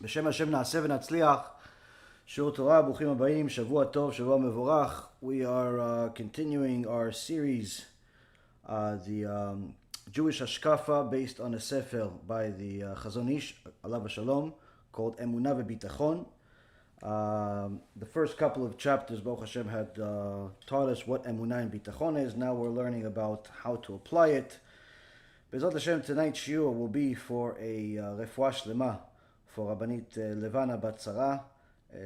בשם השם נעשה ונצליח. שיעור תורה, ברוכים הבאים, שבוע טוב, שבוע מבורך. We are continuing our series, the Jewish HaShkafa, based on a sefer by the Chazon Ish, alav hashalom, called Emunah veBitachon. The first couple of chapters, Baruch Hashem, had taught us what Emunah and Bitachon is. Now we're learning about how to apply it. Bezrat Hashem, tonight's shiur will be for a refuah shlema for Rabbanit Levana bat Sarah,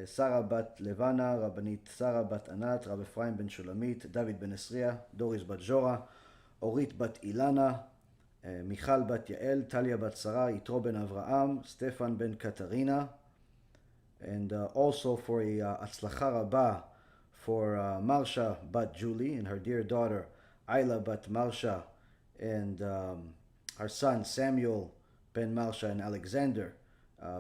Sarah bat Levana, Rabbanit Sarah bat Anat, Rabbi Ephraim ben Shulamit, David ben Esriya, Doris bat Jora, Orit bat Ilana, Michal bat Yael, Talia bat Sarah, Yitro ben Avraham, Stefan ben Katarina, and also for a Atzlacha Rabbah for Marsha bat Julie and her dear daughter Ayla bat Marsha, and our son Samuel ben Marsha and Alexander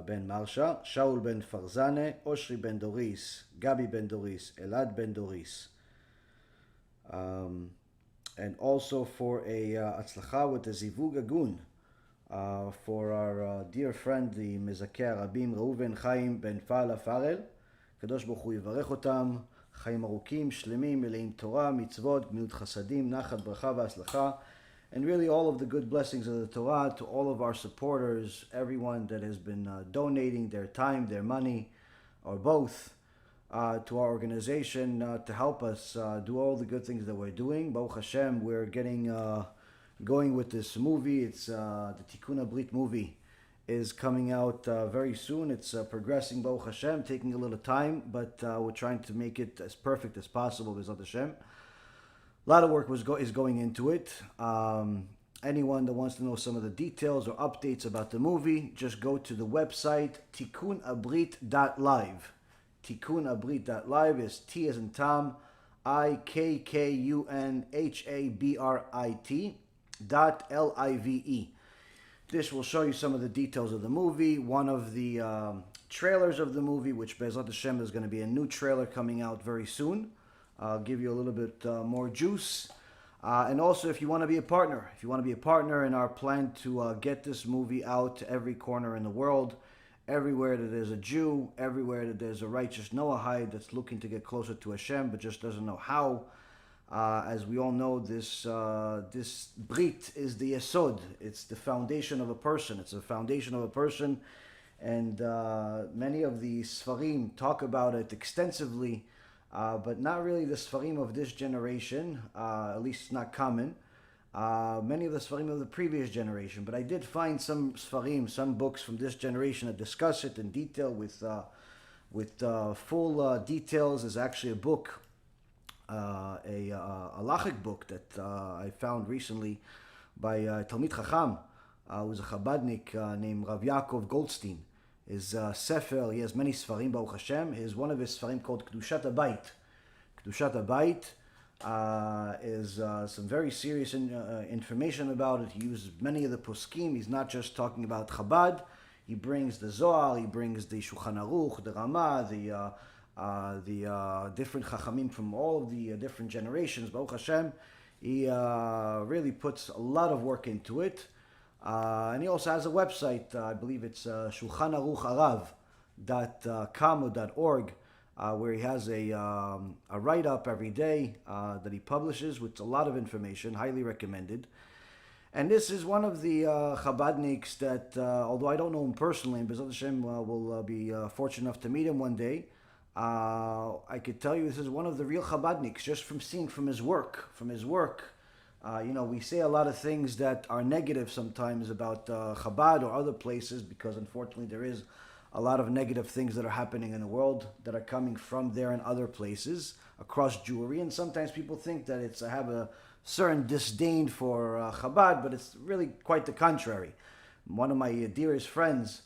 ben Marsha, Shaul ben Farzane, Oshri ben Doris, Gabi ben Doris, Elad ben Doris. And also for a Atzlacha with the Zivug Agun for our dear friend, the Mezakeh Rabbi Reuven Chaim ben Fa'ala Farel. Kadosh Baruch Hu yivarech otam, Chaim arukim, shlemim, meleim Torah, mitzvot, gmilut chasadim, nachat, bracha, v'atzlacha, and really all of the good blessings of the Torah to all of our supporters, everyone that has been donating their time, their money, or both, to our organization to help us do all the good things that we're doing. Baruch Hashem, we're getting going with this movie. It's the Tikkun Abrit movie is coming out very soon. It's progressing, Baruch Hashem, taking a little time, but we're trying to make it as perfect as possible, B'ezrat Hashem. A lot of work is going into it. Anyone that wants to know some of the details or updates about the movie, just go to the website tikkunabrit.live. Tikkunabrit.live is T as in Tom, IKKUNHABRIT.LIVE. This will show you some of the details of the movie. One of the trailers of the movie, which Be'ezrat Hashem is going to be a new trailer coming out very soon. I'll give you a little bit more juice. And also, if you want to be a partner, in our plan to get this movie out to every corner in the world, everywhere that there's a Jew, everywhere that there's a righteous Noahide that's looking to get closer to Hashem but just doesn't know how. As we all know, this Brit is the Yesod. It's the foundation of a person. And many of the Sfarim talk about it extensively, but not really the Sfarim of this generation, at least it's not common. Many of the Sfarim of the previous generation, but I did find some Sfarim, some books from this generation that discuss it in detail with full details. There's actually a book, a halachic book that I found recently by Talmid Chacham, who's a Chabadnik named Rav Yaakov Goldstein. His sefer, he has many Sfarim, Baruch Hashem. One of his Sfarim called Kedushat Habayit. Kedushat Habayit is some very serious information about it. He uses many of the poskim. He's not just talking about Chabad. He brings the Zohar, he brings the Shulchan Aruch, the Ramah, the different Chachamim from all of the different generations. Baruch Hashem, he really puts a lot of work into it. And he also has a website, I believe it's shulchanarucharav.com or .org, where he has a write-up every day that he publishes with a lot of information, highly recommended. And this is one of the Chabadniks that, although I don't know him personally, and B'ezrat Hashem will be fortunate enough to meet him one day, I could tell you this is one of the real Chabadniks, just from seeing from his work. We say a lot of things that are negative sometimes about Chabad or other places, because unfortunately there is a lot of negative things that are happening in the world that are coming from there and other places across Jewry. And sometimes people think that I have a certain disdain for Chabad, but it's really quite the contrary. One of my dearest friends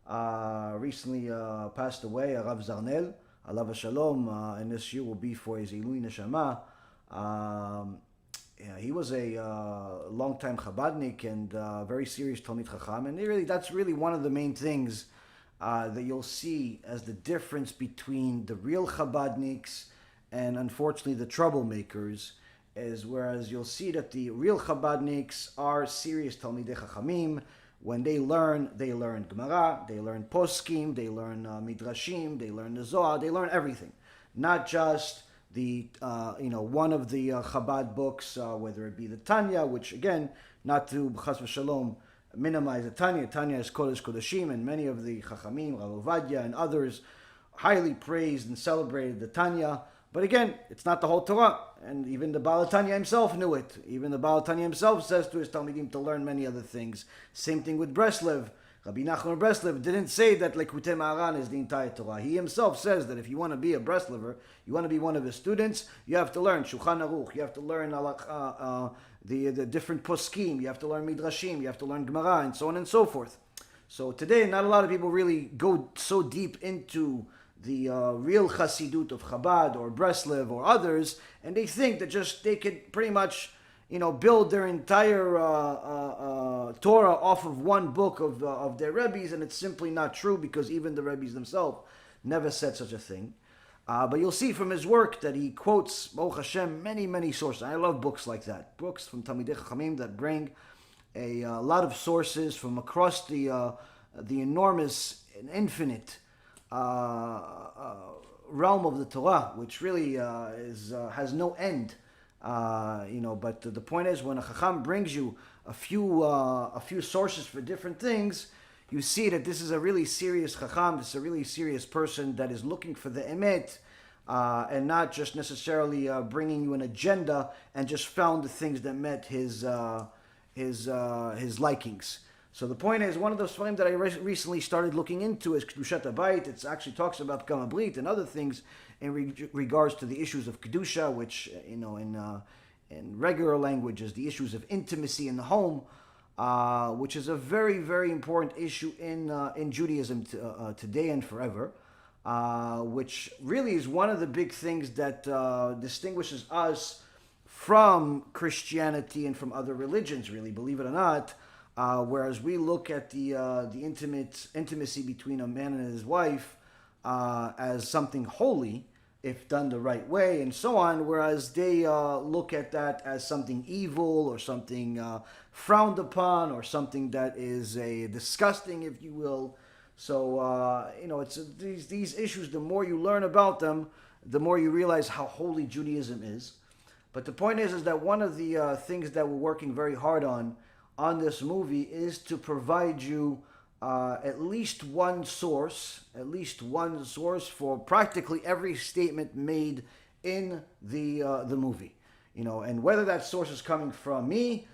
recently passed away, Rav Zarnel, alav hashalom, and this year will be for his Ilui Neshama. He was a long-time Chabadnik and very serious Talmid Chacham, and that's really one of the main things that you'll see as the difference between the real Chabadniks and unfortunately the troublemakers, is whereas you'll see that the real Chabadniks are serious Talmidei Chachamim, when they learn Gemara, they learn Poskim, they learn Midrashim, they learn the Zohar, they learn everything. Not just the, one of the Chabad books, whether it be the Tanya, which again, not to Chas v'Shalom minimize the Tanya. Tanya is Kodesh Kodeshim, and many of the Chachamim, Rav Ovadia and others, highly praised and celebrated the Tanya. But again, it's not the whole Torah, and even the Baal Tanya himself knew it. Even the Baal Tanya himself says to his Talmidim to learn many other things. Same thing with Breslev. Rabbi Nachman of Breslev didn't say that Lekutei Maharan is the entire Torah. He himself says that if you want to be a Breslever, you want to be one of his students, you have to learn Shulchan Aruch, you have to learn the different poskim, you have to learn Midrashim, you have to learn Gemara, and so on and so forth. So today, not a lot of people really go so deep into the real Chassidut of Chabad or Breslev or others, and they think that just they could pretty much, build their entire Torah off of one book of their Rebbes, and it's simply not true, because even the Rebbes themselves never said such a thing. But you'll see from his work that he quotes, Baruch Hashem, many, many sources. I love books like that, books from Talmidei Chachamim that bring a lot of sources from across the enormous and infinite realm of the Torah, which really has no end. But the point is, when a Chacham brings you a few sources for different things, you see that this is a really serious Chacham, this is a really serious person that is looking for the emet, and not just necessarily bringing you an agenda and just found the things that met his likings. So the point is, one of those films that I recently started looking into is Kedushat HaBayit. It actually talks about Gam Brit and other things in regards to the issues of Kedusha, which, in regular language is the issues of intimacy in the home, which is a very, very important issue in Judaism today and forever, which really is one of the big things that distinguishes us from Christianity and from other religions, really, believe it or not. Whereas we look at the intimacy between a man and his wife as something holy, if done the right way, and so on, whereas they look at that as something evil or something frowned upon or something that is disgusting, if you will. So, it's these issues, the more you learn about them, the more you realize how holy Judaism is. But the point is that one of the things that we're working very hard on this movie is to provide you at least one source for practically every statement made in the movie, and whether that source is coming from me,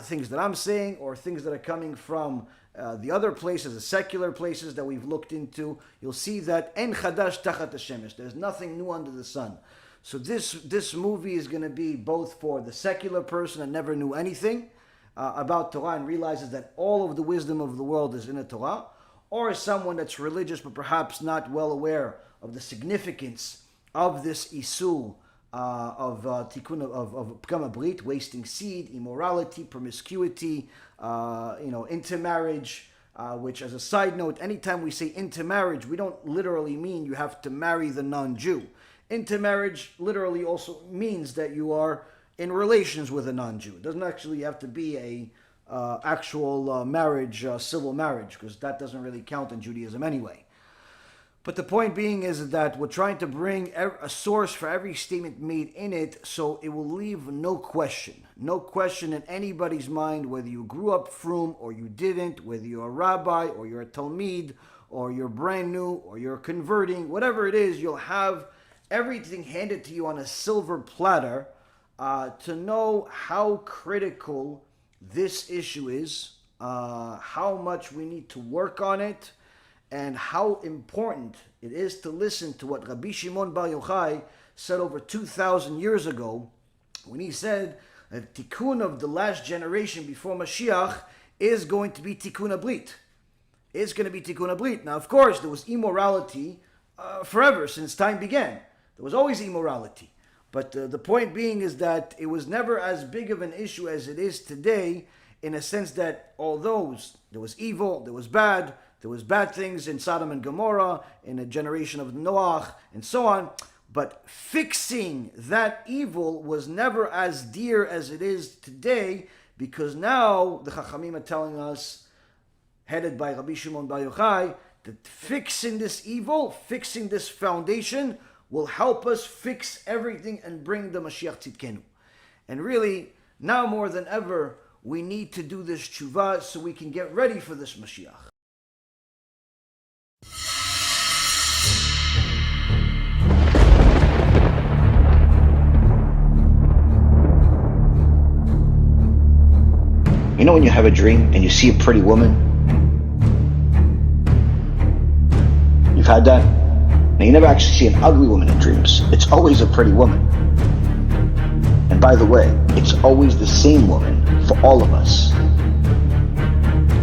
things that I'm saying, or things that are coming from the other places, the secular places that we've looked into, you'll see that en chadash tachat hashemesh, there's nothing new under the sun. So this movie is going to be both for the secular person that never knew anything about Torah and realizes that all of the wisdom of the world is in the Torah, or someone that's religious but perhaps not well aware of the significance of this isur of tikkun of pgam brit, wasting seed, immorality, promiscuity, intermarriage. Which, as a side note, anytime we say intermarriage, we don't literally mean you have to marry the non-Jew. Intermarriage literally also means that you are in relations with a non-Jew. It doesn't actually have to be a actual marriage, civil marriage, because that doesn't really count in Judaism anyway. But the point being is that we're trying to bring a source for every statement made in it, so it will leave no question in anybody's mind, whether you grew up frum or you didn't, whether you're a rabbi or you're a talmid, or you're brand new or you're converting, whatever it is, you'll have everything handed to you on a silver platter, to know how critical this issue is, how much we need to work on it, and how important it is to listen to what Rabbi Shimon Bar Yochai said over 2,000 years ago, when he said that tikkun of the last generation before Mashiach is going to be tikkun abrit. It's going to be tikkun abrit. Now, of course, there was immorality forever, since time began. There was always immorality. But the point being is that it was never as big of an issue as it is today, in a sense that although there was evil, there was bad things in Sodom and Gomorrah, in a generation of Noach, and so on, but fixing that evil was never as dear as it is today, because now the Chachamim are telling us headed by Rabbi Shimon Bar Yochai, that fixing this evil, fixing this foundation, will help us fix everything and bring the Mashiach Tzidkenu. And really, now more than ever, we need to do this tshuva so we can get ready for this Mashiach. You know when you have a dream and you see a pretty woman? You've had that? Now you never actually see an ugly woman in dreams. It's always a pretty woman. And by the way, it's always the same woman for all of us.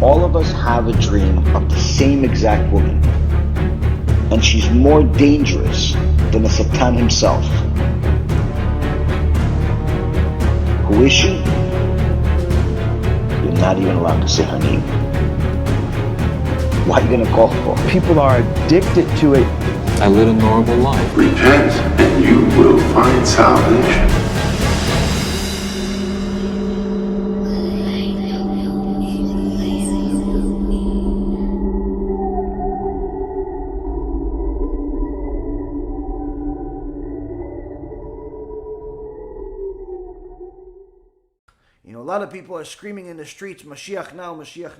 All of us have a dream of the same exact woman. And she's more dangerous than the Satan himself. Who is she? You're not even allowed to say her name. Why are you going to call her for? People are addicted to it. I live a normal life. Repent and you will find salvation. You know, a lot of people are screaming in the streets, Mashiach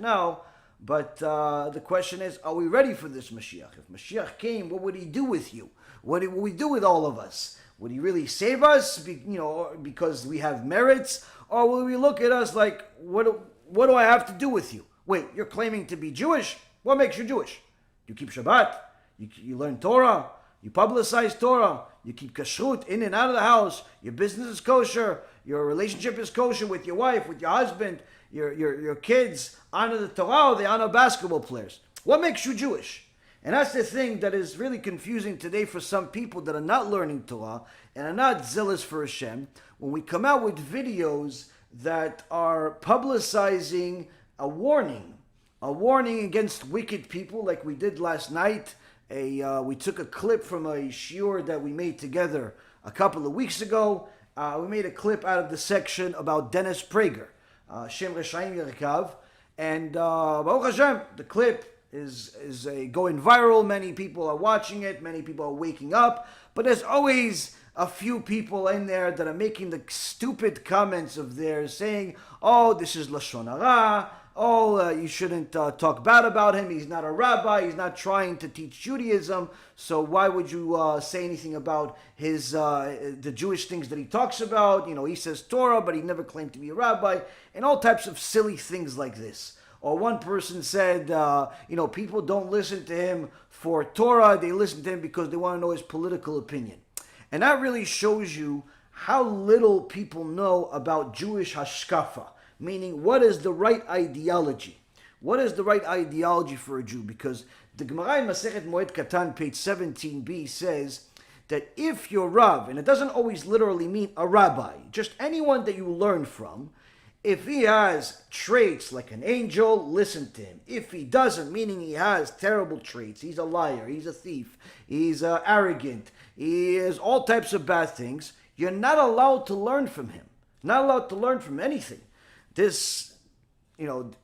now, but the question is, are we ready for this Mashiach? If Mashiach came, what would he do with you? What would he do with all of us? Would he really save us, because we have merits? Or will he look at us like, what do I have to do with you? Wait, you're claiming to be Jewish? What makes you Jewish? You keep Shabbat, you learn Torah, you publicize Torah, you keep kashrut in and out of the house, your business is kosher, your relationship is kosher with your wife, with your husband, your kids honor the Torah, or they honor basketball players. What makes you Jewish? And that's the thing that is really confusing today for some people that are not learning Torah and are not zealous for Hashem. When we come out with videos that are publicizing a warning against wicked people, like we did last night. We took a clip from a shiur that we made together a couple of weeks ago. We made a clip out of the section about Dennis Prager, Shem Reshaim Yerkav, and Baruch Hashem, the clip is going viral. Many people are watching it. Many people are waking up. But there's always a few people in there that are making the stupid comments of theirs, saying, "Oh, this is lashon hara. Oh, you shouldn't talk bad about him. He's not a rabbi. He's not trying to teach Judaism. So why would you say anything about his the Jewish things that he talks about? You know, he says Torah, but he never claimed to be a rabbi," and all types of silly things like this. Or one person said, people don't listen to him for Torah. They listen to him because they want to know his political opinion. And that really shows you how little people know about Jewish HaShkafa. Meaning, what is the right ideology? What is the right ideology for a Jew? Because the Gemara in Masechet Moed Katan, page 17b, says that if your Rav, and it doesn't always literally mean a rabbi, just anyone that you learn from, if he has traits like an angel, listen to him. If he doesn't, meaning he has terrible traits, he's a liar, he's a thief, he's arrogant, he has all types of bad things, you're not allowed to learn from him. Not allowed to learn from anything. This,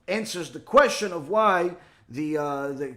answers the question of why the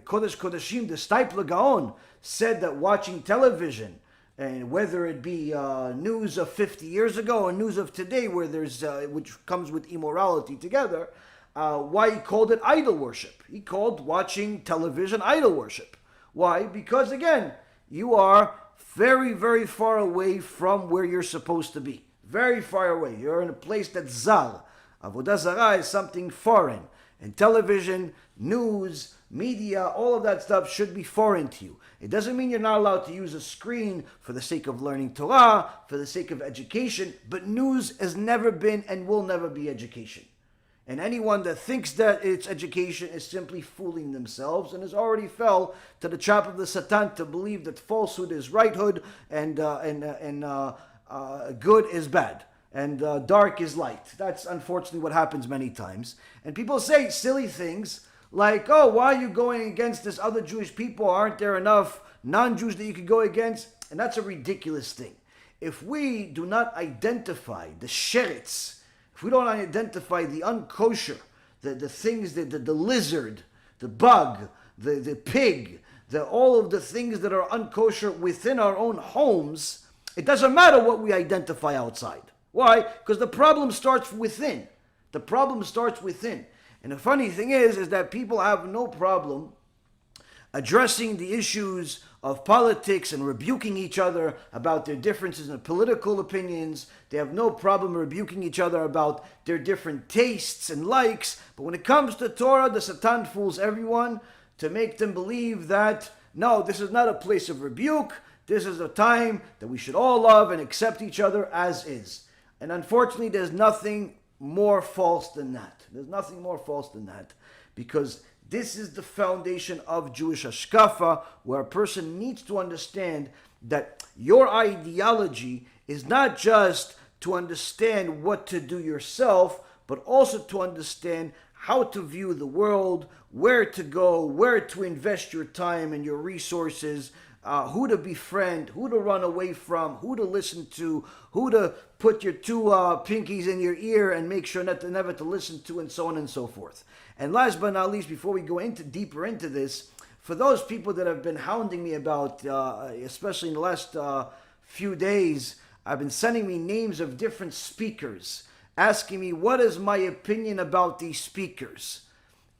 Kodesh Kodeshim, the Stipler Gaon, said that watching television, and whether it be news of 50 years ago or news of today, where there's which comes with immorality together, why he called it idol worship. He called watching television idol worship. Why? Because again, you are very, very far away from where you're supposed to be. Very far away. You're in a place that's zar. Avodah Zarah is something foreign. And television, news, media, all of that stuff should be foreign to you. It doesn't mean you're not allowed to use a screen for the sake of learning Torah, for the sake of education, but news has never been and will never be education. And anyone that thinks that it's education is simply fooling themselves and has already fell to the trap of the Satan to believe that falsehood is righthood and good is bad. And dark is light. That's unfortunately what happens many times. And people say silly things like, "Oh, why are you going against this other Jewish people? Aren't there enough non-Jews that you could go against?" And that's a ridiculous thing. If we do not identify the sheretz, if we don't identify the unkosher, the things, the lizard, the bug, the pig, all of the things that are unkosher within our own homes, it doesn't matter what we identify outside. Why? Because the problem starts within. The problem starts within. And the funny thing is that people have no problem addressing the issues of politics and rebuking each other about their differences in political opinions. They have no problem rebuking each other about their different tastes and likes. But when it comes to Torah, the Satan fools everyone to make them believe that, no, this is not a place of rebuke. This is a time that we should all love and accept each other as is. And unfortunately, there's nothing more false than that. There's nothing more false than that. Because this is the foundation of Jewish HaShkafa, where a person needs to understand that your ideology is not just to understand what to do yourself, but also to understand how to view the world, where to go, where to invest your time and your resources, who to befriend, who to run away from, who to listen to, who to put your two pinkies in your ear and make sure never to listen to, and so on and so forth. And last but not least, before we go deeper into this, for those people that have been hounding me about, especially in the last few days, I've been sending me names of different speakers, asking me what is my opinion about these speakers.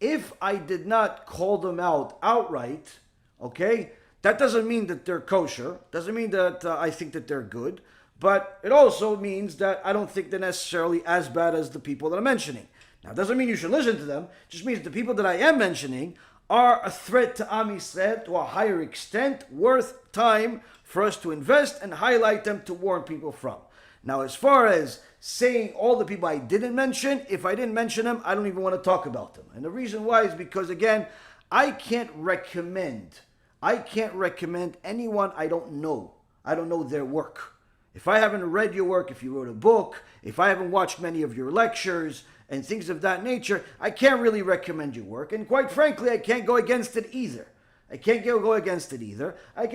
If I did not call them out outright, okay, that doesn't mean that they're kosher, doesn't mean that I think that they're good, but it also means that I don't think they're necessarily as bad as the people that I'm mentioning. Now, it doesn't mean you should listen to them. It just means the people that I am mentioning are a threat to Am Yisrael to a higher extent, worth time for us to invest and highlight them to warn people from. Now, as far as saying all the people I didn't mention, if I didn't mention them, I don't even want to talk about them. And the reason why is because, again, I can't recommend anyone I don't know. I don't know their work. If I haven't read your work, if you wrote a book, if I haven't watched many of your lectures and things of that nature, I can't really recommend your work. And quite frankly, I can't go against it either. I can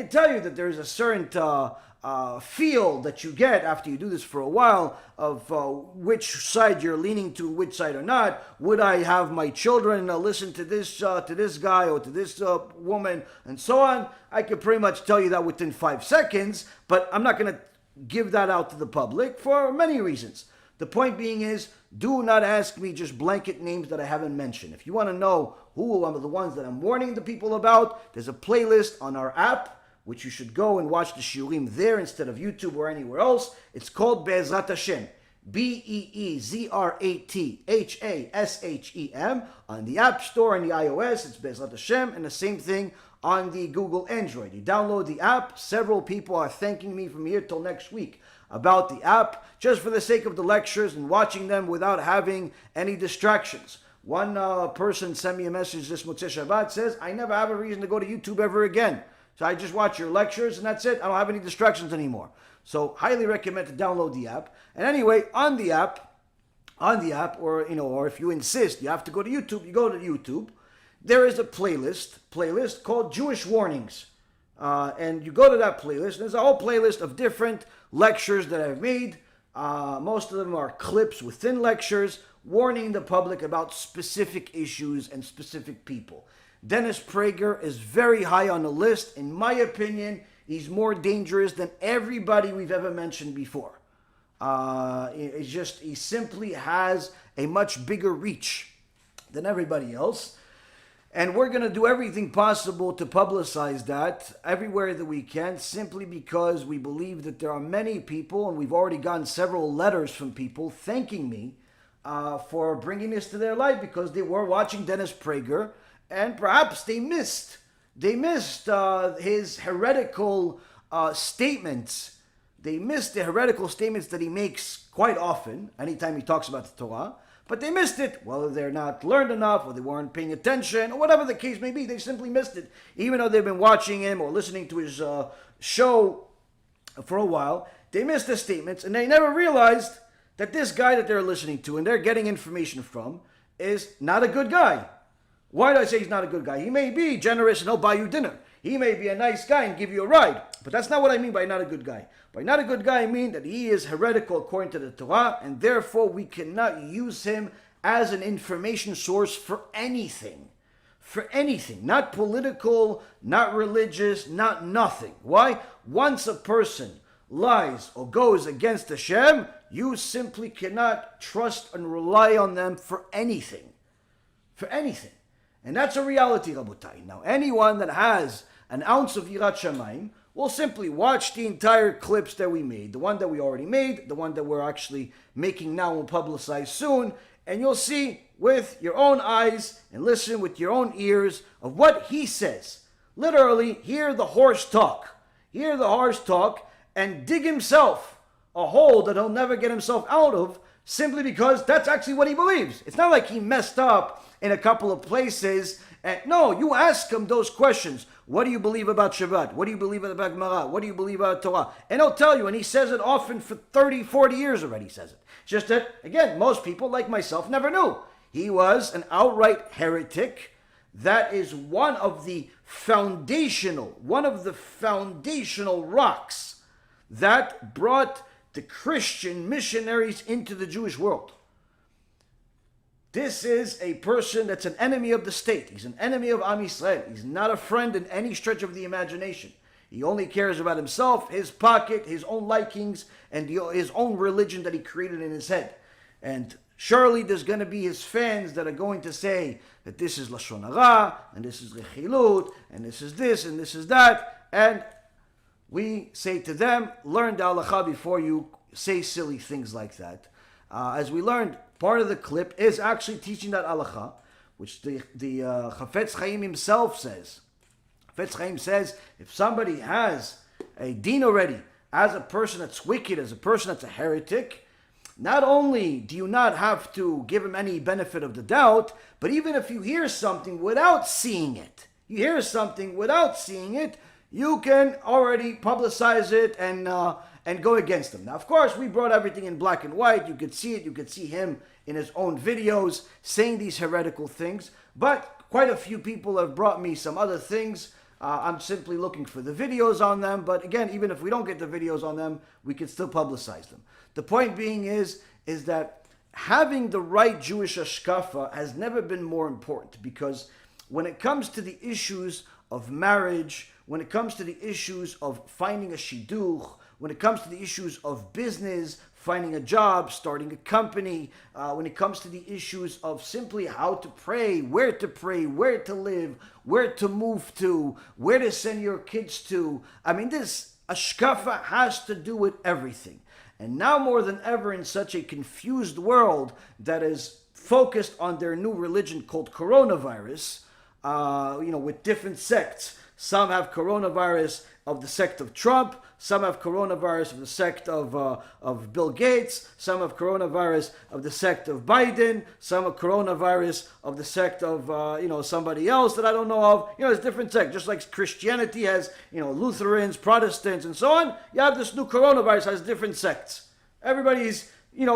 tell you that there's a certain feel that you get after you do this for a while of which side you're leaning to, which side or not. Would I have my children listen to this guy or to this woman and so on? I could pretty much tell you that within 5 seconds, but I'm not going to give that out to the public for many reasons. The point being is, do not ask me just blanket names that I haven't mentioned. If you want to know who are the ones that I'm warning the people about, there's a playlist on our app, which you should go and watch the shiurim there instead of YouTube or anywhere else. It's called Be'ezrat Hashem. BEEZRATHASHEM. On the App Store and the iOS, it's Be'ezrat Hashem, and the same thing on the Google Android. You download the app. Several people are thanking me from here till next week about the app, just for the sake of the lectures and watching them without having any distractions. One person sent me a message this Motzei Shabbat, says, I never have a reason to go to YouTube ever again. So I just watch your lectures and that's it. I don't have any distractions anymore. So highly recommend to download the app. And anyway, on the app, or if you insist, you have to go to YouTube, you go to YouTube. There is a playlist called Jewish Warnings. And you go to that playlist, there's a whole playlist of different lectures that I've made. Most of them are clips within lectures, warning the public about specific issues and specific people. Dennis Prager is very high on the list. In my opinion, he's more dangerous than everybody we've ever mentioned before. He simply has a much bigger reach than everybody else. And we're going to do everything possible to publicize that everywhere that we can, simply because we believe that there are many people, and we've already gotten several letters from people thanking me for bringing this to their life because they were watching Dennis Prager, and perhaps they missed his heretical statements. They missed the heretical statements that he makes quite often, anytime he talks about the Torah. But they missed it, whether they're not learned enough, or they weren't paying attention, or whatever the case may be. They simply missed it. Even though they've been watching him or listening to his show for a while, they missed the statements, and they never realized that this guy that they're listening to and they're getting information from is not a good guy. Why do I say he's not a good guy? He may be generous and he'll buy you dinner. He may be a nice guy and give you a ride. But that's not what I mean by not a good guy. By not a good guy, I mean that he is heretical according to the Torah, and therefore we cannot use him as an information source for anything. for anything, not political, not religious, not nothing. Why? Once a person lies or goes against Hashem, you simply cannot trust and rely on them for anything. For anything. And that's a reality, Rabotai. Now, anyone that has an ounce of Yirat Shamayim will simply watch the entire clips that we made, the one that we already made, the one that we're actually making now and publicize soon, and you'll see with your own eyes and listen with your own ears of what he says. Literally, hear the horse talk. Hear the horse talk and dig himself a hole that he'll never get himself out of, simply because that's actually what he believes. It's not like he messed up in a couple of places. No, you ask him those questions. What do you believe about Shabbat? What do you believe about Gemara? What do you believe about Torah? And he'll tell you, and he says it often for 30, 40 years already, he says it. Just that, again, most people, like myself, never knew. He was an outright heretic. That is one of the foundational rocks that brought the Christian missionaries into the Jewish world. This is a person that's an enemy of the state. He's an enemy of Am Yisrael. He's not a friend in any stretch of the imagination. He only cares about himself, his pocket, his own likings, and his own religion that he created in his head. And surely there's going to be his fans that are going to say that this is Lashon Hara, and this is Rechilut, and this is this, and this is that. And we say to them, learn the halacha before you say silly things like that. As we learned, part of the clip is actually teaching that halacha, which the Chafetz Chaim himself says. Chafetz Chaim says, if somebody has a din already, as a person that's wicked, as a person that's a heretic, not only do you not have to give him any benefit of the doubt, but even if you hear something without seeing it, you can already publicize it and go against him. Now, of course, we brought everything in black and white. You could see it. You could see him in his own videos saying these heretical things. But quite a few people have brought me some other things. I'm simply looking for the videos on them. But again, even if we don't get the videos on them, we can still publicize them. The point being is that having the right Jewish HaShkafa has never been more important, because when it comes to the issues of marriage, when it comes to the issues of finding a shidduch, when it comes to the issues of business, finding a job, starting a company, when it comes to the issues of simply how to pray, where to live, where to move to, where to send your kids to. I mean, this HaShkafa has to do with everything. And now more than ever, in such a confused world that is focused on their new religion called coronavirus, with different sects. Some have coronavirus of the sect of Trump. Some have coronavirus of the sect of Bill Gates. Some have coronavirus of the sect of Biden. Some have coronavirus of the sect of somebody else that I don't know of. It's different sects. Just like Christianity has Lutherans, Protestants, and so on. You have this new coronavirus has different sects. Everybody's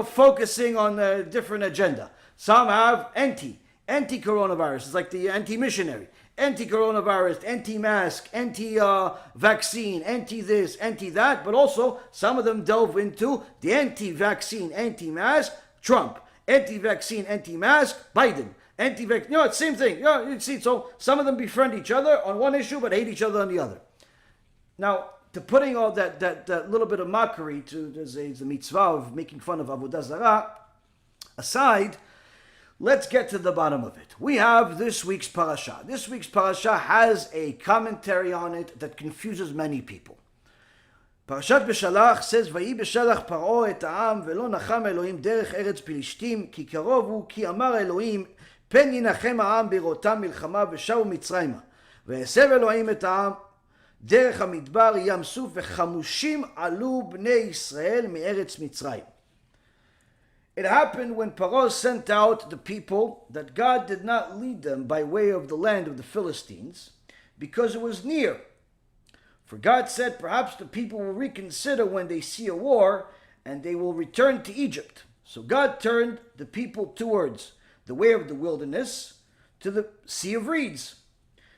focusing on a different agenda. Some have anti-coronavirus. It's like the anti-missionary. Anti-coronavirus, anti-mask, anti-vaccine, anti-this, anti-that, but also some of them delve into the anti-vaccine, anti-mask, Trump, anti-vaccine, anti-mask, Biden, anti-vaccine, it's the same thing. You see, so some of them befriend each other on one issue, but hate each other on the other. Now, to putting all that little bit of mockery to the mitzvah of making fun of Avodah Zarah aside, let's get to the bottom of it. We have this week's parasha. This week's parasha has a commentary on it that confuses many people. Parashat Beshalach says, "Vayi Beshalach Paro et ha'am velo nacham Elohim derech eretz Pilishtim ki karov hu ki amar Elohim pen yinachem ha'am birotam milchama v'shavu Mitzrayma v'yasev Elohim et ha'am derech hamidbar yam suf v'chamushim alu bnei Yisrael me'eretz Mitzrayim." It happened when Paro sent out the people that God did not lead them by way of the land of the Philistines because it was near. For God said, perhaps the people will reconsider when they see a war and they will return to Egypt. So God turned the people towards the way of the wilderness to the Sea of Reeds.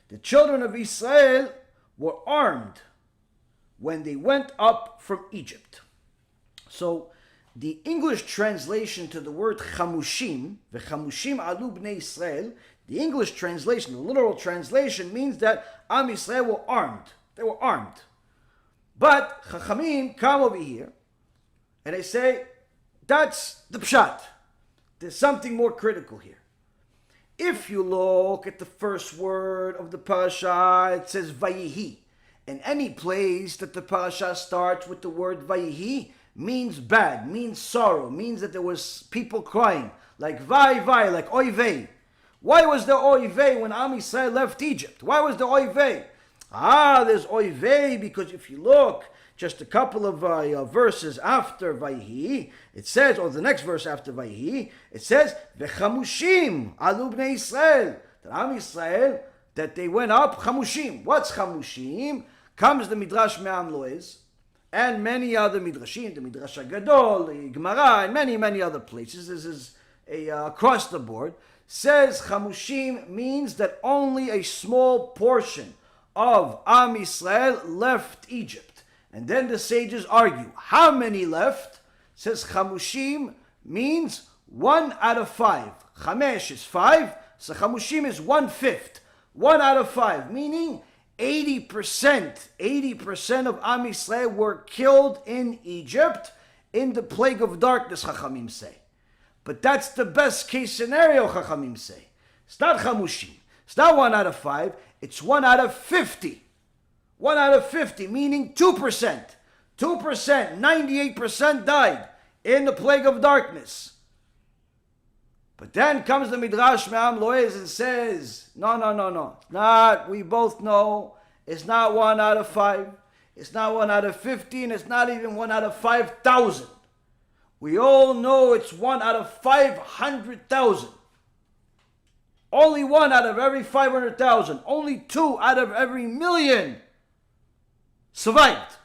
The children of Israel were armed when they went up from Egypt. So the English translation to the word chamushim, v'chamushim alu bnei Israel, The English translation, the literal translation, means that Am Yisrael were armed. They were armed. But Chachamim come over here and they say, that's the pshat. There's something more critical here. If you look at the first word of the parasha, it says Vayihi. And any place that the parasha starts with the word Vayihi means bad, means sorrow, means that there was people crying, like Vai Vai, like Oy Vey. Why was there Oy Vey when Am Yisrael left Egypt? Why was there Oy Vey? There's Oy Vey because if you look just a couple of verses after Vayihi, it says, or the next verse after Vayihi, it says, V'chamushim alu bnei Yisrael. That Am Yisrael, that they went up, chamushim. What's chamushim? Comes the Midrash Me'am Loez, and many other Midrashim, the Midrash HaGadol, the Gemara, and many other places. This is across the board. Says chamushim means that only a small portion of Am Yisrael left Egypt. And then the sages argue, how many left? Says chamushim means 1 out of 5. Chamesh is 5, so chamushim is 1/5. 1 out of 5, meaning 80% of Am Yisrael were killed in Egypt in the plague of darkness, Chachamim say. But that's the best case scenario, Chachamim say. It's not chamushim. It's not 1 out of 5. It's 1 out of 50. 1 out of 50, meaning 2%. 2%, 98% died in the plague of darkness. But then comes the Midrash Me'am Loez and says, no. Not, we both know, it's not 1 out of 5. It's not 1 out of 50, and it's not even 1 out of 5,000. We all know it's 1 out of 500,000. Only 1 out of every 500,000. Only 2 out of every million survived.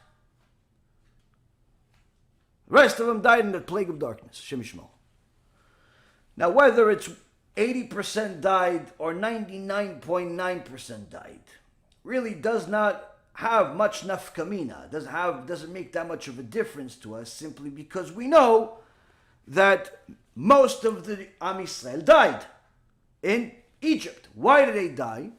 The rest of them died in the plague of darkness. Shem Yishmor. Now, whether it's 80% died or 99.9% died, really does not have much nafkamina. Doesn't make that much of a difference to us, simply because we know that most of the Am Yisrael died in Egypt. Why did they die?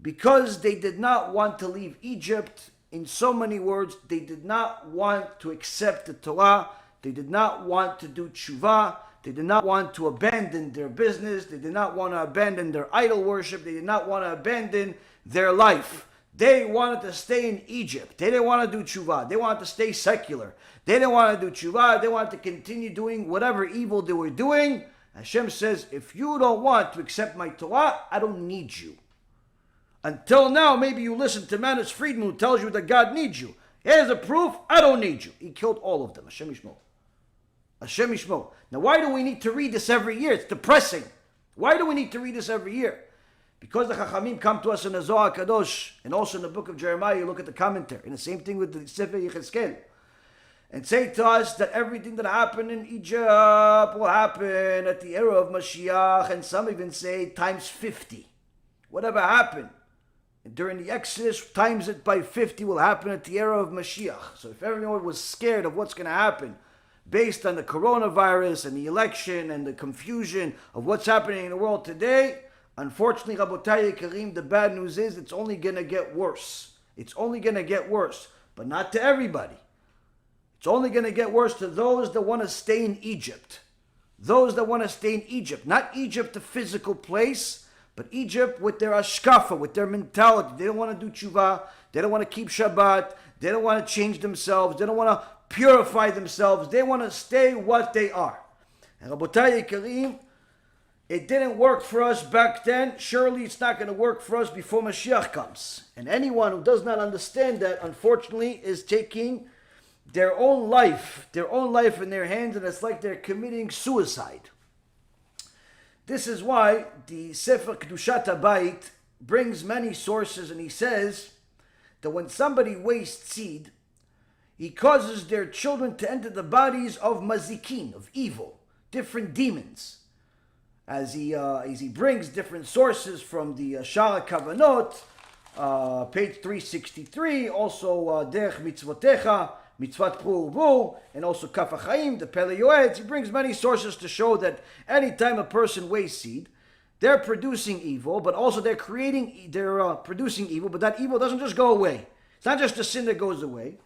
Because they did not want to leave Egypt. In so many words, they did not want to accept the Torah. They did not want to do tshuva. They did not want to abandon their business. They did not want to abandon their idol worship. They did not want to abandon their life. They wanted to stay in Egypt. They didn't want to do tshuva. They wanted to stay secular. They didn't want to do tshuva. They wanted to continue doing whatever evil they were doing. Hashem says, if you don't want to accept my Torah, I don't need you. Until now, maybe you listen to Manus Friedman who tells you that God needs you. Here's a proof, I don't need you. He killed all of them. Hashem Yishmor. Hashem Yishmor. Now, why do we need to read this every year? It's depressing. Why do we need to read this every year? Because the Chachamim come to us in the Zohar Kadosh, and also in the book of Jeremiah, you look at the commentary, and the same thing with the Sefer Yechezkel, and say to us that everything that happened in Egypt will happen at the era of Mashiach, and some even say times 50. Whatever happened during the Exodus, times it by 50 will happen at the era of Mashiach. So if everyone was scared of what's going to happen based on the coronavirus and the election and the confusion of what's happening in the world today, unfortunately, Rabotai Karim, the bad news is it's only going to get worse. It's only going to get worse, but not to everybody. It's only going to get worse to those that want to stay in Egypt. Those that want to stay in Egypt. Not Egypt, the physical place, but Egypt with their HaShkafa, with their mentality. They don't want to do tshuva. They don't want to keep Shabbat. They don't want to change themselves. They don't want to purify themselves. They want to stay what they are. And Rabotai Karim, it didn't work for us back then. Surely it's not going to work for us before Mashiach comes. And anyone who does not understand that, unfortunately, is taking their own life in their hands, and it's like they're committing suicide. This is why the Sefer Kedushat HaBayit brings many sources, and he says that when somebody wastes seed, he causes their children to enter the bodies of mazikin, of evil, different demons. As he brings different sources from the Shara Kavanot, page 363, also Derech Mitzvotecha, Mitzvat Pru, and also Kaf HaChaim, the Pele Yoetz. He brings many sources to show that anytime a person wastes seed, they're producing evil, but also they're producing evil, but that evil doesn't just go away. It's not just a sin that goes away.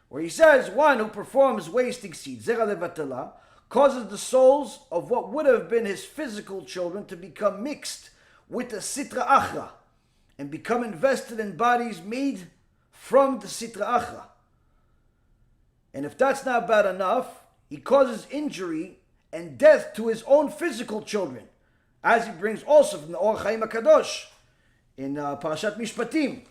Where he says, one who performs wasting seed, zera levatala, causes the souls of what would have been his physical children to become mixed with the sitra achra and become invested in bodies made from the sitra achra. And if that's not bad enough, he causes injury and death to his own physical children, as he brings also from the Or Chaim HaKadosh in Parashat Mishpatim,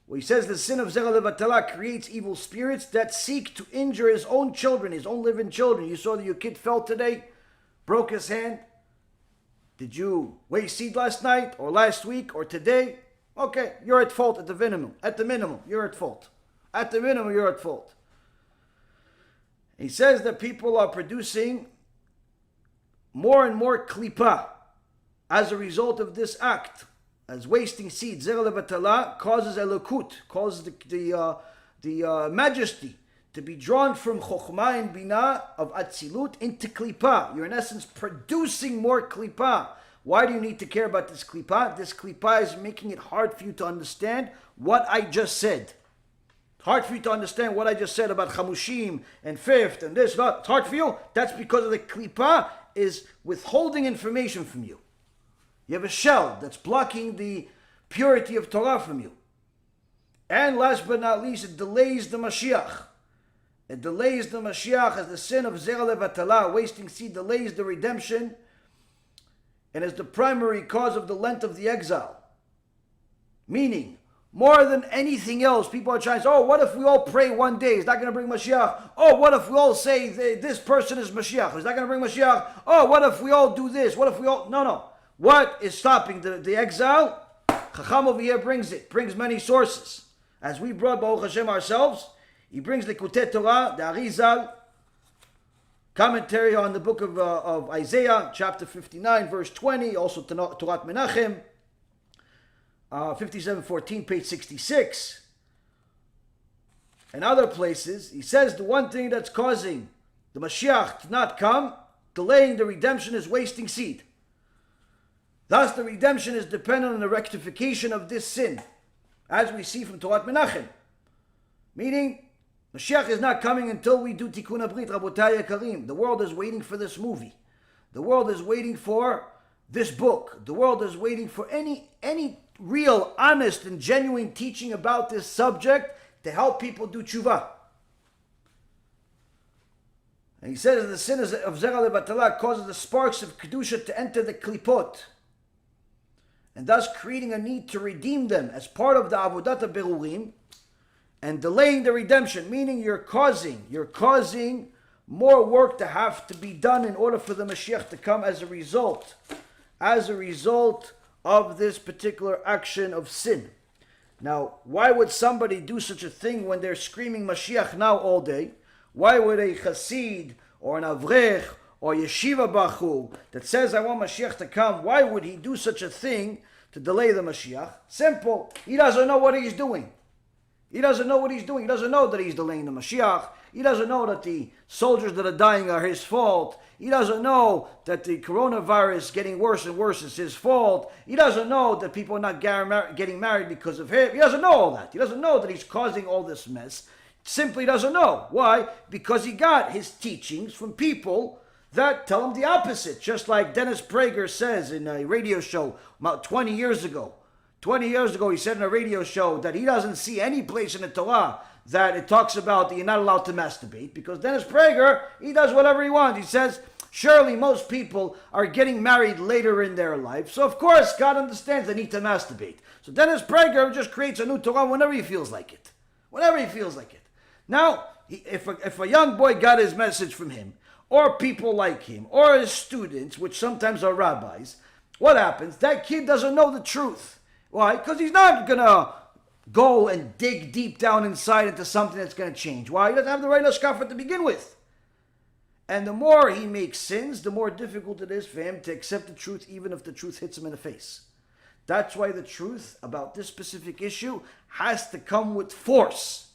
where he says the sin of Zera Levatala creates evil spirits that seek to injure his own children, his own living children. You saw that your kid fell today, broke his hand. Did you waste seed last night or last week or today? Okay, you're at fault at the minimum. At the minimum, you're at fault. At the minimum, you're at fault. He says that people are producing more and more klipa as a result of this act. As wasting seed, zera levatala, causes elokut, causes the majesty to be drawn from chokhmah and bina of atzilut into klipa. You're in essence producing more klipa. Why do you need to care about this klipa? This klipa is making it hard for you to understand what I just said. Hard for you to understand what I just said about chamushim and fifth and this. It's hard for you. That's because of the klipa is withholding information from you. You have a shell that's blocking the purity of Torah from you. And last but not least, it delays the Mashiach. It delays the Mashiach as the sin of Zera Levatala, wasting seed, delays the redemption, and is the primary cause of the length of the exile. Meaning, more than anything else, people are trying to say, oh, what if we all pray one day? Is that going to bring Mashiach? Oh, what if we all say this person is Mashiach? Is that going to bring Mashiach? Oh, what if we all do this? What if we all... No. What is stopping the exile? Chacham over here brings many sources. As we brought Baruch Hashem ourselves, he brings the Likutei Torah, the Arizal, commentary on the book of Isaiah, chapter 59, verse 20, also Torat Menachem, 57:14, page 66, and other places. He says the one thing that's causing the Mashiach to not come, delaying the redemption, is wasting seed. Thus, the redemption is dependent on the rectification of this sin, as we see from Torat Menachem. Meaning, Mashiach is not coming until we do Tikkun HaBrit, Rabotai Yekarim. The world is waiting for this movie. The world is waiting for this book. The world is waiting for any real, honest, and genuine teaching about this subject to help people do tshuva. And he says the sin of Zera Levatala causes the sparks of Kedusha to enter the klipot, and thus creating a need to redeem them as part of the Avodat HaBerurim, and delaying the redemption, meaning you're causing more work to have to be done in order for the Mashiach to come as a result of this particular action of sin. Now, why would somebody do such a thing when they're screaming Mashiach now all day? Why would a Chassid or an Avrech or Yeshiva Bachur that says I want Mashiach to come, why would he do such a thing to delay the Mashiach? Simple. He doesn't know what he's doing. He doesn't know what he's doing. He doesn't know that he's delaying the Mashiach. He doesn't know that the soldiers that are dying are his fault. He doesn't know that the coronavirus getting worse and worse is his fault. He doesn't know that people are not getting married because of him. He doesn't know all that. He doesn't know that he's causing all this mess. Simply doesn't know. Why? Because he got his teachings from people that tell him the opposite. Just like Dennis Prager says in a radio show about 20 years ago. 20 years ago he said in a radio show that he doesn't see any place in the Torah that it talks about that you're not allowed to masturbate, because Dennis Prager, he does whatever he wants. He says, surely most people are getting married later in their life, so of course God understands they need to masturbate. So Dennis Prager just creates a new Torah whenever he feels like it. Whenever he feels like it. Now, if a young boy got his message from him, or people like him, or his students, which sometimes are rabbis, what happens? That kid doesn't know the truth. Why? Because he's not going to go and dig deep down inside into something that's going to change. Why? He doesn't have the right HaShkafa to begin with. And the more he makes sins, the more difficult it is for him to accept the truth, even if the truth hits him in the face. That's why the truth about this specific issue has to come with force.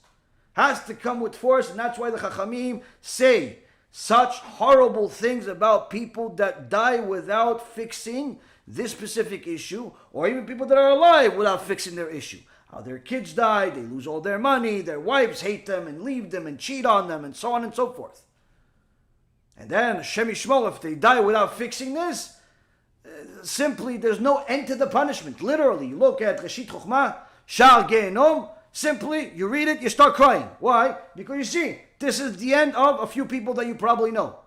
Has to come with force, and that's why the Chachamim say such horrible things about people that die without fixing this specific issue, or even people that are alive without fixing their issue. How their kids die, they lose all their money, their wives hate them and leave them and cheat on them, and so on and so forth. And then, Hashem Yishmor, if they die without fixing this, simply there's no end to the punishment. Literally, you look at Reshit Chochmah, Sha'ar Gehenom, simply, you read it, you start crying. Why? Because you see, this is the end of a few people that you probably know.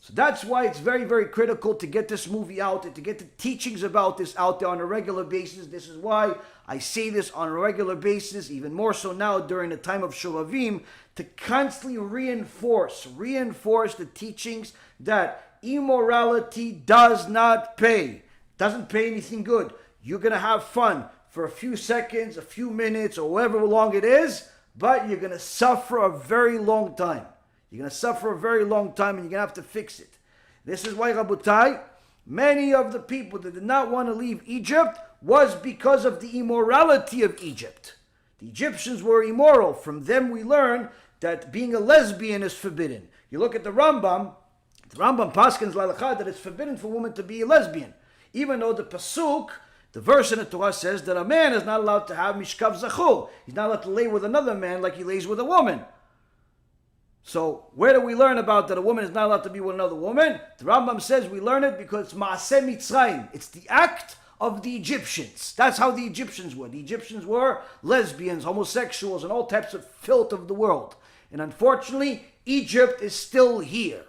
So that's why it's very, very critical to get this movie out and to get the teachings about this out there on a regular basis. This is why I say this on a regular basis, even more so now during the time of Shulavim, to constantly reinforce the teachings that immorality does not pay. Doesn't pay anything good. You're going to have fun for a few seconds, a few minutes, or however long it is, but you're going to suffer a very long time. You're going to suffer a very long time, and you're going to have to fix it. This is why, Rabotai, many of the people that did not want to leave Egypt was because of the immorality of Egypt. The Egyptians were immoral. From them we learn that being a lesbian is forbidden. You look at the Rambam paskins l'halacha that it's forbidden for a woman to be a lesbian. Even though the pasuk, the verse in the Torah says that a man is not allowed to have mishkav zachur. He's not allowed to lay with another man like he lays with a woman. So where do we learn about that a woman is not allowed to be with another woman? The Rambam says we learn it because it's Maaseh Mitzrayim. It's the act of the Egyptians. That's how the Egyptians were. The Egyptians were lesbians, homosexuals, and all types of filth of the world. And unfortunately, Egypt is still here.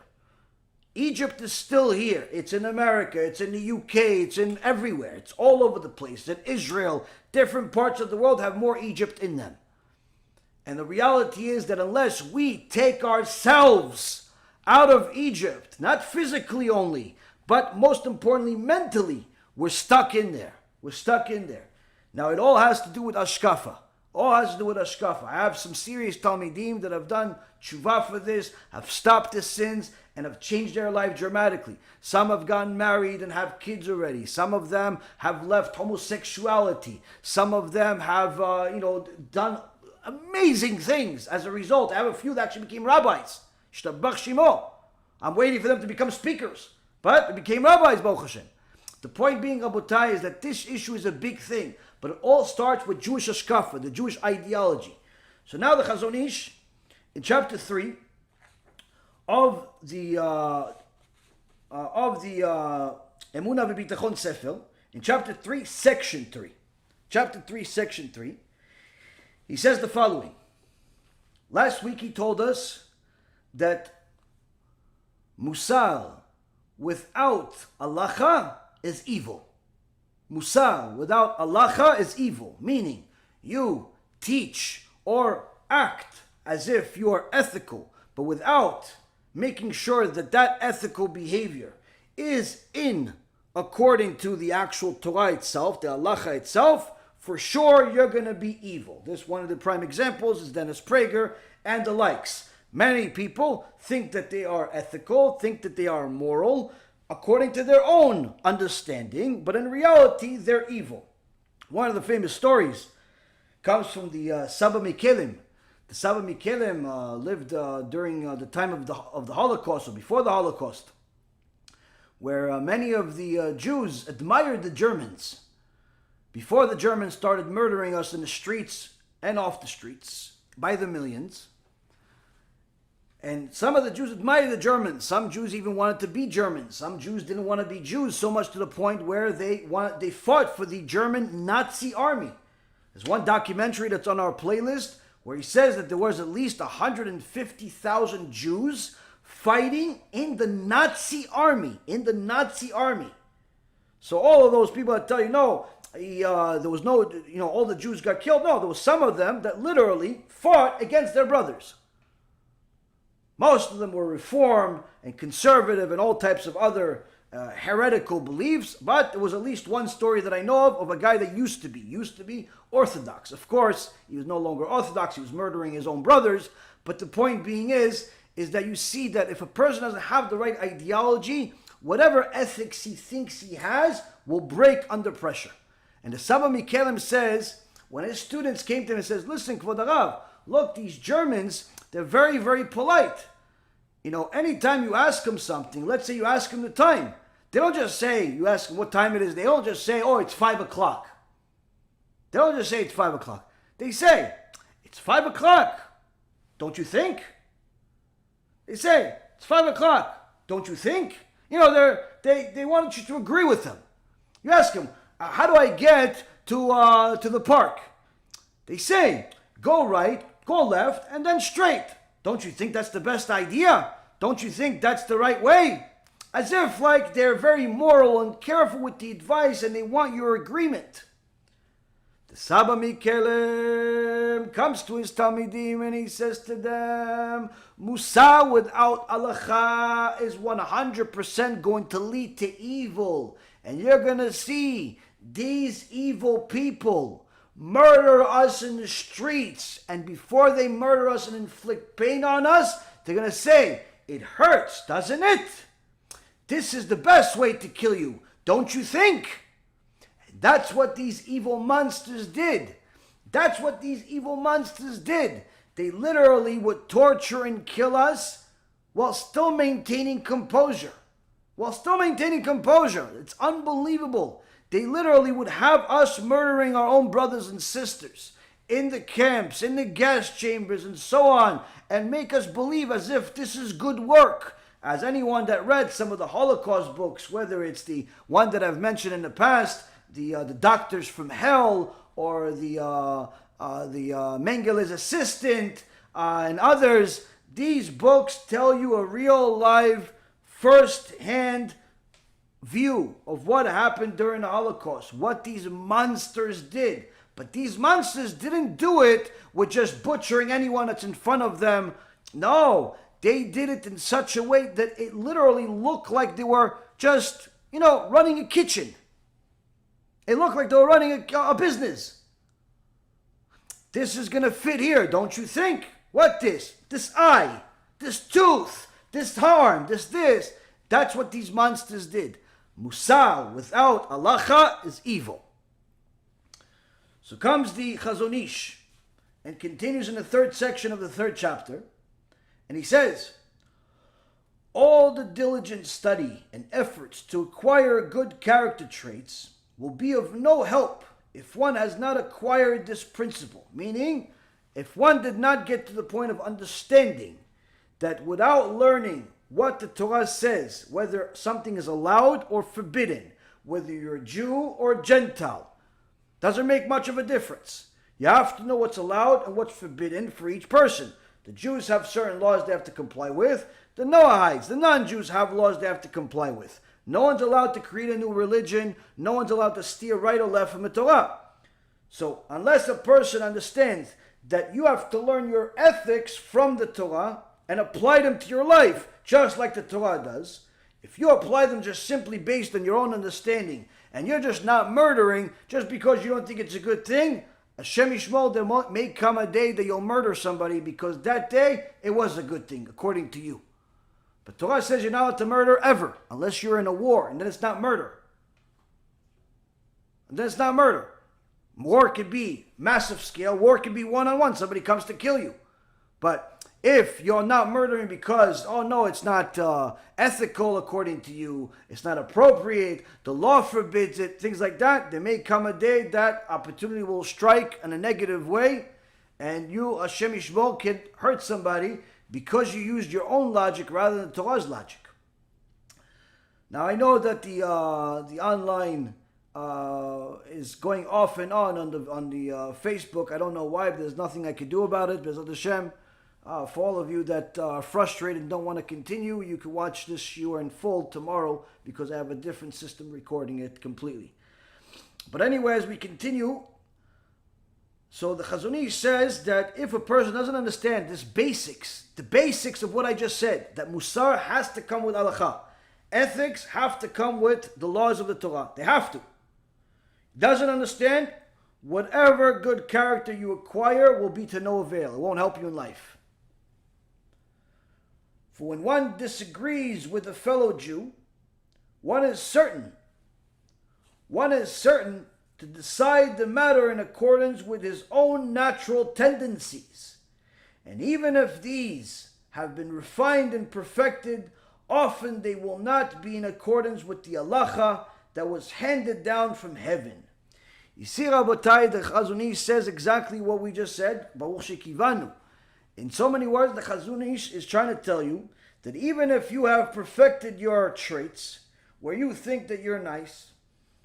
Egypt is still here. It's in America, it's in the UK, it's in everywhere. It's all over the place. In Israel, different parts of the world have more Egypt in them. And the reality is that unless we take ourselves out of Egypt, not physically only, but most importantly mentally, we're stuck in there. We're stuck in there. Now it all has to do with HaShkafa. All has to do with HaShkafa. I have some serious Talmidim that have done tshuva for this, have stopped the sins, and have changed their life dramatically. Some have gotten married and have kids already. Some of them have left homosexuality. Some of them have, done amazing things as a result. I have a few that actually became rabbis. Shtabach Shimo. I'm waiting for them to become speakers. But they became rabbis, Baruch Hashem. The point being, Rabotai, is that this issue is a big thing. But it all starts with Jewish HaShkafa, the Jewish ideology. So now the Chazon Ish, in chapter 3 of the Emunah V'Bitachon Sefer, in chapter 3, section 3. Chapter 3, section 3. He says the following. Last week he told us that Musar without halacha is evil. Musar without halacha is evil. Meaning, you teach or act as if you are ethical, but without making sure that that ethical behavior is in according to the actual Torah itself, the halacha itself, for sure you're going to be evil. This one of the prime examples is Dennis Prager and the likes. Many people think that they are ethical, think that they are moral, according to their own understanding, but in reality they're evil. One of the famous stories comes from the Saba Mikelim. The Saba Mikelim lived during the time of the Holocaust, or before the Holocaust, where many of the Jews admired the Germans. Before the Germans started murdering us in the streets and off the streets by the millions. And some of the Jews admired the Germans. Some Jews even wanted to be Germans. Some Jews didn't want to be Jews, so much to the point where they fought for the German Nazi army. There's one documentary that's on our playlist where he says that there was at least 150,000 Jews fighting in the Nazi army. So all of those people that tell you, no, there was no, all the Jews got killed. No, there was some of them that literally fought against their brothers. Most of them were reform and conservative and all types of other heretical beliefs, but there was at least one story that I know of a guy that used to be Orthodox. Of course, he was no longer Orthodox, he was murdering his own brothers, but the point being is that you see that if a person doesn't have the right ideology, whatever ethics he thinks he has will break under pressure. And the Saba Mikelim says, when his students came to him and says, listen, Kvod Harav, look, these Germans, they're very, very polite. Anytime you ask them something, let's say you ask them the time, They don't just say, you ask them what time it is, they don't just say, oh, it's 5 o'clock. They don't just say it's 5 o'clock. They say, it's 5 o'clock. Don't you think? They say, it's 5 o'clock. Don't you think? You know, they want you to agree with them. You ask them, how do I get to the park? They say, go right, go left, and then straight. Don't you think that's the best idea? Don't you think that's the right way? As if like they're very moral and careful with the advice and they want your agreement. The Saba Mikelem comes to his Talmidim and he says to them, Musa without halacha is 100% going to lead to evil. And you're going to see these evil people murder us in the streets. And before they murder us and inflict pain on us, they're going to say, it hurts, doesn't it? This is the best way to kill you, don't you think? And that's what these evil monsters did. That's what these evil monsters did. They literally would torture and kill us while still maintaining composure. It's unbelievable. They literally would have us murdering our own brothers and sisters in the camps, in the gas chambers, and so on, and make us believe as if this is good work. As anyone that read some of the Holocaust books, whether it's the one that I've mentioned in the past, the Doctors from Hell, or the Mengelé's Assistant, and others, these books tell you a real live, first-hand view of what happened during the Holocaust, what these monsters did. But these monsters didn't do it with just butchering anyone that's in front of them. No, they did it in such a way that it literally looked like they were just, running a kitchen. It looked like they were running a business. This is going to fit here, don't you think? What this? This eye, this tooth, this arm, this. That's what these monsters did. Musa without halacha is evil. So comes the Chazon Ish and continues in the third section of the third chapter. And he says, all the diligent study and efforts to acquire good character traits will be of no help if one has not acquired this principle. Meaning, if one did not get to the point of understanding that without learning what the Torah says, whether something is allowed or forbidden, whether you're a Jew or Gentile, doesn't make much of a difference. You have to know what's allowed and what's forbidden for each person. The Jews have certain laws they have to comply with. The Noahites, the non-Jews, have laws they have to comply with. No one's allowed to create a new religion. No one's allowed to steer right or left from the Torah. So unless a person understands that you have to learn your ethics from the Torah and apply them to your life, just like the Torah does, if you apply them just simply based on your own understanding, and you're just not murdering just because you don't think it's a good thing, Hashem Yishmol, there may come a day that you'll murder somebody because that day it was a good thing, according to you. But Torah says you're not allowed to murder ever, unless you're in a war, and then it's not murder. War could be massive scale, war could be one-on-one, somebody comes to kill you. But if you're not murdering because, oh no, it's not ethical according to you, it's not appropriate, the law forbids it, things like that, there may come a day that opportunity will strike in a negative way, and you, Hashem Yishmol, can hurt somebody because you used your own logic rather than Torah's logic. Now I know that the online is going off and on the Facebook. I don't know why, but there's nothing I can do about it. B'ezrat Hashem. For all of you that are frustrated and don't want to continue, you can watch this shiur in full tomorrow because I have a different system recording it completely. But anyway, as we continue, so the Chazon Ish says that if a person doesn't understand the basics of what I just said, that Musar has to come with halacha, ethics have to come with the laws of the Torah. They have to. Doesn't understand, whatever good character you acquire will be to no avail. It won't help you in life. For when one disagrees with a fellow Jew, one is certain to decide the matter in accordance with his own natural tendencies. And even if these have been refined and perfected Often they will not be in accordance with the halacha that was handed down from heaven. Yisir Rabotai, the Chazon Ish says exactly what we just said. Baruch Shekivanu. In so many words, the Chazon Ish is trying to tell you that even if you have perfected your traits, where you think that you're nice,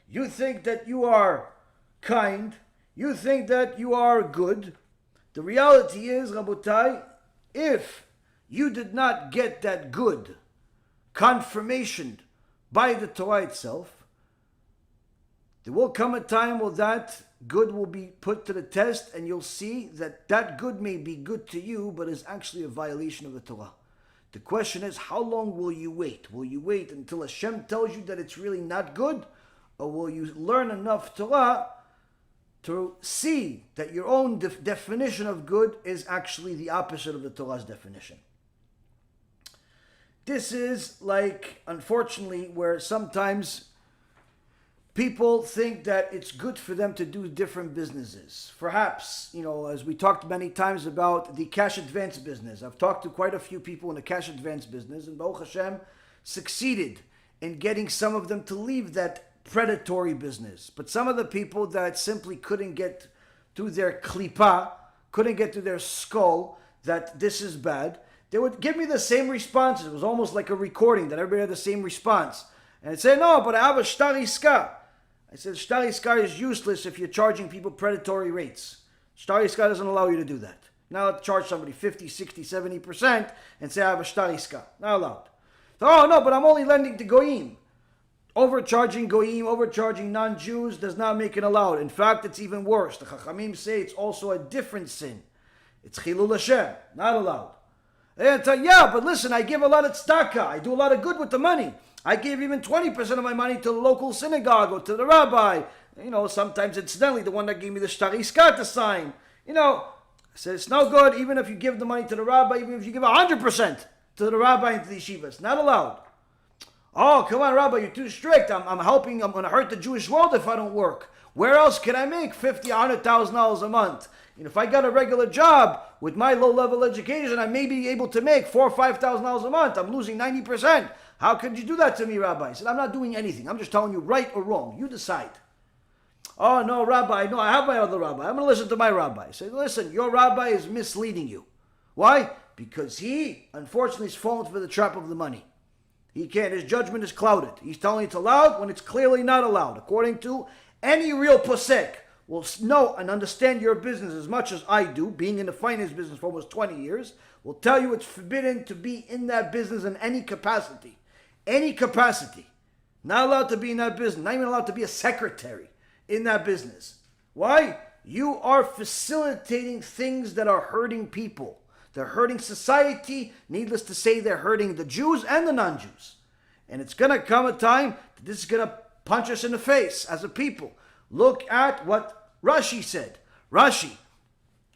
you think that you are kind, you think that you are good, the reality is, Rabotai, if you did not get that good confirmation by the Torah itself, there will come a time where that good will be put to the test, and you'll see that that good may be good to you, but is actually a violation of the Torah. The question is, how long will you wait? Will you wait until Hashem tells you that it's really not good? Or will you learn enough Torah to see that your own definition of good is actually the opposite of the Torah's definition? This is like, unfortunately, where sometimes people think that it's good for them to do different businesses. Perhaps, as we talked many times about the cash advance business. I've talked to quite a few people in the cash advance business, and Baruch Hashem succeeded in getting some of them to leave that predatory business. But some of the people that simply couldn't get through their klipa, couldn't get through their skull that this is bad, they would give me the same responses. It was almost like a recording that everybody had the same response. And I'd say, no, but I have a shtar iska. I said, shtar iska is useless if you're charging people predatory rates. Shtar iska doesn't allow you to do that. Not to charge somebody 50, 60, 70% and say, I have a shtar iska. Not allowed. So, oh, no, but I'm only lending to goyim. Overcharging goyim, overcharging non-Jews does not make it allowed. In fact, it's even worse. The Chachamim say it's also a different sin. It's chilul Hashem. Not allowed. And tell, yeah, but listen, I give a lot of tzedakah. I do a lot of good with the money. I gave even 20% of my money to the local synagogue or to the rabbi. Sometimes incidentally, the one that gave me the shtar iska to sign. I said, it's no good even if you give the money to the rabbi, even if you give 100% to the rabbi and to the yeshiva. It's not allowed. Oh, come on, rabbi, you're too strict. I'm going to hurt the Jewish world if I don't work. Where else can I make $50,000, $100,000 a month? If I got a regular job with my low-level education, I may be able to make $4,000 or $5,000 a month. I'm losing 90%. How could you do that to me, Rabbi? I said, I'm not doing anything. I'm just telling you right or wrong. You decide. Oh, no, Rabbi. No, I have my other rabbi. I'm going to listen to my rabbi. I said, listen, your rabbi is misleading you. Why? Because he, unfortunately, is fallen for the trap of the money. He can't. His judgment is clouded. He's telling it's allowed when it's clearly not allowed. According to any real posek, will know and understand your business as much as I do, being in the finance business for almost 20 years, will tell you it's forbidden to be in that business in any capacity. Any capacity. Not allowed to be in that business. Not even allowed to be a secretary in that business. Why? You are facilitating things that are hurting people. They're hurting society. Needless to say, they're hurting the Jews and the non-Jews. And it's going to come a time that this is going to punch us in the face as a people. Look at what Rashi said. Rashi,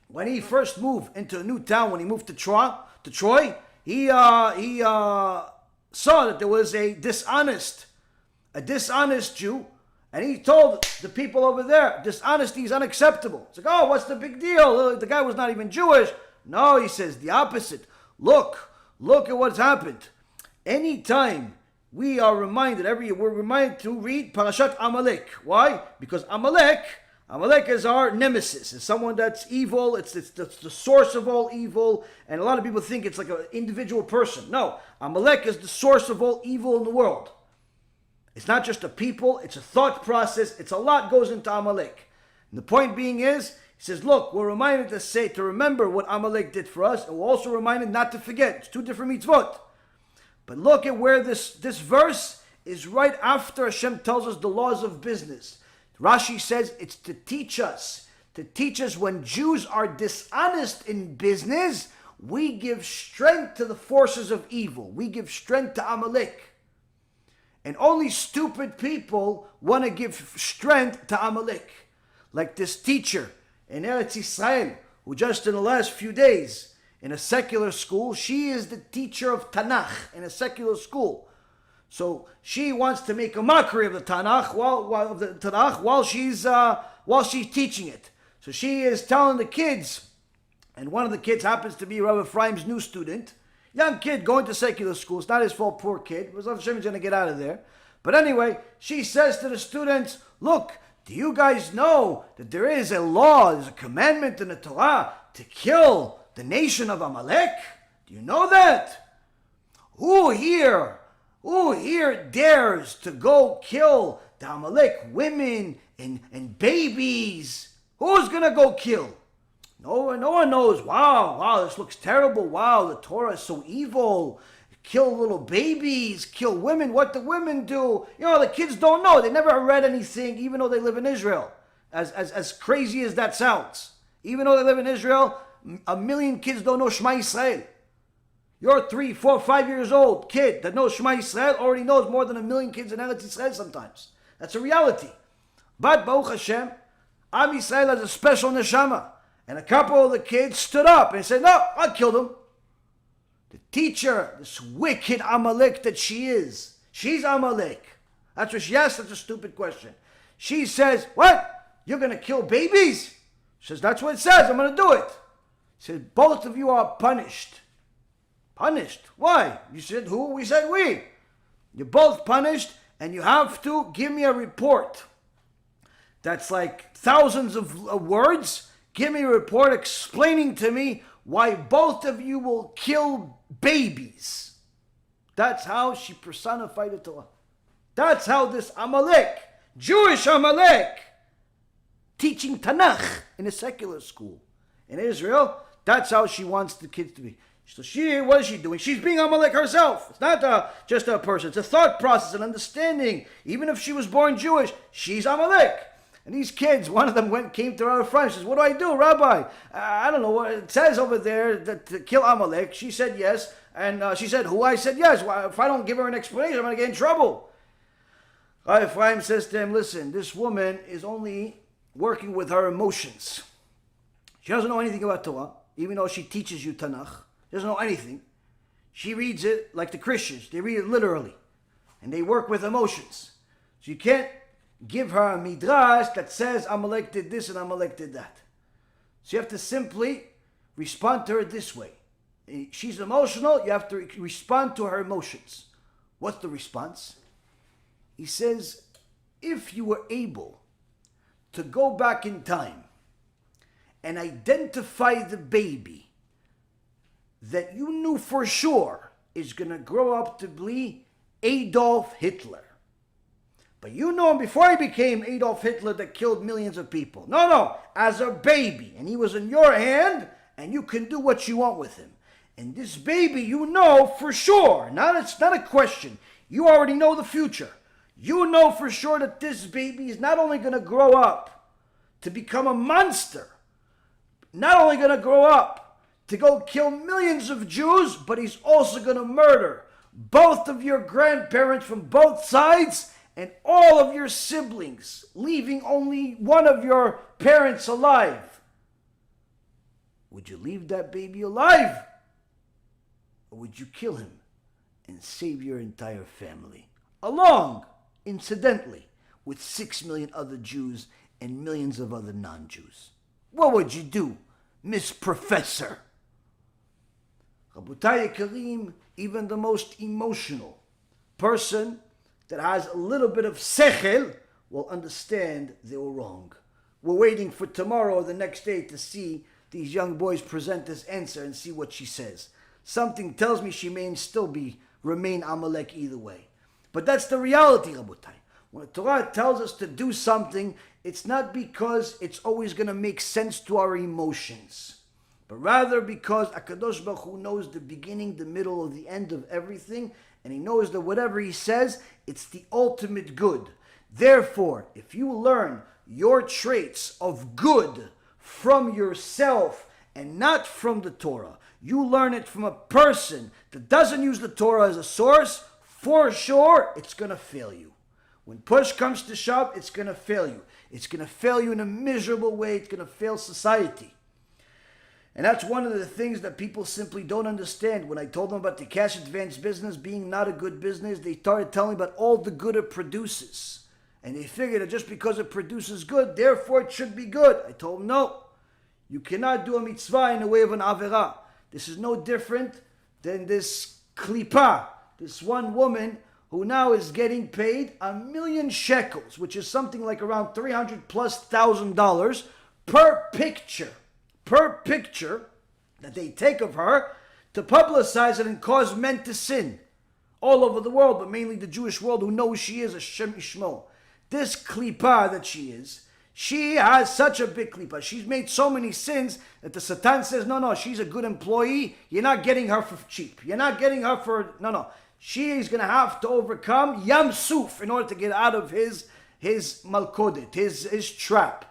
when he first moved into a new town, when he moved to Troy, he saw that there was a dishonest Jew, and he told the people over there, dishonesty is unacceptable. It's like, oh, what's the big deal? The guy was not even Jewish. No, he says the opposite. Look at what's happened. Anytime we are reminded, every year we're reminded to read Parashat Amalek. Why? Because Amalek is our nemesis. It's someone that's evil. It's the source of all evil. And a lot of people think it's like an individual person. No, Amalek is the source of all evil in the world. It's not just a people. It's a thought process. It's a lot goes into Amalek. And the point being is, he says, look, we're reminded to remember what Amalek did for us. And we're also reminded not to forget. It's two different mitzvot. But look at where this verse is right after Hashem tells us the laws of business. Rashi says it's to teach us when Jews are dishonest in business, we give strength to the forces of evil. We give strength to Amalek. And only stupid people want to give strength to Amalek. Like this teacher in Eretz Yisrael, who just in the last few days, in a secular school, she is the teacher of Tanakh in a secular school. So she wants to make a mockery of the Tanakh while she's teaching it. So she is telling the kids, and one of the kids happens to be Rabbi Ephraim's new student. Young kid going to secular school. It's not his fault, poor kid. Hashem is going to get out of there. But anyway, she says to the students, look, do you guys know that there is a law, there's a commandment in the Torah to kill the nation of Amalek? Do you know that? Who here dares to go kill the Amalek women and babies? Who's going to go kill? No one knows. Wow, this looks terrible. Wow, the Torah is so evil. Kill little babies, kill women. What do women do? The kids don't know. They never read anything, even though they live in Israel. As crazy as that sounds. Even though they live in Israel, 1 million kids don't know Shema Yisrael. Your 3, 4, 5 years old kid that knows Shema Yisrael already knows more than 1 million kids in Eretz Yisrael sometimes. That's a reality. But Baruch Hashem, Am Yisrael has a special neshama. And a couple of the kids stood up and said, no, I killed him. The teacher, this wicked Amalek that she is, she's Amalek. That's what she asked. That's a stupid question. She says, what? You're going to kill babies? She says, that's what it says. I'm going to do it. She says, both of you are punished. Punished? Why? You said who? We said we. You're both punished, and you have to give me a report. That's like thousands of words. Give me a report explaining to me why both of you will kill babies. That's how she personified the Torah. That's how this Amalek, Jewish Amalek, teaching Tanakh in a secular school in Israel, that's how she wants the kids to be. So what is she doing? She's being Amalek herself. It's not just a person. It's a thought process, an understanding. Even if she was born Jewish, she's Amalek. And these kids, one of them came to her front. She says, what do I do, Rabbi? I don't know what it says over there that to kill Amalek. She said yes. And she said, who? I said yes. Well, if I don't give her an explanation, I'm going to get in trouble. Ephraim says to him, listen, this woman is only working with her emotions. She doesn't know anything about Torah, even though she teaches you Tanakh. She doesn't know anything. She reads it like the Christians. They read it literally. And they work with emotions. So you can't give her a midrash that says Amalek did this and Amalek did that. So you have to simply respond to her this way. She's emotional, you have to respond to her emotions. What's the response? He says, if you were able to go back in time and identify the baby that you knew for sure is going to grow up to be Adolf Hitler, but you know him before he became Adolf Hitler that killed millions of people. No, as a baby. And he was in your hand, and you can do what you want with him. And this baby, you know for sure. It's not a question. You already know the future. You know for sure that this baby is not only going to grow up to become a monster, not only going to grow up to go kill millions of Jews, but he's also going to murder both of your grandparents from both sides and all of your siblings, leaving only one of your parents alive. Would you leave that baby alive? Or would you kill him and save your entire family? Along, incidentally, with 6 million other Jews and millions of other non-Jews. What would you do, Miss Professor? Rabotai Karim, even the most emotional person that has a little bit of sechel will understand they were wrong. We're waiting for tomorrow or the next day to see these young boys present this answer and see what she says. Something tells me she may still remain Amalek either way. But that's the reality, Rabotai. When the Torah tells us to do something, it's not because it's always going to make sense to our emotions, but rather because HaKadosh Baruch Hu knows the beginning, the middle, or the end of everything, and he knows that whatever he says, it's the ultimate good. Therefore, if you learn your traits of good from yourself and not from the Torah, you learn it from a person that doesn't use the Torah as a source, for sure, it's going to fail you. When push comes to shove, it's going to fail you. It's going to fail you in a miserable way. It's going to fail society. And that's one of the things that people simply don't understand. When I told them about the cash advance business being not a good business, they started telling me about all the good it produces. And they figured that just because it produces good, therefore it should be good. I told them, no. You cannot do a mitzvah in the way of an averah. This is no different than this klipa, this one woman who now is getting paid 1,000,000 shekels, which is something like around $300,000+ per picture that they take of her to publicize it and cause men to sin all over the world, but mainly the Jewish world who know who she is, Hashem Yishmo. This klipa that she has such a big klipa. She's made so many sins that the Satan says, no, she's a good employee. You're not getting her for cheap. You're not getting her for, no. She is going to have to overcome Yam Suf in order to get out of his malkodet, his trap.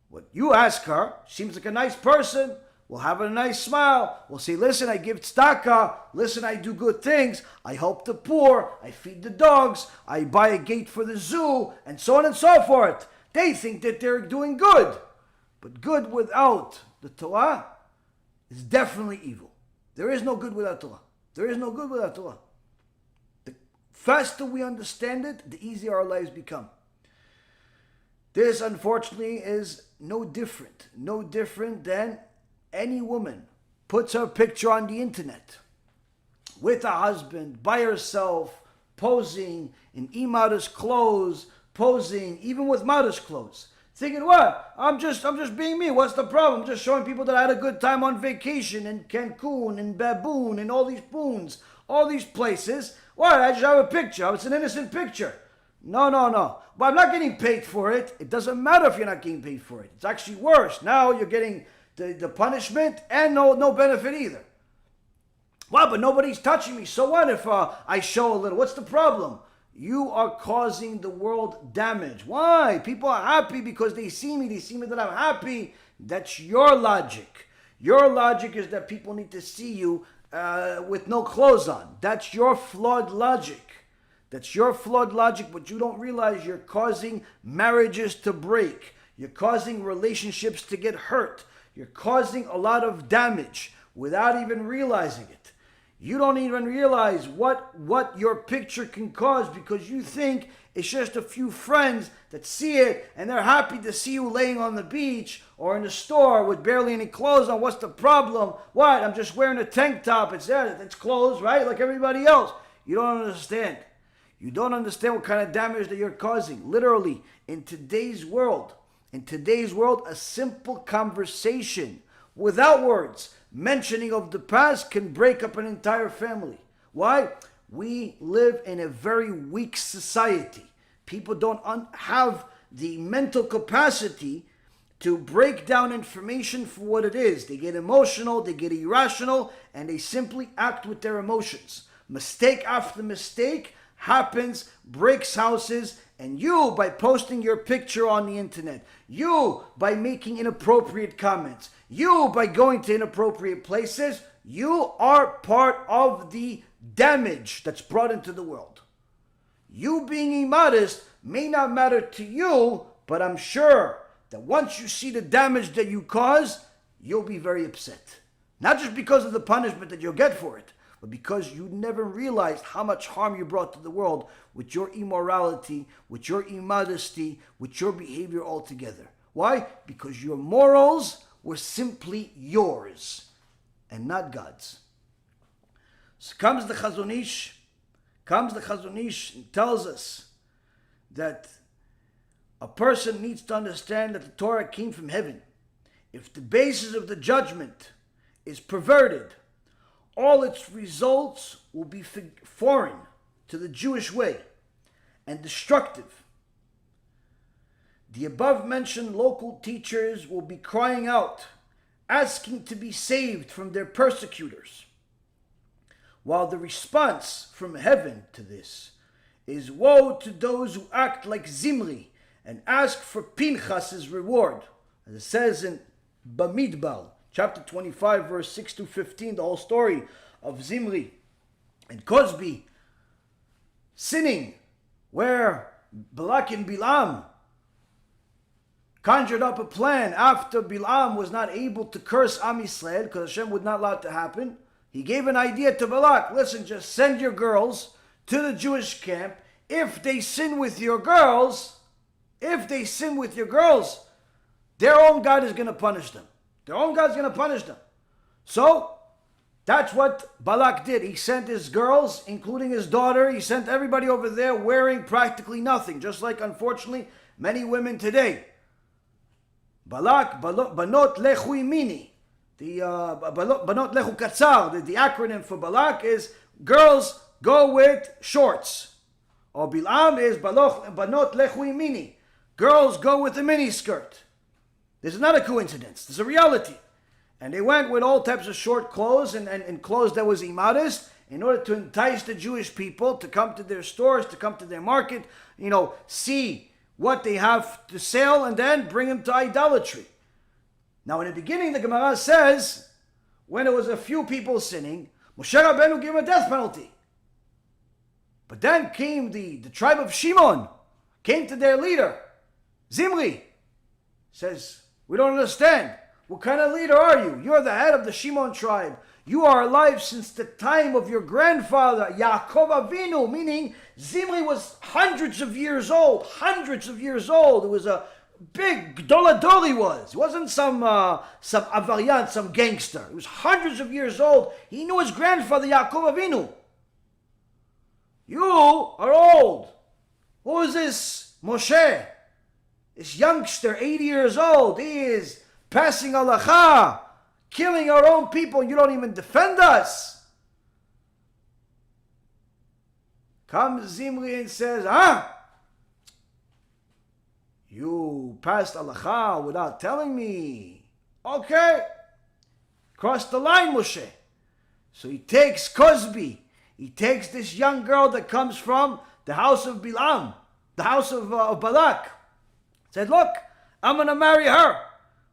What you ask her, seems like a nice person, we'll have a nice smile, we'll say, listen, I give tzedakah, listen, I do good things, I help the poor, I feed the dogs, I buy a gate for the zoo, and so on and so forth. They think that they're doing good. But good without the Torah is definitely evil. There is no good without Torah. There is no good without Torah. The faster we understand it, the easier our lives become. This, unfortunately, is no different than any woman puts her picture on the internet with a husband, by herself, posing in immodest clothes, posing even with modest clothes. Thinking, what? I'm just being me. What's the problem? I'm just showing people that I had a good time on vacation in Cancun and Baboon and all these boons, all these places. What? I just have a picture. It's an innocent picture. No. But I'm not getting paid for it. It doesn't matter if you're not getting paid for it. It's actually worse. Now you're getting the punishment and no benefit either. Well, but nobody's touching me. So what if I show a little? What's the problem? You are causing the world damage. Why? People are happy because they see me that I'm happy. That's your logic. Your logic is that people need to see you with no clothes on. That's your flawed logic. But you don't realize you're causing marriages to break. You're causing relationships to get hurt. You're causing a lot of damage without even realizing it. You don't even realize what your picture can cause because you think it's just a few friends that see it and they're happy to see you laying on the beach or in the store with barely any clothes on. What's the problem? What? I'm just wearing a tank top. It's clothes, right? Like everybody else. You don't understand. You don't understand what kind of damage that you're causing. Literally, in today's world, a simple conversation without words, mentioning of the past can break up an entire family. Why? We live in a very weak society. People don't have the mental capacity to break down information for what it is. They get emotional, they get irrational, and they simply act with their emotions. Mistake after mistake happens, breaks houses, and you, by posting your picture on the internet, you, by making inappropriate comments, you, by going to inappropriate places, you are part of the damage that's brought into the world. You being immodest may not matter to you, but I'm sure that once you see the damage that you cause, you'll be very upset. Not just because of the punishment that you'll get for it, but because you never realized how much harm you brought to the world with your immorality, with your immodesty, with your behavior altogether. Why? Because your morals were simply yours and not God's. So comes the Chazon Ish and tells us that a person needs to understand that the Torah came from heaven. If the basis of the judgment is perverted, all its results will be foreign to the Jewish way and destructive. The above-mentioned local teachers will be crying out, asking to be saved from their persecutors, while the response from heaven to this is woe to those who act like Zimri and ask for Pinchas's reward. As it says in Bamidbar, chapter 25, verse 6 to 15, the whole story of Zimri and Cosby sinning, where Balak and Bilam conjured up a plan after Bilam was not able to curse Am Yisrael because Hashem would not allow it to happen. He gave an idea to Balak, listen, just send your girls to the Jewish camp. If they sin with your girls, their own God is going to punish them. Their own God's going to punish them. So, That's what Balak did. He sent his girls, including his daughter, he sent everybody over there wearing practically nothing, just like, unfortunately, many women today. Balak, banot lechu mini. The banot lechu katzar, the acronym for Balak is girls go with shorts. Or Bilam is banot lechu mini. Girls go with a mini skirt. This is not a coincidence. This is a reality. And they went with all types of short clothes and clothes that was immodest in order to entice the Jewish people to come to their stores, to come to their market, see what they have to sell and then bring them to idolatry. Now in the beginning, the Gemara says, when there was a few people sinning, Moshe Rabbeinu gave a death penalty. But then came the tribe of Shimon, came to their leader, Zimri, says, we don't understand. What kind of leader are you? You're the head of the Shimon tribe. You are alive since the time of your grandfather, Yaakov Avinu, meaning Zimri was hundreds of years old. It was a big Dolador he was. He wasn't some avarian, some gangster. He was hundreds of years old. He knew his grandfather, Yaakov Avinu. You are old. Who is this Moshe? This youngster, 80 years old. He is passing halacha, killing our own people, and you don't even defend us. Comes Zimri and says, you passed halacha without telling me. Okay. Cross the line, Moshe. So he takes Cosby. He takes this young girl that comes from the house of Bilam, the house of Balak. Said, look, I'm going to marry her.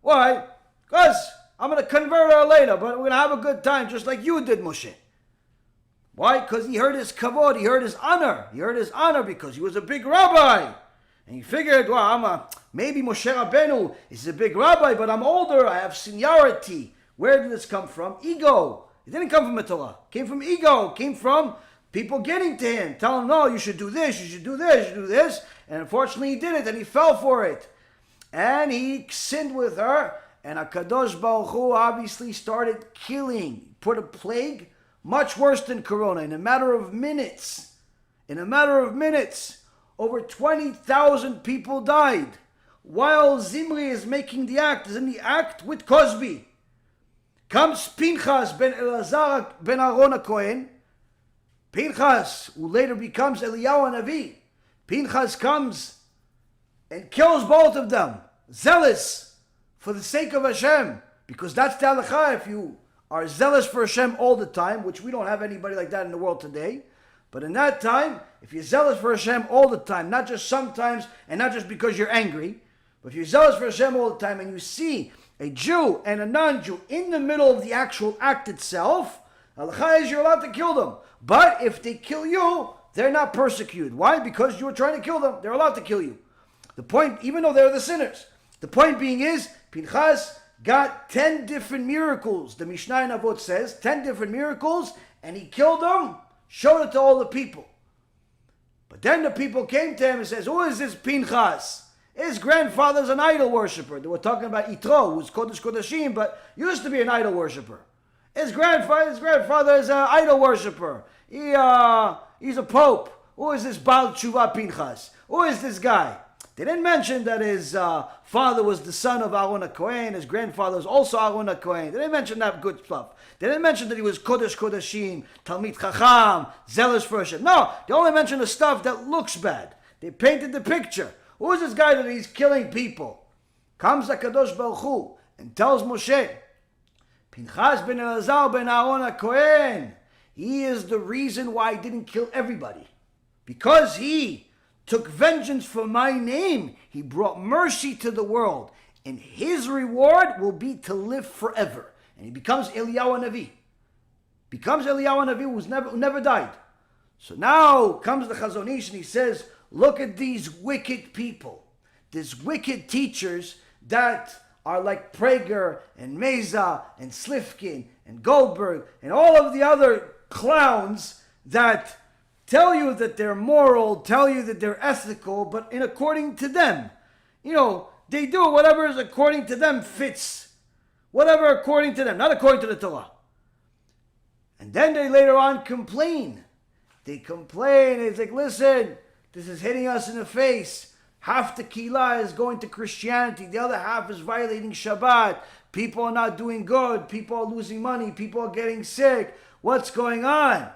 Why? Because I'm going to convert her later, but we're going to have a good time just like you did, Moshe. Why? Because he heard his kavod, he heard his honor. He heard his honor because he was a big rabbi. And he figured, well, maybe Moshe Rabbeinu is a big rabbi, but I'm older, I have seniority. Where did this come from? Ego. It didn't come from the Torah. It came from ego. It came from people getting to him, telling him, no, you should do this, you should do this, you should do this. And unfortunately he did it, and he fell for it. And he sinned with her, and HaKadosh Baruch Hu obviously started killing, put a plague much worse than Corona in a matter of minutes. Over 20,000 people died. While Zimri is making the act, is in the act with Cosby. Comes Pinchas ben Elazar ben Aaron HaKohen. Pinchas, who later becomes Eliyahu HaNavi. Pinchas comes and kills both of them, zealous for the sake of Hashem, because that's the halakha. If you are zealous for Hashem all the time, which we don't have anybody like that in the world today, but in that time, if you're zealous for Hashem all the time, not just sometimes and not just because you're angry, but if you're zealous for Hashem all the time and you see a Jew and a non-Jew in the middle of the actual act itself, halakha is you're allowed to kill them. But if they kill you, they're not persecuted. Why? Because you were trying to kill them. They're allowed to kill you. The point, even though they're the sinners, the point being is, Pinchas got 10 different miracles. The Mishnah in Avot says, 10 different miracles, and he killed them, showed it to all the people. But then the people came to him and says, who is this Pinchas? His grandfather's an idol worshiper. They were talking about Yitro, who's Kodesh Kodeshim, but used to be an idol worshiper. His grandfather is an idol worshiper. He's a pope. Who is this Baal Tshuva Pinchas? Who is this guy? They didn't mention that his father was the son of Aaron HaKohen, his grandfather was also Aaron HaKohen. They didn't mention that good stuff. They didn't mention that he was Kodesh Kodeshim, Talmid Chacham, zealous for Hashem. No, they only mentioned the stuff that looks bad. They painted the picture. Who is this guy that he's killing people? Comes HaKadosh Baruch Hu and tells Moshe, Pinchas ben Elazar ben Aaron HaKohen, he is the reason why I didn't kill everybody. Because he took vengeance for my name, he brought mercy to the world, and his reward will be to live forever. And he becomes Eliyahu HaNavi. Becomes Eliyahu HaNavi who never died. So now comes the Chazon Ish and he says, look at these wicked people, these wicked teachers that are like Prager and Meza and Slifkin and Goldberg and all of the other clowns that tell you that they're moral, tell you that they're ethical, but in according to them. They do whatever is according to them fits. Whatever according to them, not according to the Torah. And then they later on complain. They complain. It's like, listen, this is hitting us in the face. Half the Kehillah is going to Christianity. The other half is violating Shabbat. People are not doing good. People are losing money. People are getting sick. What's going on?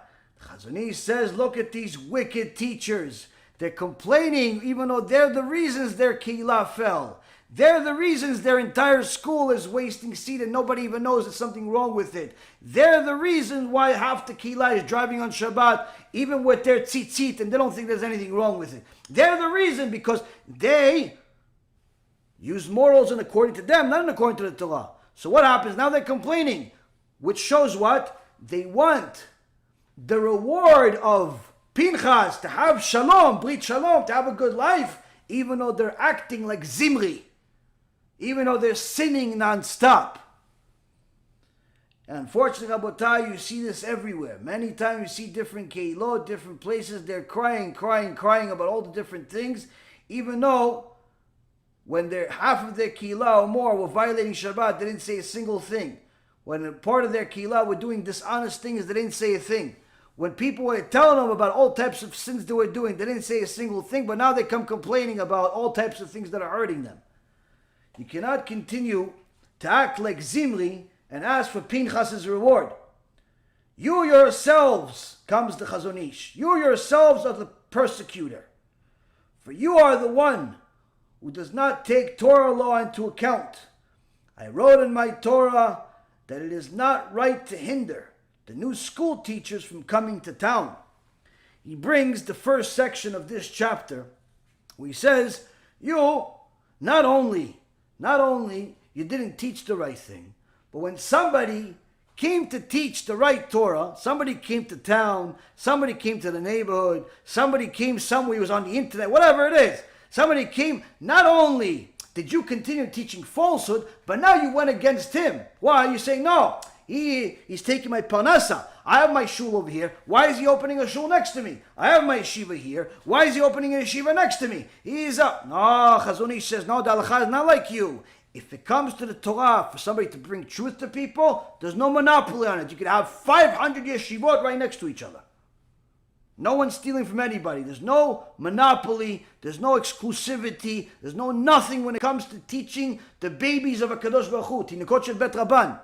Chazon Ish says, look at these wicked teachers. They're complaining even though they're the reasons their Kehillah fell. They're the reasons their entire school is wasting seed and nobody even knows there's something wrong with it. They're the reason why half the Kehillah is driving on Shabbat, even with their cites, and they don't think there's anything wrong with it. They're the reason because they use morals and according to them, not according to the Torah. So what happens? Now they're complaining, which shows what? They want the reward of Pinchas to have shalom, brit shalom, to have a good life, even though they're acting like Zimri, even though they're sinning non-stop. And unfortunately, Rabotai, you see this everywhere. Many times you see different keilot, different places, they're crying about all the different things, even though when they're half of their keilah or more were violating Shabbat, they didn't say a single thing. When a part of their keilah were doing dishonest things, they didn't say a thing. When people were telling them about all types of sins they were doing, they didn't say a single thing, but now they come complaining about all types of things that are hurting them. You cannot continue to act like Zimri and ask for Pinchas' reward. You yourselves, comes the Chazon Ish, you yourselves are the persecutor. For you are the one who does not take Torah law into account. I wrote in my Torah that it is not right to hinder the new school teachers from coming to town. He brings the first section of this chapter where he says, you, not only you didn't teach the right thing, but when somebody came to teach the right Torah, somebody came to town, somebody came to the neighborhood, somebody came somewhere, he was on the internet, whatever it is, somebody came, not only did you continue teaching falsehood, but now you went against him. Why? You say, no, he's taking my parnasa. I have my shul over here. Why is he opening a shul next to me? I have my yeshiva here. Why is he opening a yeshiva next to me? He's up. No, Chazon Ish says, no, the halacha is not like you. If it comes to the Torah for somebody to bring truth to people, there's no monopoly on it. You could have 500 yeshivot right next to each other. No one's stealing from anybody. There's no monopoly. There's no exclusivity. There's no nothing when it comes to teaching the babies of a Kadosh Baruch Hu, Tinukot Shel Bet Rabban.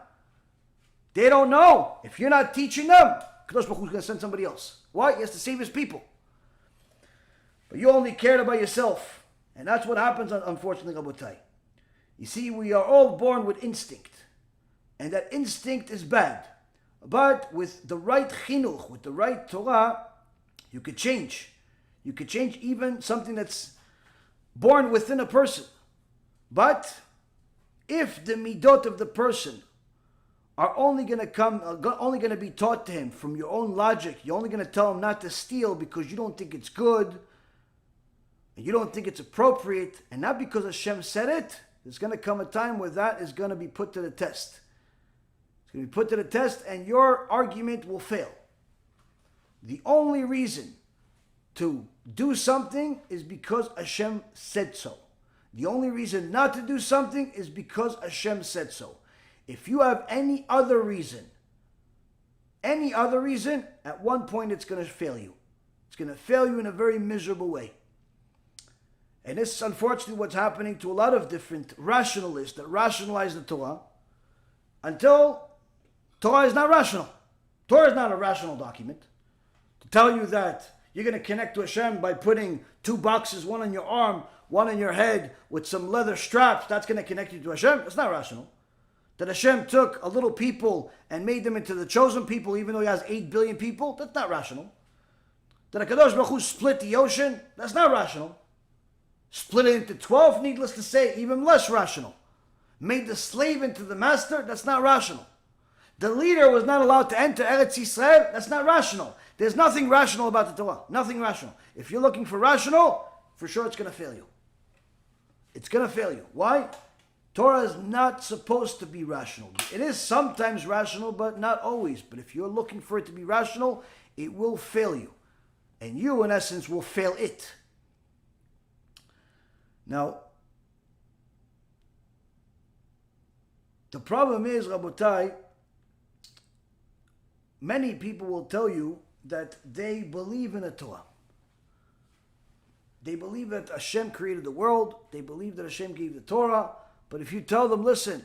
They don't know. If you're not teaching them, Kadosh Baruch Hu is going to send somebody else. Why? He has to save his people. But you only cared about yourself. And that's what happens, unfortunately, Rabotai. You see, we are all born with instinct. And that instinct is bad. But with the right chinuch, with the right Torah, you could change. You could change even something that's born within a person. But if the midot of the person are only going to be taught to him from your own logic, you're only going to tell him not to steal because you don't think it's good, and you don't think it's appropriate, and not because Hashem said it, there's going to come a time where that is going to be put to the test. It's going to be put to the test, and your argument will fail. The only reason to do something is because Hashem said so. The only reason not to do something is because Hashem said so. If you have any other reason, at one point it's going to fail you. It's going to fail you in a very miserable way. And this is unfortunately what's happening to a lot of different rationalists that rationalize the Torah until Torah is not rational. Torah is not a rational document. To tell you that you're going to connect to Hashem by putting two boxes, one on your arm, one on your head, with some leather straps, that's going to connect you to Hashem. It's not rational. That Hashem took a little people and made them into the chosen people, even though he has 8 billion people, that's not rational. That HaKadosh Baruch Hu split the ocean, that's not rational. Split it into 12, needless to say, even less rational. Made the slave into the master, that's not rational. The leader was not allowed to enter Eretz Yisrael, that's not rational. There's nothing rational about the Torah. Nothing rational. If you're looking for rational, for sure it's going to fail you. It's going to fail you. Why? Torah is not supposed to be rational. It is sometimes rational, but not always. But if you're looking for it to be rational, it will fail you. And you, in essence, will fail it. Now, the problem is, Rabotai, many people will tell you that they believe in the Torah. They believe that Hashem created the world. They believe that Hashem gave the Torah. But if you tell them, listen,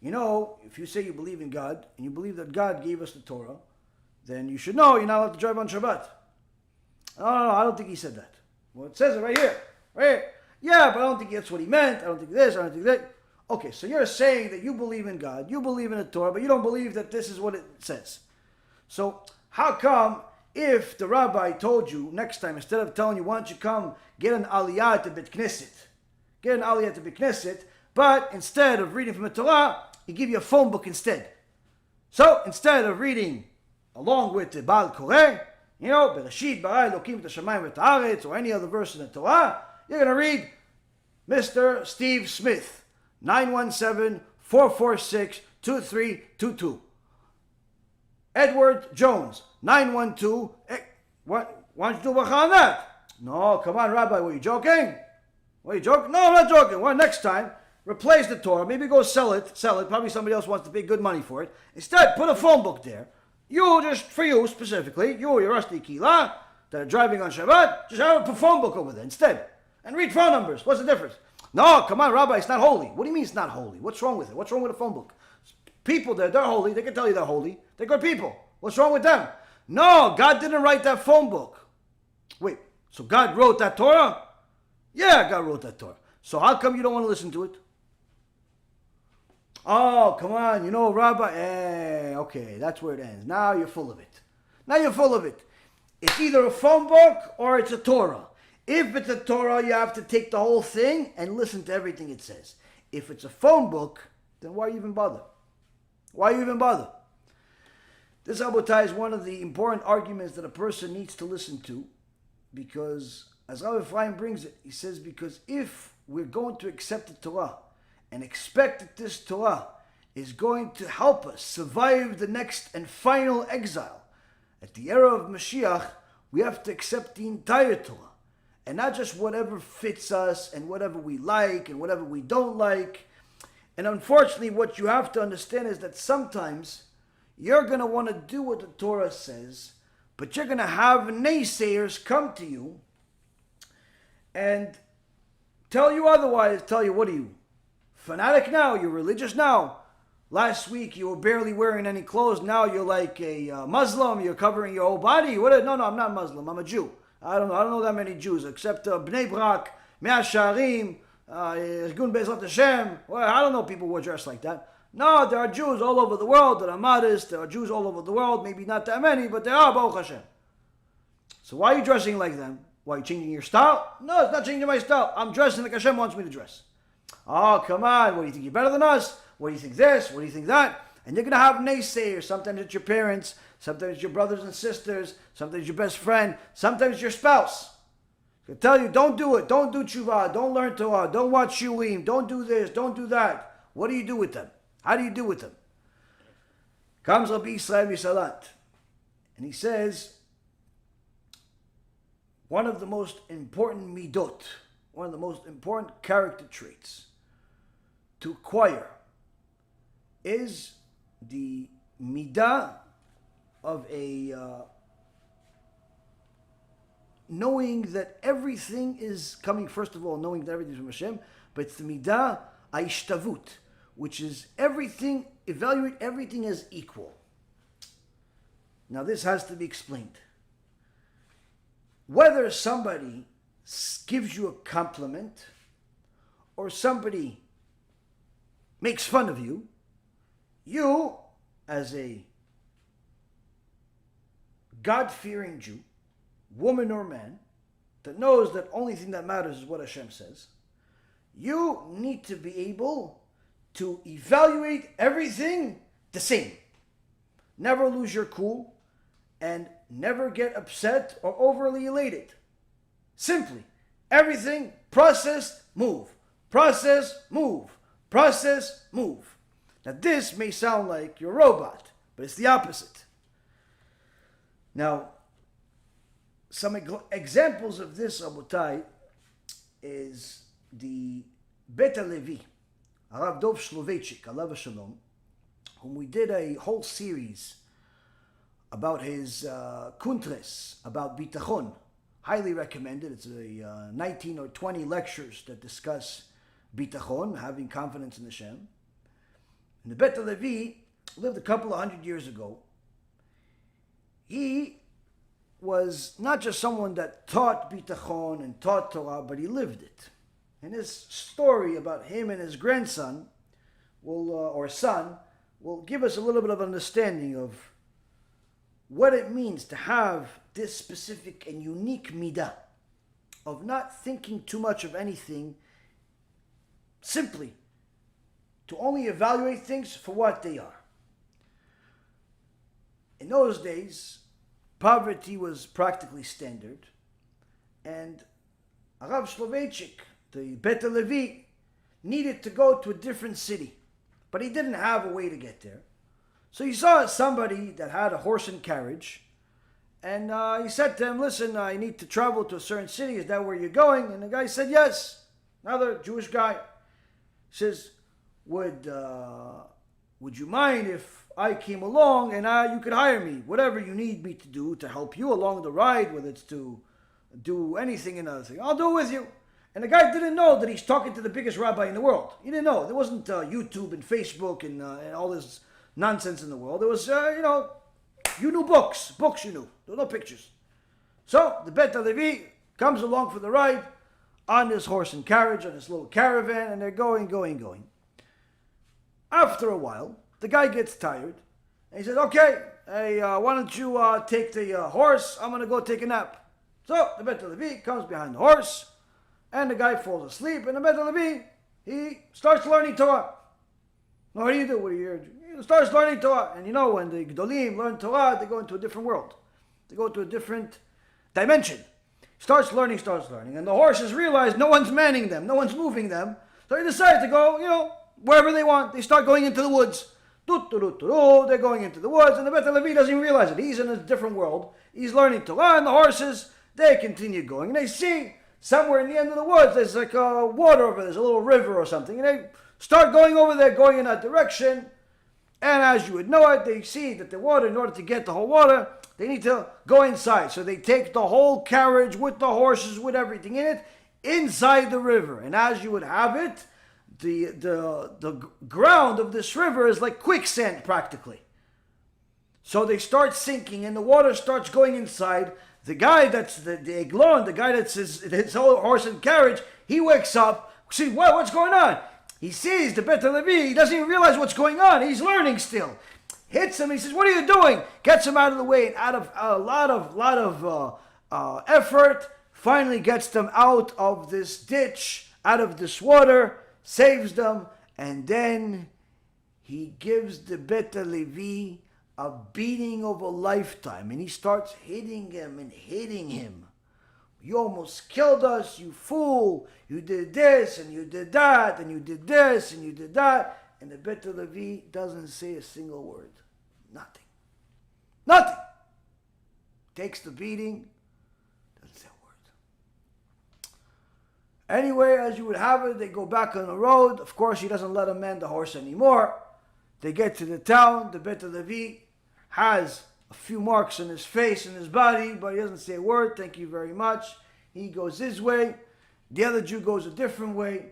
if you say you believe in God and you believe that God gave us the Torah, then you should know you're not allowed to drive on Shabbat. No, I don't think he said that. Well, it says it right here. Right here. Yeah, but I don't think that's what he meant. I don't think this, I don't think that. Okay, so you're saying that you believe in God, you believe in the Torah, but you don't believe that this is what it says. So how come if the rabbi told you next time, instead of telling you, why don't you come get an aliyah to Bet Knesset, but instead of reading from the Torah, he give you a phone book instead. So instead of reading along with the Baal Koreh, Bereshit bara Elokim et hashamayim v'et haaretz, or any other verse in the Torah, you're going to read Mr. Steve Smith, 917-446-2322. Edward Jones, 912. Why don't you do bracha on that? No, come on, Rabbi, were you joking? Were you joking? No, I'm not joking. Well, next time, replace the Torah. Maybe go sell it. Probably somebody else wants to pay good money for it. Instead, put a phone book there. For you specifically, your Rusty Kila, that are driving on Shabbat, just have a phone book over there instead. And read phone numbers. What's the difference? No, come on, Rabbi, it's not holy. What do you mean it's not holy? What's wrong with it? What's wrong with a phone book? People there, they're holy. They can tell you they're holy. They're good people. What's wrong with them? No, God didn't write that phone book. Wait, so God wrote that Torah? Yeah, God wrote that Torah. So how come you don't want to listen to it? Oh, come on, Rabbi, okay, that's where it ends. Now you're full of it. It's either a phone book or it's a Torah. If it's a Torah, you have to take the whole thing and listen to everything it says. If it's a phone book, then why even bother? This, Abotai, is one of the important arguments that a person needs to listen to, because, as Rabbi Ephraim brings it, he says, because if we're going to accept the Torah and expect that this Torah is going to help us survive the next and final exile, at the era of Mashiach, we have to accept the entire Torah, and not just whatever fits us and whatever we like and whatever we don't like. And unfortunately, what you have to understand is that sometimes you're going to want to do what the Torah says, but you're going to have naysayers come to you and tell you otherwise. Tell you, what are you, fanatic now? You're religious now? Last week you were barely wearing any clothes. Now you're like a Muslim. You're covering your whole body. No, I'm not Muslim. I'm a Jew. I don't know that many Jews except Bnei Brak, Mea Sha'arim, Ergun Bezrat Hashem. Well, I don't know people who are dressed like that. No, there are Jews all over the world that are modest. There are Jews all over the world. Maybe not that many, but there are, Baruch Hashem. So why are you dressing like them? Why are you changing your style? No, it's not changing my style. I'm dressing like Hashem wants me to dress. Oh, come on. What do you think? You're better than us? What do you think this? What do you think that? And you're going to have naysayers. Sometimes it's your parents. Sometimes it's your brothers and sisters. Sometimes your best friend. Sometimes your spouse. They tell you, don't do it. Don't do tshuva. Don't learn Torah. Don't watch shiurim. Don't do this. Don't do that. What do you do with them? How do you do with them? Comes Rabbi Yisrael Misalat, and he says, one of the most important midot, one of the most important character traits to acquire is the midah of a knowing that everything is coming, first of all, knowing that everything is from Hashem, but it's the midah aishtavut, which is everything, evaluate everything as equal. Now this has to be explained. Whether somebody gives you a compliment or somebody makes fun of you, you, as a God-fearing Jew, woman or man, that knows that only thing that matters is what Hashem says, you need to be able to evaluate everything the same. Never lose your cool and never get upset or overly elated. Simply, everything, process, move. Process, move. Process, move. Now this may sound like you're a robot, but it's the opposite. Now, some examples of this, Abotai, is the Bet Levi, Arav Dov Shloveitchik, Alav Shalom, whom we did a whole series about his kuntres, about bitachon. Highly recommended. It's 19 or 20 lectures that discuss bitachon, having confidence in Hashem. And the Bet Levi lived a couple of hundred years ago. He was not just someone that taught bitachon and taught Torah, but he lived it. And his story about him and his grandson or son will give us a little bit of understanding of what it means to have this specific and unique midah of not thinking too much of anything, simply to only evaluate things for what they are. In those days, poverty was practically standard, and Arav Soloveitchik, the Bet Levi, needed to go to a different city, but he didn't have a way to get there. So he saw somebody that had a horse and carriage, and he said to him, listen, I need to travel to a certain city. Is that where you're going? And the guy said, yes. Another Jewish guy says, would you mind if I came along and you could hire me? Whatever you need me to do to help you along the ride, whether it's to do anything and other thing, I'll do it with you. And the guy didn't know that he's talking to the biggest rabbi in the world. He didn't know. There wasn't YouTube and Facebook and all this nonsense in the world. There was, you knew books. Books you knew. There were no pictures. So the Bet Levi comes along for the ride on this horse and carriage, on this little caravan, and they're going. After a while, the guy gets tired, and he says, okay, hey, why don't you take the horse? I'm going to go take a nap. So the Bet Levi comes behind the horse, and the guy falls asleep, and the Bet Levi, he starts learning Torah. What do you do? He starts learning Torah. And when the Gdolim learn Torah, they go into a different world. They go to a different dimension. Starts learning, and the horses realize no one's manning them, no one's moving them. So they decide to go, wherever they want. They start going into the woods. They're going into the woods, and the Bet Levi doesn't even realize it. He's in a different world. He's learning Torah, and the horses, they continue going. And they see somewhere in the end of the woods, there's like water over there, there's a little river or something. And they start going over there, going in that direction. And as you would know it, they see that the water, in order to get the whole water, they need to go inside. So they take the whole carriage with the horses, with everything in it, inside the river. And as you would have it, the ground of this river is like quicksand practically. So they start sinking and the water starts going inside. The guy that's the eglon, the guy that's his whole horse and carriage, he wakes up. See, what's going on? He sees the Bet Levi. He doesn't even realize what's going on. He's learning still. Hits him. He says, what are you doing? Gets him out of the way. And out of a lot of effort, finally gets them out of this ditch, out of this water, saves them. And then he gives the Bet Levi a beating of a lifetime. And he starts hitting him. You almost killed us, you fool. You did this, and you did that, and you did this, and you did that. And the Bet Levi doesn't say a single word. Nothing. Takes the beating, doesn't say a word. Anyway, as you would have it, they go back on the road. Of course, he doesn't let him man the horse anymore. They get to the town. The Bet Levi has a few marks on his face and his body, but he doesn't say a word. Thank you very much. He goes his way. The other Jew goes a different way.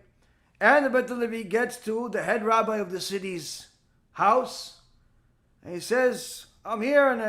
And the Bet Levi gets to the head rabbi of the city's house. And he says, I'm here, and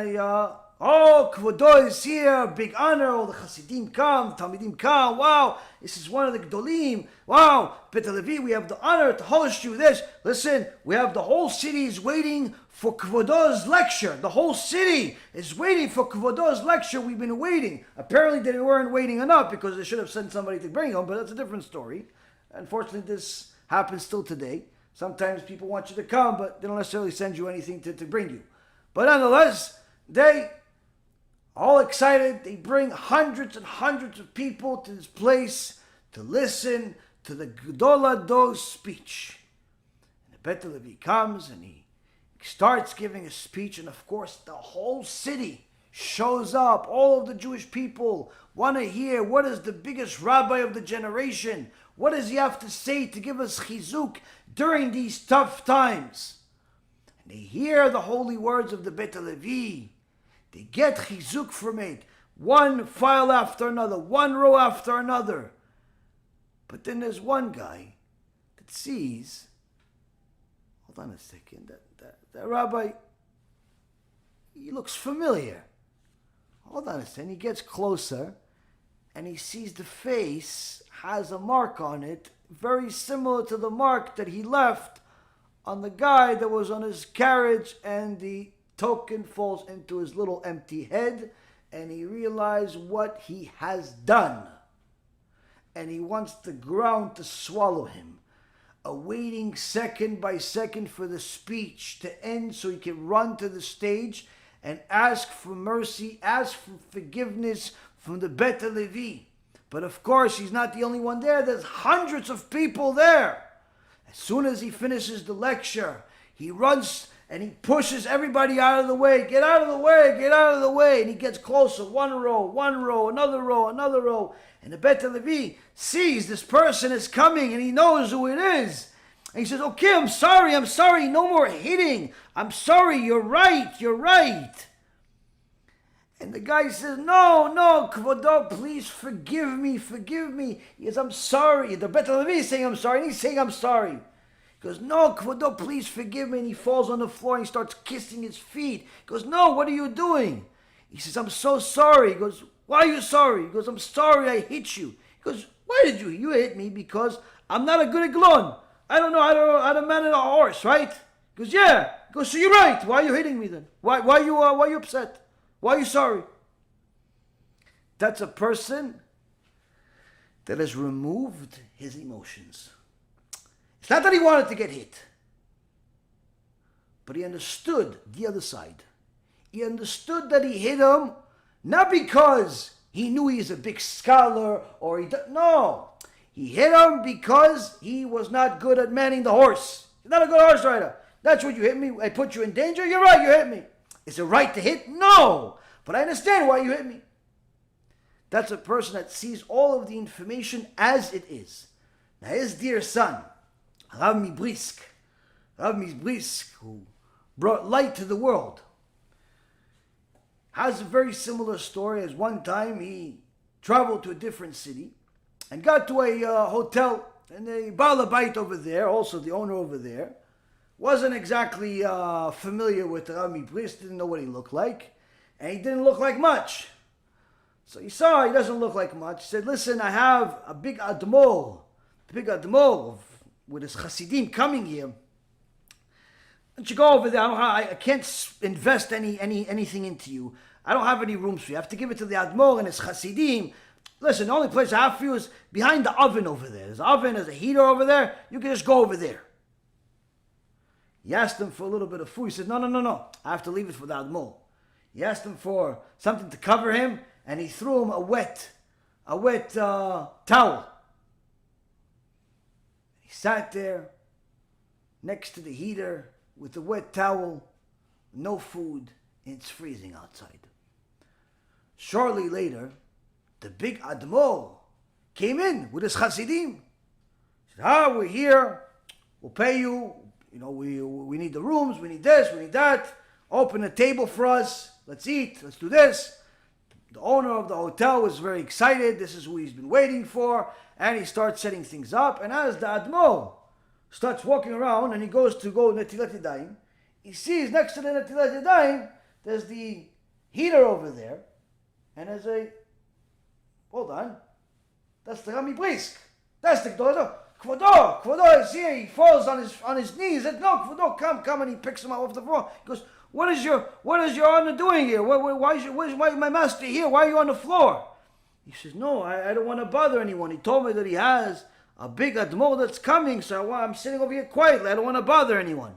Kvodo is here, big honor, all the Hasidim come, the Talmidim come, wow, this is one of the Gdolim, wow, Bet Levi, we have the honor to host you this. Listen, we have the whole city is waiting for Kvodo's lecture. The whole city is waiting for Kvodo's lecture. We've been waiting. Apparently they weren't waiting enough because they should have sent somebody to bring him, but that's a different story. Unfortunately, this happens still today. Sometimes people want you to come, but they don't necessarily send you anything to bring you. But nonetheless, they all excited. They bring hundreds and hundreds of people to this place to listen to the Gdolado's speech. And the Bet Levi comes and he starts giving a speech, and of course the whole city shows up. All of the Jewish people want to hear what is the biggest rabbi of the generation. What does he have to say to give us chizuk during these tough times? And they hear the holy words of the Bet Levi. They get chizuk from it. One file after another, one row after another. But then there's one guy that sees, hold on a second, that rabbi, he looks familiar. Hold on a second, he gets closer and he sees the face has a mark on it, very similar to the mark that he left on the guy that was on his carriage, and the token falls into his little empty head, and he realizes what he has done. And he wants the ground to swallow him, awaiting second by second for the speech to end so he can run to the stage and ask for mercy, ask for forgiveness from the Bet Levi. But of course, he's not the only one there. There's hundreds of people there. As soon as he finishes the lecture, he runs and he pushes everybody out of the way. Get out of the way, get out of the way. And he gets closer, one row, another row, another row. And the Bet Levi sees this person is coming and he knows who it is. And he says, okay, I'm sorry, no more hitting. I'm sorry, you're right. And the guy says, no, Kvodo, please forgive me. He says, I'm sorry. The Bet Levi is saying, I'm sorry, and he's saying, I'm sorry. He goes, no, Kvodo, please forgive me. And he falls on the floor and he starts kissing his feet. He goes, no, what are you doing? He says, I'm so sorry. He goes, why are you sorry? He goes, I'm sorry I hit you. He goes, why did you? You hit me because I'm not a good eglon. I don't know how to manage a horse, right? He goes, yeah. He goes, so you're right. Why are you hitting me then? Why are you upset? Why are you sorry? That's a person that has removed his emotions. It's not that he wanted to get hit, but he understood the other side. He understood that he hit him not because he knew he is a big scholar or no. He hit him because he was not good at manning the horse. He's not a good horse rider. That's what you hit me. I put you in danger. You're right, you hit me. Is it right to hit? No. But I understand why you hit me. That's a person that sees all of the information as it is. Now his dear son, Rav Mibrisk, who brought light to the world, has a very similar story. As one time he traveled to a different city and got to a hotel, and the Baal Habayit over there, also the owner over there, wasn't exactly familiar with Rav Mibrisk, didn't know what he looked like, and he didn't look like much. So he saw he doesn't look like much. He said, listen, I have a big admor with his Hasidim coming here. Why don't you go over there? I can't invest anything into you. I don't have any rooms for you. I have to give it to the admor and his Hasidim. Listen, the only place I have for you is behind the oven over there. There's an oven, there's a heater over there. You can just go over there. He asked him for a little bit of food. He said, no. I have to leave it for the admor. He asked him for something to cover him, and he threw him a wet towel. He sat there next to the heater with the wet towel, no food, and it's freezing outside. Shortly later, the big admor came in with his Hasidim. He said, we're here, we'll pay you, we need the rooms, we need this, we need that, open a table for us, let's eat, let's do this. The owner of the hotel was very excited, this is who he's been waiting for, and he starts setting things up, and as the admor starts walking around and he goes to go Netilat Yadayim, he sees next to the Netilat Yadayim, there's the heater over there, and there's hold on, that's the Rami Brisk, that's the Gdolah. Kvodo is here, he falls on his knees, and no, Kvodo, come, and he picks him up off the floor. He goes, what is your honor doing here? Why is my master here? Why are you on the floor? He says, no, I don't want to bother anyone. He told me that he has a big admor that's coming, so I'm sitting over here quietly. I don't want to bother anyone.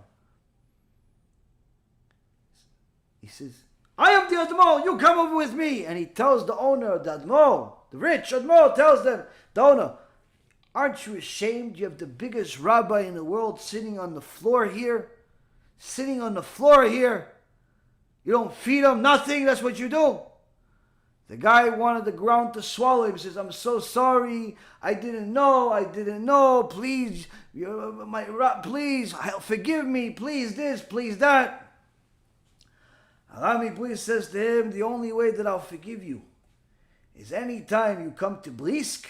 He says, I am the admor, you come over with me. And he tells the owner, the admor, the rich admor, tells them, the owner, aren't you ashamed? You have the biggest rabbi in the world sitting on the floor here. You don't feed him, nothing, that's what you do. The guy wanted the ground to swallow him. He says, I'm so sorry, I didn't know, please, please, forgive me, please this, please that. Rabbi Brisk says to him, the only way that I'll forgive you is any time you come to Brisk,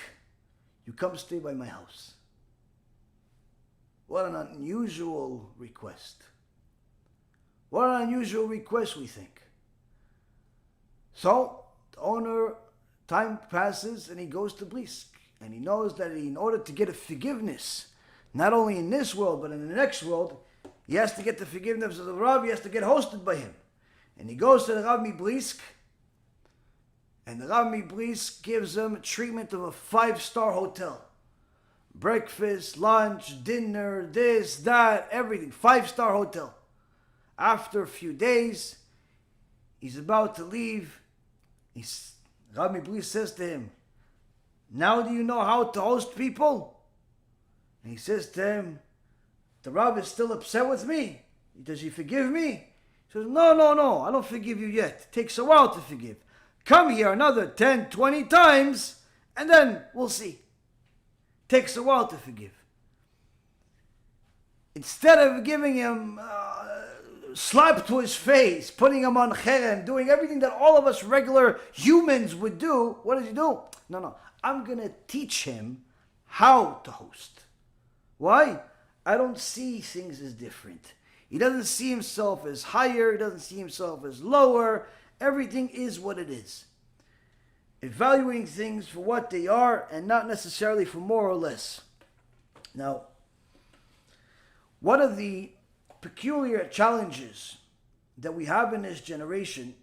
you come stay by my house. What an unusual request. What an unusual request, we think. So, the owner, time passes and he goes to Brisk. And he knows that in order to get a forgiveness, not only in this world, but in the next world, he has to get the forgiveness of the Rav, he has to get hosted by him. And he goes to the Rav Brisk, and the Rav Brisk gives him treatment of a 5-star hotel. Breakfast, lunch, dinner, this, that, everything. 5-star hotel. After a few days, he's about to leave. Rabbi Brisk says to him, now do you know how to host people? And he says to him, the Rav is still upset with me. Does he forgive me? He says, no, I don't forgive you yet. It takes a while to forgive. Come here another 10, 20 times, and then we'll see. Takes a while to forgive. Instead of giving him slap to his face, putting him on cherem, doing everything that all of us regular humans would do, what does he do? No, I'm going to teach him how to host. Why? I don't see things as different. He doesn't see himself as higher, he doesn't see himself as lower. Everything is what it is. Evaluating things for what they are and not necessarily for more or less. Now, one of the peculiar challenges that we have in this generation,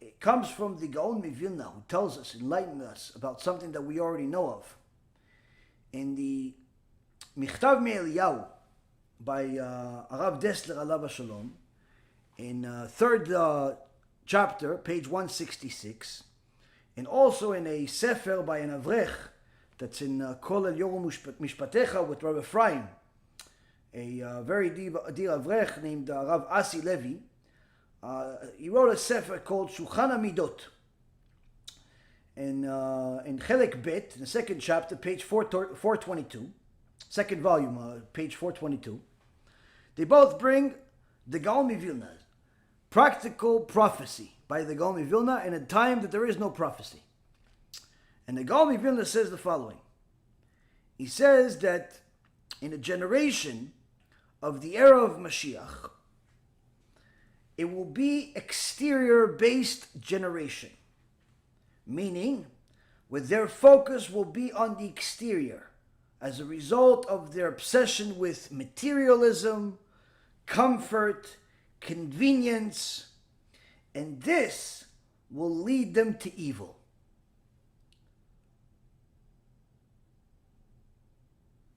it comes from the Gaon Mivilna, who tells us, enlightens us about something that we already know of. In the Michtav Me'Eliyahu by Arav Dessler Alav Shalom, in third chapter, page 166, and also in a sefer by an avrech that's in Kol El Yoru Mishpatecha with Rabbi Ephraim, a very dear avrech named Rav Asi Levi. He wrote a sefer called Shulchan HaMidot. In Chelek Bet, in the second chapter, page 422, second volume, page 422, they both bring the Gaon Mivilna, practical prophecy by the Gaon Mivilna in a time that there is no prophecy. And the Gaon Mivilna says the following. He says that in a generation of the era of Mashiach, it will be exterior-based generation, meaning where their focus will be on the exterior as a result of their obsession with materialism, comfort, convenience, and this will lead them to evil.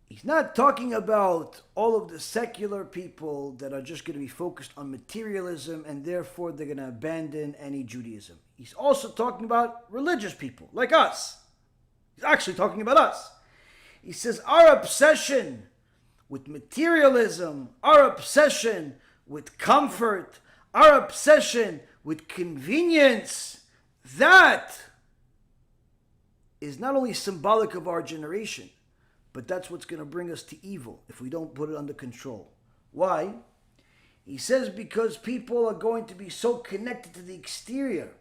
He's not talking about all of the secular people that are just going to be focused on materialism and therefore they're going to abandon any Judaism. He's also talking about religious people like us. He's actually talking about us. He says our obsession with materialism, our obsession with comfort, our obsession with convenience, that is not only symbolic of our generation, but that's what's going to bring us to evil if we don't put it under control. Why? He says because people are going to be so connected to the exterior.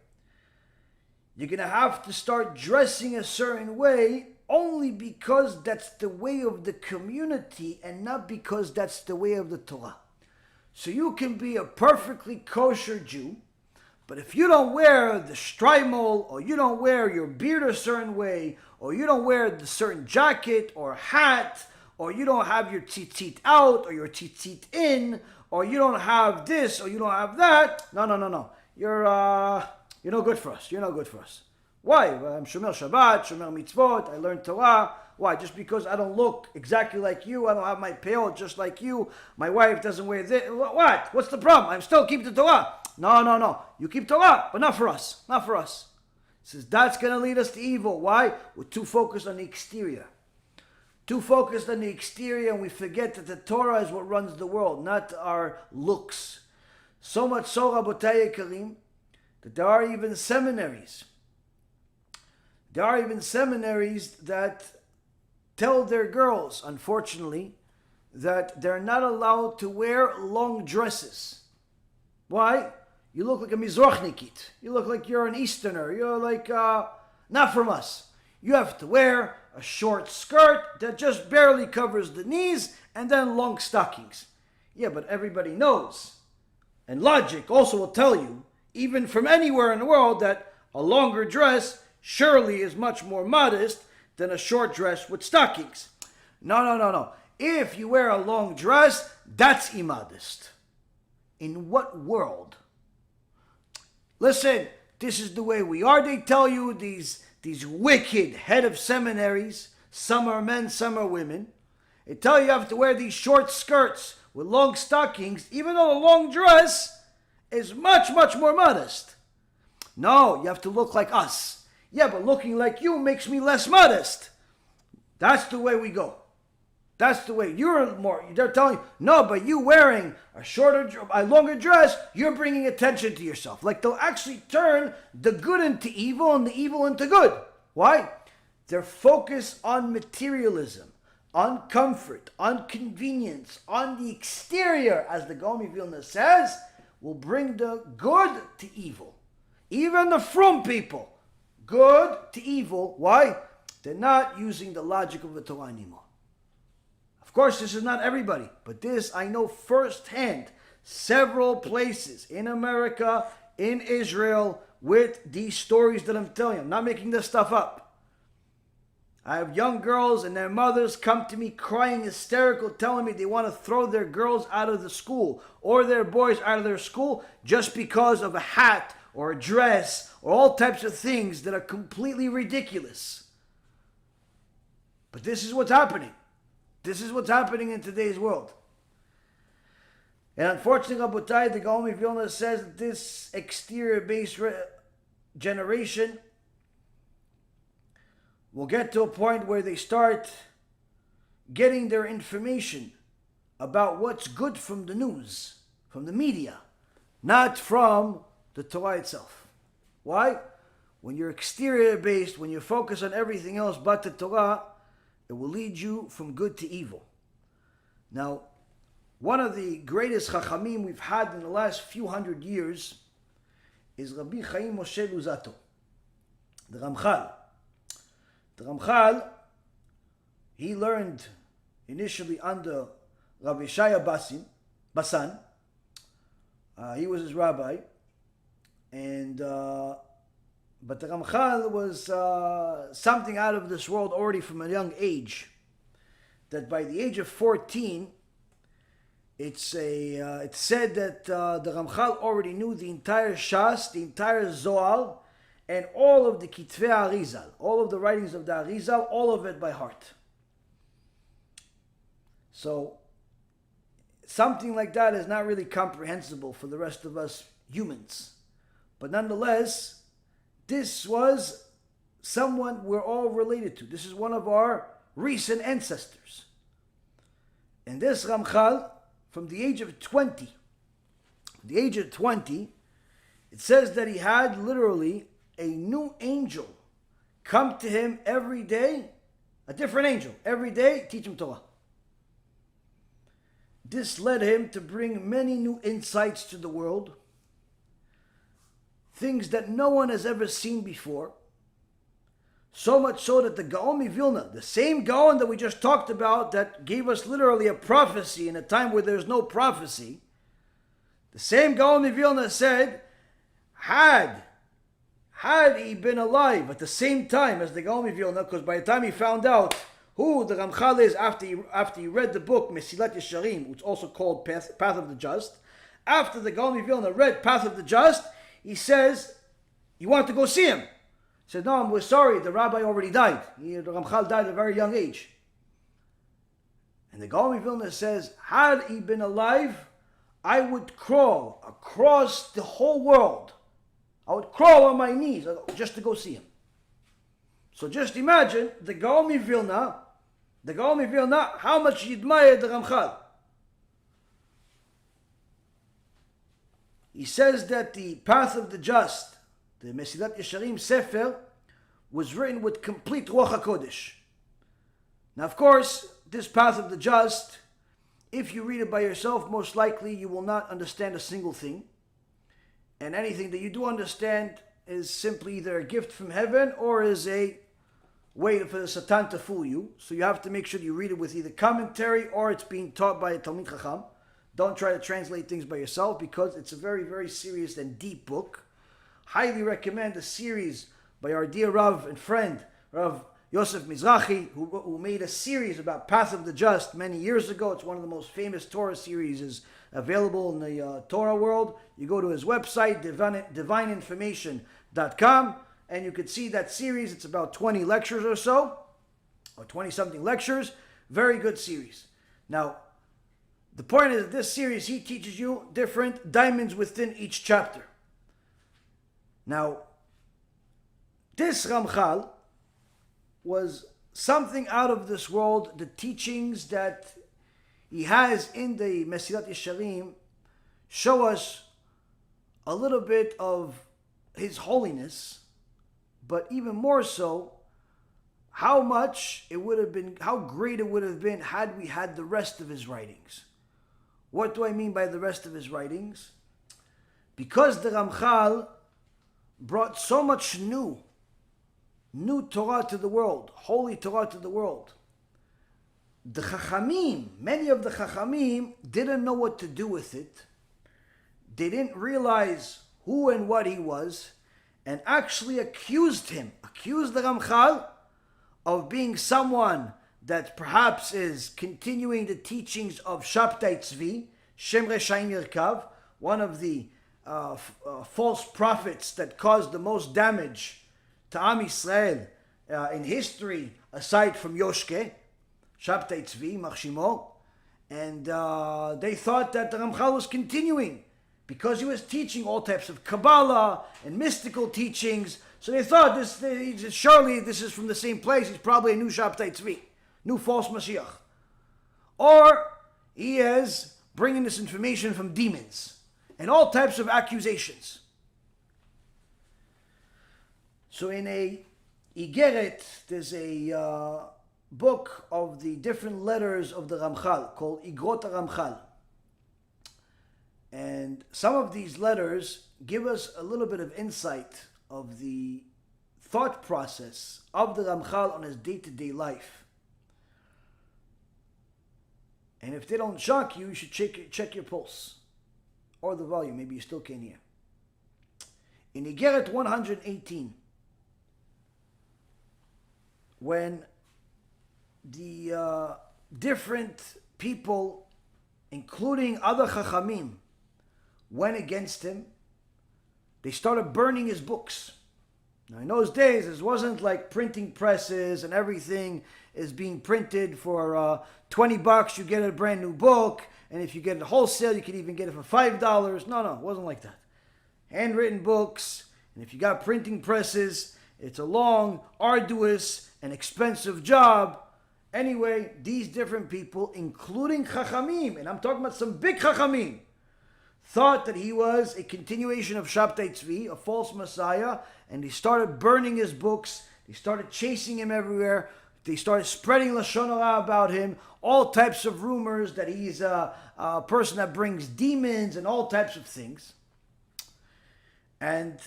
You're going to have to start dressing a certain way only because that's the way of the community and not because that's the way of the Torah. So you can be a perfectly kosher Jew, but if you don't wear the shtreimel, or you don't wear your beard a certain way, or you don't wear the certain jacket or hat, or you don't have your tzitzit out or your tzitzit in, or you don't have this or you don't have that, no. You're no good for us. You're no good for us. Why? Well, I'm Shomer Shabbat, Shomer Mitzvot, I learn Torah. Why? Just because I don't look exactly like you, I don't have my peot just like you, my wife doesn't wear this. What? What's the problem? I'm still keep the Torah. No. You keep Torah, but not for us. Not for us. He says that's going to lead us to evil. Why? We're too focused on the exterior. Too focused on the exterior, and we forget that the Torah is what runs the world, not our looks. So much so, Rabotai Karim, that there are even seminaries. There are even seminaries that tell their girls, unfortunately, that they're not allowed to wear long dresses. Why? You look like a Mizrachnikit. You look like you're an Easterner. You're like, not from us. You have to wear a short skirt that just barely covers the knees and then long stockings. Yeah, but everybody knows. And logic also will tell you, even from anywhere in the world, that a longer dress surely is much more modest than a short dress with stockings. No. If you wear a long dress, that's immodest. In what world? Listen, this is the way we are, they tell you, these wicked head of seminaries. Some are men, some are women. They tell you have to wear these short skirts with long stockings, even though a long dress is much, much more modest. No, you have to look like us. Yeah, but looking like you makes me less modest. That's the way we go. That's the way. They're telling you, no, but you wearing a longer dress, you're bringing attention to yourself. Like they'll actually turn the good into evil and the evil into good. Why? They're focused on materialism, on comfort, on convenience, on the exterior, as the Gaon Vilna says, will bring the good to evil. Even the frum people, good to evil. Why? They're not using the logic of the Torah anymore. Of course, this is not everybody, but this I know firsthand. Several places in America, in Israel, with these stories that I'm telling you. I'm not making this stuff up. I have young girls and their mothers come to me crying hysterical, telling me they want to throw their girls out of the school or their boys out of their school just because of a hat or a dress or all types of things that are completely ridiculous. But this is what's happening. This is what's happening in today's world. And unfortunately, Rabotai, the Gaon Vilna says that this exterior-based generation will get to a point where they start getting their information about what's good from the news, from the media, not from the Torah itself. Why? When you're exterior-based, when you focus on everything else but the Torah, it will lead you from good to evil. Now, one of the greatest chachamim we've had in the last few hundred years is Rabbi Chaim Moshe Luzzatto, the Ramchal. The Ramchal, he learned initially under Rabbi Shaya Basan. He was his rabbi, and but the Ramchal was something out of this world already from a young age. That by the age of 14, it's said that the Ramchal already knew the entire Shas, the entire Zohar, and all of the Kitvei Arizal, all of the writings of the Arizal, all of it by heart. So, something like that is not really comprehensible for the rest of us humans. But nonetheless, this was someone we're all related to. This is one of our recent ancestors. And this Ramchal, from the age of 20, it says that he had literally a new angel come to him every day, a different angel, every day, teach him Torah. This led him to bring many new insights to the world, things that no one has ever seen before. So much so that the Gaon Vilna, the same Gaon that we just talked about that gave us literally a prophecy in a time where there's no prophecy, the same Gaon Vilna said, had he been alive at the same time as the Gaon Vilna, because by the time he found out who the Ramchal is after he read the book Mesilat Yesharim, which is also called Path of the Just, after the Gaon Vilna read Path of the Just, he says, you want to go see him? He said, no, we're sorry, the rabbi already died. The Ramchal died at a very young age. And the Gaon Vilna says, had he been alive, I would crawl across the whole world. I would crawl on my knees just to go see him. So just imagine the Gaon Vilna, how much he admired the Ramchal. He says that the Path of the Just, the Mesilat Yesharim Sefer, was written with complete Ruach HaKodesh. Now, of course, this Path of the Just, if you read it by yourself, most likely you will not understand a single thing. And anything that you do understand is simply either a gift from heaven or is a way for the Satan to fool you. So you have to make sure you read it with either commentary or it's being taught by a Talmid Chacham. Don't try to translate things by yourself because it's a very, very serious and deep book. Highly recommend a series by our dear Rav and friend, Rav Yosef Mizrahi, who made a series about Path of the Just many years ago. It's one of the most famous Torah series available in the Torah world. You go to his website, divineinformation.com, and you can see that series. It's about 20 lectures or so, or 20-something lectures. Very good series. Now, the point is, this series, he teaches you different diamonds within each chapter. Now, this Ramchal was something out of this world. The teachings that he has in the Mesilat Yesharim show us a little bit of his holiness, but even more so, how much it would have been, how great it would have been had we had the rest of his writings. What do I mean by the rest of his writings? Because the Ramchal brought so much new Torah to the world, holy Torah to the world. The Chachamim, many of the Chachamim didn't know what to do with it. They didn't realize who and what he was, and actually accused the Ramchal of being someone that perhaps is continuing the teachings of Shabtai Tzvi, Shem Reshaim Yirkav, one of the false prophets that caused the most damage to Am Yisrael in history, aside from Yoshke, Shabtai Tzvi, Machshimo, and they thought that the Ramchal was continuing because he was teaching all types of Kabbalah and mystical teachings. So they thought surely this is from the same place. He's probably a new Shabtai Tzvi, new false Mashiach, or he is bringing this information from demons and all types of accusations. So in a Igeret, there's a book of the different letters of the Ramchal called Igrot Ramchal. And some of these letters give us a little bit of insight of the thought process of the Ramchal on his day-to-day life. And if they don't shock you, you should check your pulse or the volume. Maybe you still can't hear. In Igeret 118, when the different people, including other Chachamim, went against him, they started burning his books. Now, in those days, it wasn't like printing presses and everything is being printed for $20. You get a brand new book, and if you get it wholesale, you can even get it for $5. No, it wasn't like that. Handwritten books, and if you got printing presses, it's a long, arduous, and expensive job. Anyway, these different people, including Chachamim, and I'm talking about some big Chachamim, thought that he was a continuation of Shabtai Tzvi, a false Messiah, and they started burning his books. They started chasing him everywhere. They started spreading Lashon Hara about him, all types of rumors that he's a person that brings demons and all types of things. And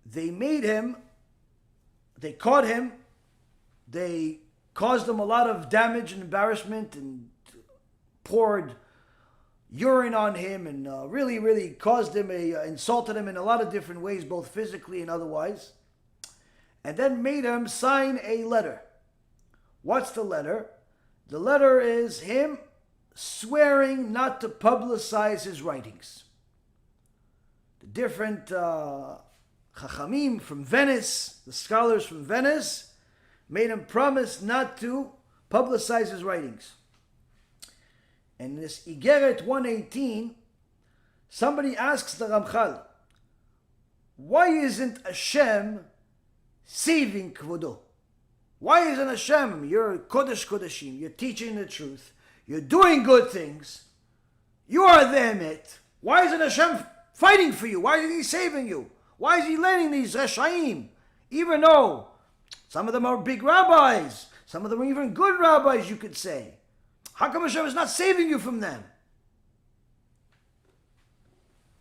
they caught him, they caused him a lot of damage and embarrassment and poured urine on him and really caused him insulted him in a lot of different ways, both physically and otherwise, and then made him sign a letter. What's the letter? The letter is him swearing not to publicize his writings. The different Chachamim from Venice, the scholars from Venice, made him promise not to publicize his writings. And in this Igeret 118, somebody asks the Ramchal, why isn't Hashem saving Kvodo? Why isn't Hashem, you're Kodesh Kodeshim, you're teaching the truth, you're doing good things, you are the Emet, why isn't Hashem fighting for you? Why isn't he saving you? Why is he letting these Reshaim, even though some of them are big rabbis, some of them are even good rabbis, you could say, how come Hashem is not saving you from them?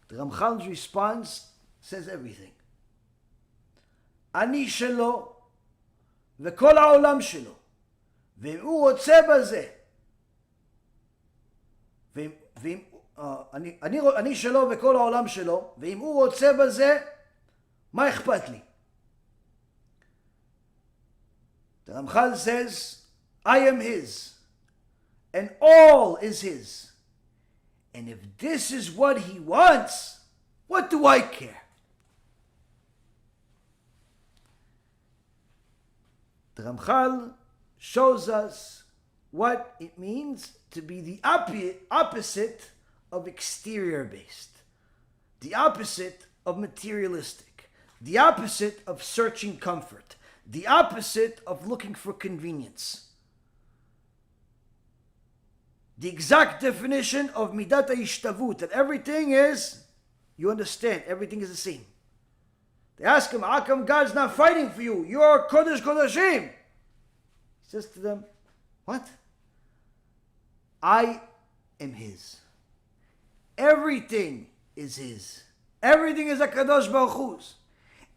The Ramchal's response says everything. אני שלו וכל העולם שלו, ואם הוא רוצה בזה, אני שלו וכל העולם שלו, ואם הוא רוצה בזה, מה אכפת לי? The Ramchal says, I am his, and all is his. And if this is what he wants, what do I care? The Ramchal shows us what it means to be the opposite of exterior-based, the opposite of materialistic, the opposite of searching comfort, the opposite of looking for convenience. The exact definition of midat ha'ishtavut, that everything is, you understand, everything is the same. They ask him, how come God's not fighting for you? You're Kodesh Kodashim. He says to them, what? I am his. Everything is his. Everything is HaKadosh Baruch Hu's.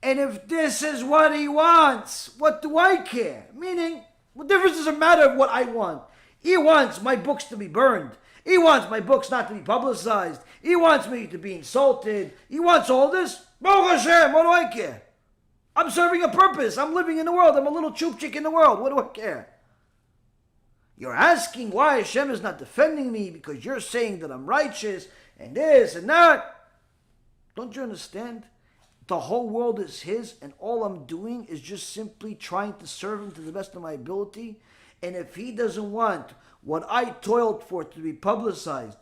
And if this is what he wants, what do I care? Meaning, what difference does it matter what I want? He wants my books to be burned. He wants my books not to be publicized. He wants me to be insulted. He wants all this. Baruch Hashem, what do I care? I'm serving a purpose. I'm living in the world. I'm a little chupchik in the world. What do I care? You're asking why Hashem is not defending me because you're saying that I'm righteous and this and that. Don't you understand? The whole world is his, and all I'm doing is just simply trying to serve him to the best of my ability. And if he doesn't want what I toiled for to be publicized,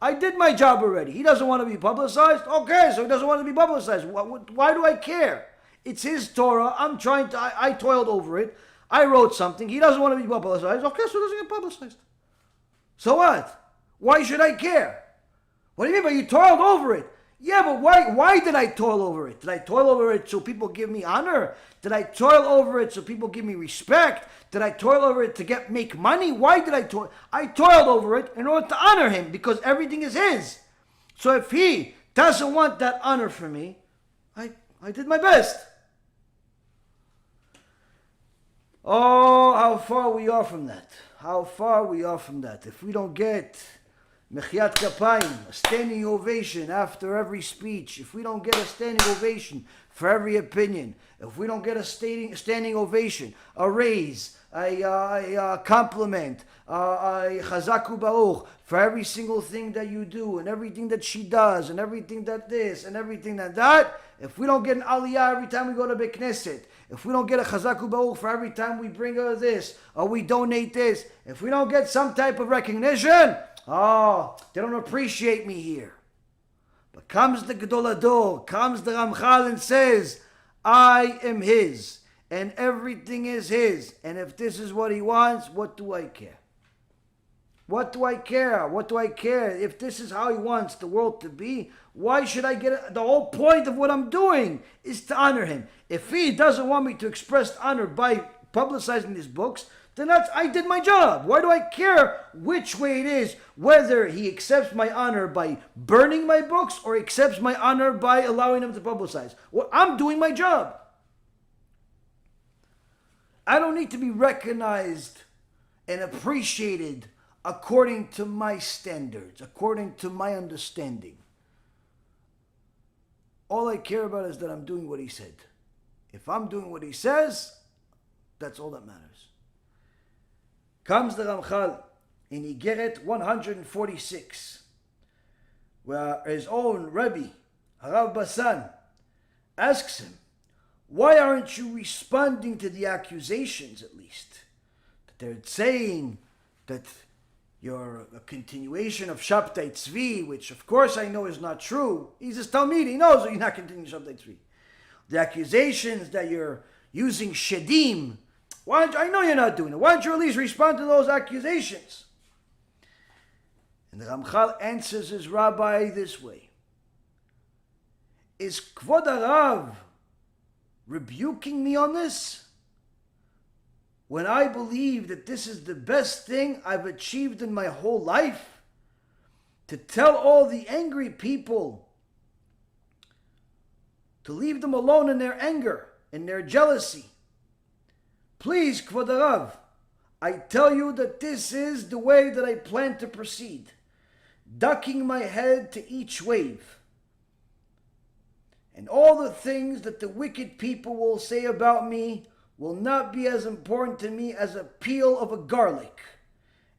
I did my job already. He doesn't want to be publicized? Okay, so he doesn't want to be publicized. Why do I care? It's his Torah. I toiled over it. I wrote something. He doesn't want to be publicized. Okay, so it doesn't get publicized. So what? Why should I care? What do you mean by you toiled over it? Yeah, but why did I toil over it? Did I toil over it so people give me honor? Did I toil over it so people give me respect? Did I toil over it to make money? Why did I toil? I toiled over it in order to honor him because everything is his. So if he doesn't want that honor from me, I did my best. Oh, how far we are from that. How far we are from that. If we don't get Mechyat Kapayim, a standing ovation after every speech, if we don't get a standing ovation for every opinion, if we don't get a standing ovation, a raise, a compliment, a chazaku baruch for every single thing that you do and everything that she does and everything that this and everything that, if we don't get an aliyah every time we go to Beit Knesset, if we don't get a chazaku baruch for every time we bring her this or we donate this, if we don't get some type of recognition, they don't appreciate me here. But comes the Gadol Hador, comes the Ramchal and says, I am his, and everything is his. And if this is what he wants, what do I care? What do I care? What do I care? If this is how he wants the world to be, why should I get it? The whole point of what I'm doing is to honor him. If he doesn't want me to express honor by publicizing his books, then I did my job. Why do I care which way it is, whether he accepts my honor by burning my books or accepts my honor by allowing them to publicize? Well, I'm doing my job. I don't need to be recognized and appreciated according to my standards, according to my understanding. All I care about is that I'm doing what he said. If I'm doing what he says, that's all that matters. Comes the Ramchal in Igeret 146, where his own Rebbe, Harav Basan, asks him, why aren't you responding to the accusations, at least? That they're saying that you're a continuation of Shabtai Tzvi, which of course I know is not true. He's a Talmid, he knows that you're not continuing Shabtai Tzvi. The accusations that you're using Shedim, I know you're not doing it. Why don't you at least respond to those accusations? And the Ramchal answers his rabbi this way. Is Kvod Harav rebuking me on this? When I believe that this is the best thing I've achieved in my whole life? To tell all the angry people to leave them alone in their anger, in their jealousy. Please, Kvod Harav, I tell you that this is the way that I plan to proceed, ducking my head to each wave. And all the things that the wicked people will say about me will not be as important to me as a peel of a garlic,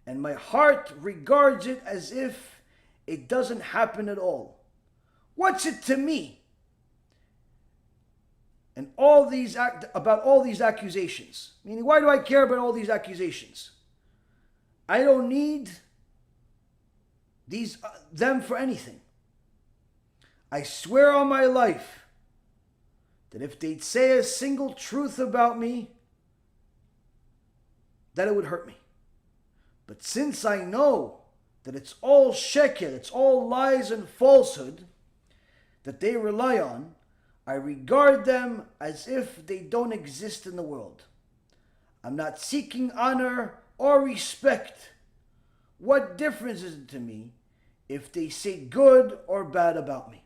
and my heart regards it as if it doesn't happen at all. What's it to me? And about all these accusations. Meaning, why do I care about all these accusations? I don't need them for anything. I swear on my life that if they'd say a single truth about me, that it would hurt me. But since I know that it's all sheker, it's all lies and falsehood that they rely on, I regard them as if they don't exist in the world. I'm not seeking honor or respect. What difference is it to me if they say good or bad about me?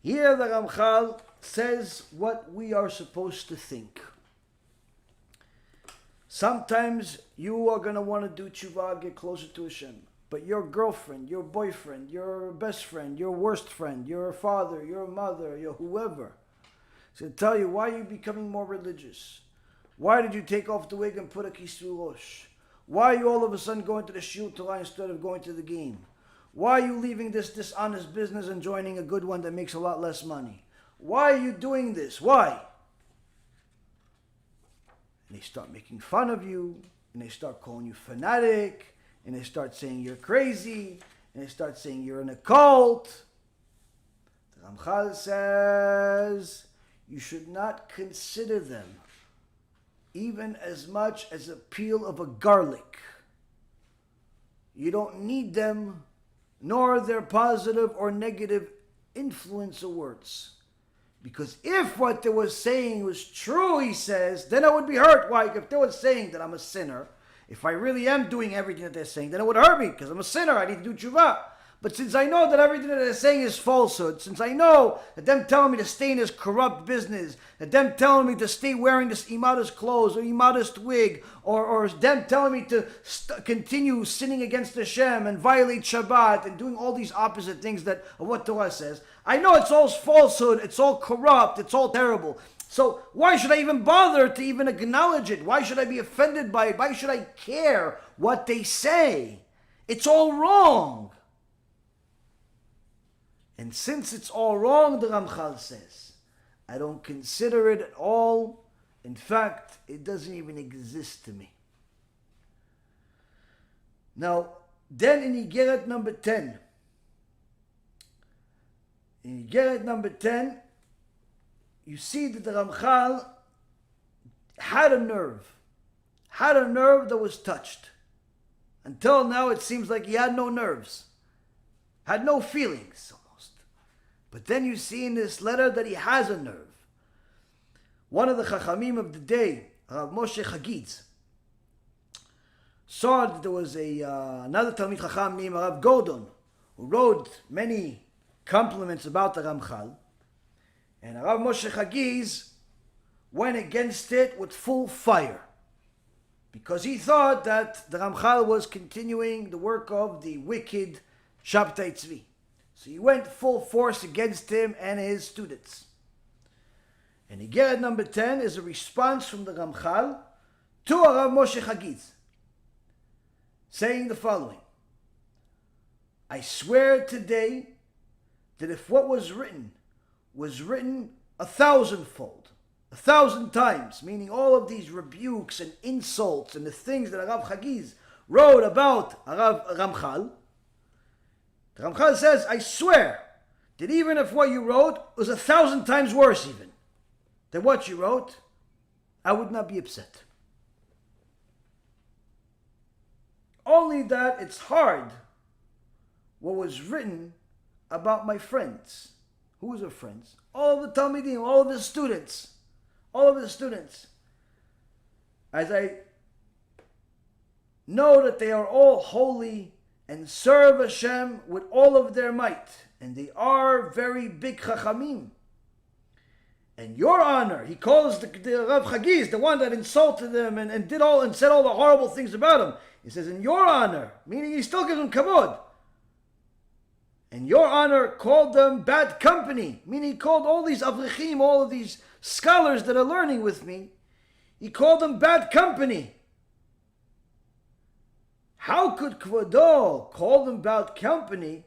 Here the Ramchal says what we are supposed to think. Sometimes you are going to want to do tshuva, get closer to Hashem. But your girlfriend, your boyfriend, your best friend, your worst friend, your father, your mother, your whoever, is going to tell you, why are you becoming more religious? Why did you take off the wig and put a kisur rosh? Why are you all of a sudden going to the shiur Torah instead of going to the game? Why are you leaving this dishonest business and joining a good one that makes a lot less money? Why are you doing this? Why? And they start making fun of you, and they start calling you fanatic, and they start saying you're crazy, and they start saying you're in a cult. The Ramchal says you should not consider them even as much as a peel of a garlic. You don't need them, nor their positive or negative influence or words. Because if what they were saying was true, he says, then I would be hurt. Why? If they were saying that I'm a sinner, if I really am doing everything that they're saying, then it would hurt me, because I'm a sinner, I need to do tshuva. But since I know that everything that they're saying is falsehood, since I know that them telling me to stay in this corrupt business, that them telling me to stay wearing this immodest clothes or immodest wig, or them telling me to continue sinning against Hashem and violate Shabbat and doing all these opposite things of what Torah says, I know it's all falsehood, it's all corrupt, it's all terrible. So why should I even bother to even acknowledge it? Why should I be offended by it? Why should I care what they say? It's all wrong. And since it's all wrong, the Ramchal says, I don't consider it at all. In fact, it doesn't even exist to me. Now, then in Igeret number 10, you see that the Ramchal had a nerve that was touched. Until now, it seems like he had no nerves, had no feelings almost. But then you see in this letter that he has a nerve. One of the Chachamim of the day, Rav Moshe Chagidz, saw that there was another Talmid Chacham named Rav Gordon, who wrote many compliments about the Ramchal. And Rav Moshe Chagidz went against it with full fire, because he thought that the Ramchal was continuing the work of the wicked Shabtai Tzvi. So he went full force against him and his students. And Igeret number 10 is a response from the Ramchal to Rav Moshe Chagidz, saying the following: I swear today that if what was written 1,000-fold, 1,000 times, meaning all of these rebukes and insults and the things that Rav Chagidz wrote about Rav Ramchal, the Ramchal says, I swear that even if what you wrote was 1,000 times worse even than what you wrote, I would not be upset. Only that it's hard what was written about my friends. Who's our friends? All of the Talmidim, all of the students. As I know that they are all holy and serve Hashem with all of their might and they are very big chachamim. And your honor, he calls the Rav Chagiz, the one that insulted them and said all the horrible things about him. He says, in your honor, meaning he still gives them kavod. And your honor called them bad company, meaning he called all these avrechim, all of these scholars that are learning with me, he called them bad company. How could Kvodo call them bad company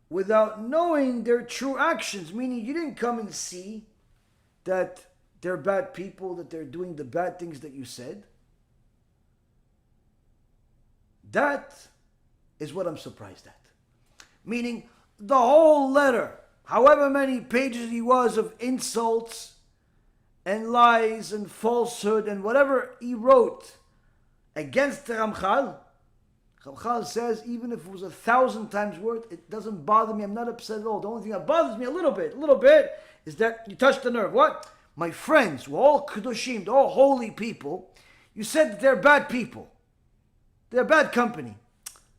without knowing their true actions? Meaning you didn't come and see that they're bad people, that they're doing the bad things that you said. That is what I'm surprised at. Meaning the whole letter, however many pages he was of insults and lies and falsehood and whatever he wrote against the Ramchal, Ramchal says, even if it was 1,000 times worth, it doesn't bother me. I'm not upset at all. The only thing that bothers me a little bit, is that you touched the nerve. What? My friends, who are all kedushim, they're all holy people. You said that they're bad people. They're bad company.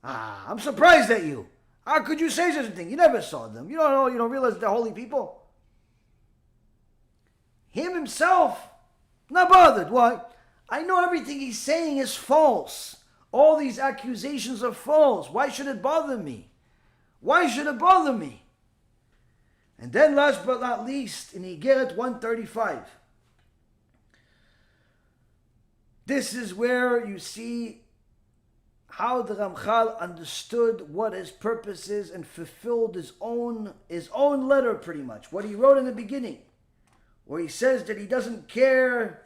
I'm surprised at you. How could you say such a thing? You never saw them. You don't know. You don't realize they're holy people. Him himself, not bothered. Why? I know everything he's saying is false. All these accusations are false. Why should it bother me? Why should it bother me? And then last but not least, in Igeret 135, this is where you see how the Ramchal understood what his purpose is and fulfilled his own letter pretty much. What he wrote in the beginning, where he says that he doesn't care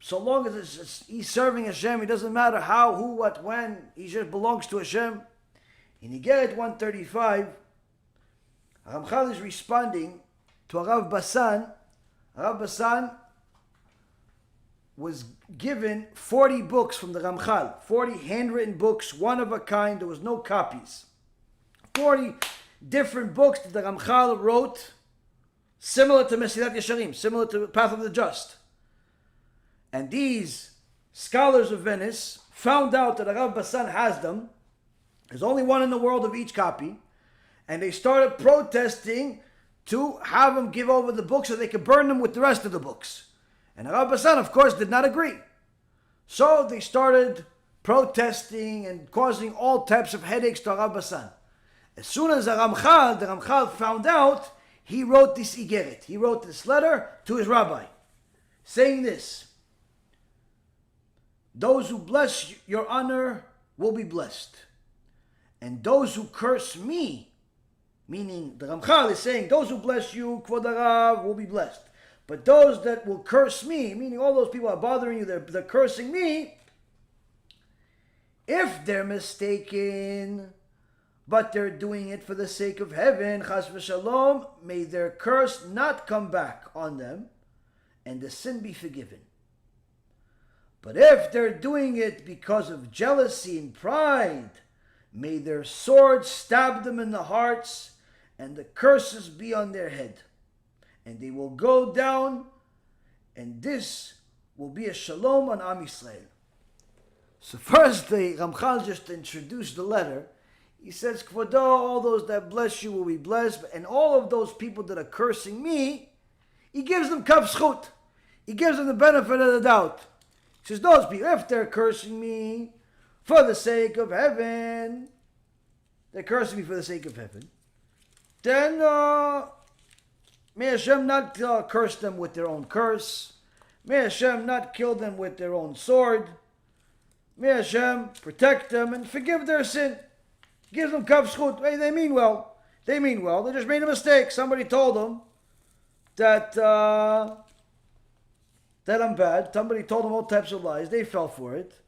so long as he's serving Hashem. It doesn't matter how, who, what, when. He just belongs to Hashem. In Igeret 135, Ramchal is responding to Rav Basan. Rav Basan was given 40 books from the Ramchal, 40 handwritten books, one of a kind. There was no copies. 40 different books that the Ramchal wrote, similar to Mesilat Yesharim, similar to Path of the Just. And these scholars of Venice found out that Rav Basan has them. There's only one in the world of each copy. And they started protesting to have him give over the books so they could burn them with the rest of the books. And Rav Basan, of course, did not agree. So they started protesting and causing all types of headaches to Rav Basan. As soon as the Ramchal found out, he wrote this Igeret. He wrote this letter to his rabbi, saying this: those who bless your honor will be blessed, and those who curse me, meaning the Ramchal is saying, those who bless you, Kvod Harav, will be blessed. But those that will curse me, meaning all those people are bothering you, they're cursing me, if they're mistaken, but they're doing it for the sake of heaven, chas v'shalom, may their curse not come back on them, and the sin be forgiven. But if they're doing it because of jealousy and pride, may their sword stab them in the hearts, and the curses be on their head. And they will go down, and this will be a shalom on Am Yisrael. So first, the Ramchal just introduced the letter. He says, Kvodo, all those that bless you will be blessed, and all of those people that are cursing me, he gives them kav zchut. He gives them the benefit of the doubt. He says, those people, if they're cursing me for the sake of heaven, they're cursing me for the sake of heaven, then may Hashem not curse them with their own curse. May Hashem not kill them with their own sword. May Hashem protect them and forgive their sin. Gives them kav zchut. Hey, they mean well. They mean well. They just made a mistake. Somebody told them that that I'm bad. Somebody told them all types of lies. They fell for it.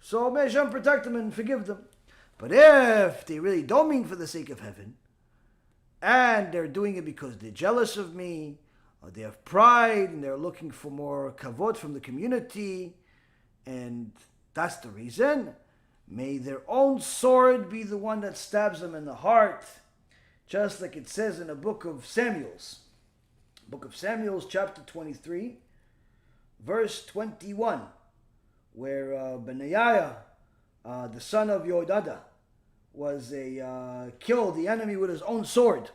So may Hashem protect them and forgive them. But if they really don't mean for the sake of heaven, and they're doing it because they're jealous of me, or they have pride, and they're looking for more kavod from the community, and that's the reason, may their own sword be the one that stabs them in the heart, just like it says in the book of Samuel's. Book of Samuel's, chapter 23, verse 21, where Benaiah, the son of Yodada, killed the enemy with his own sword.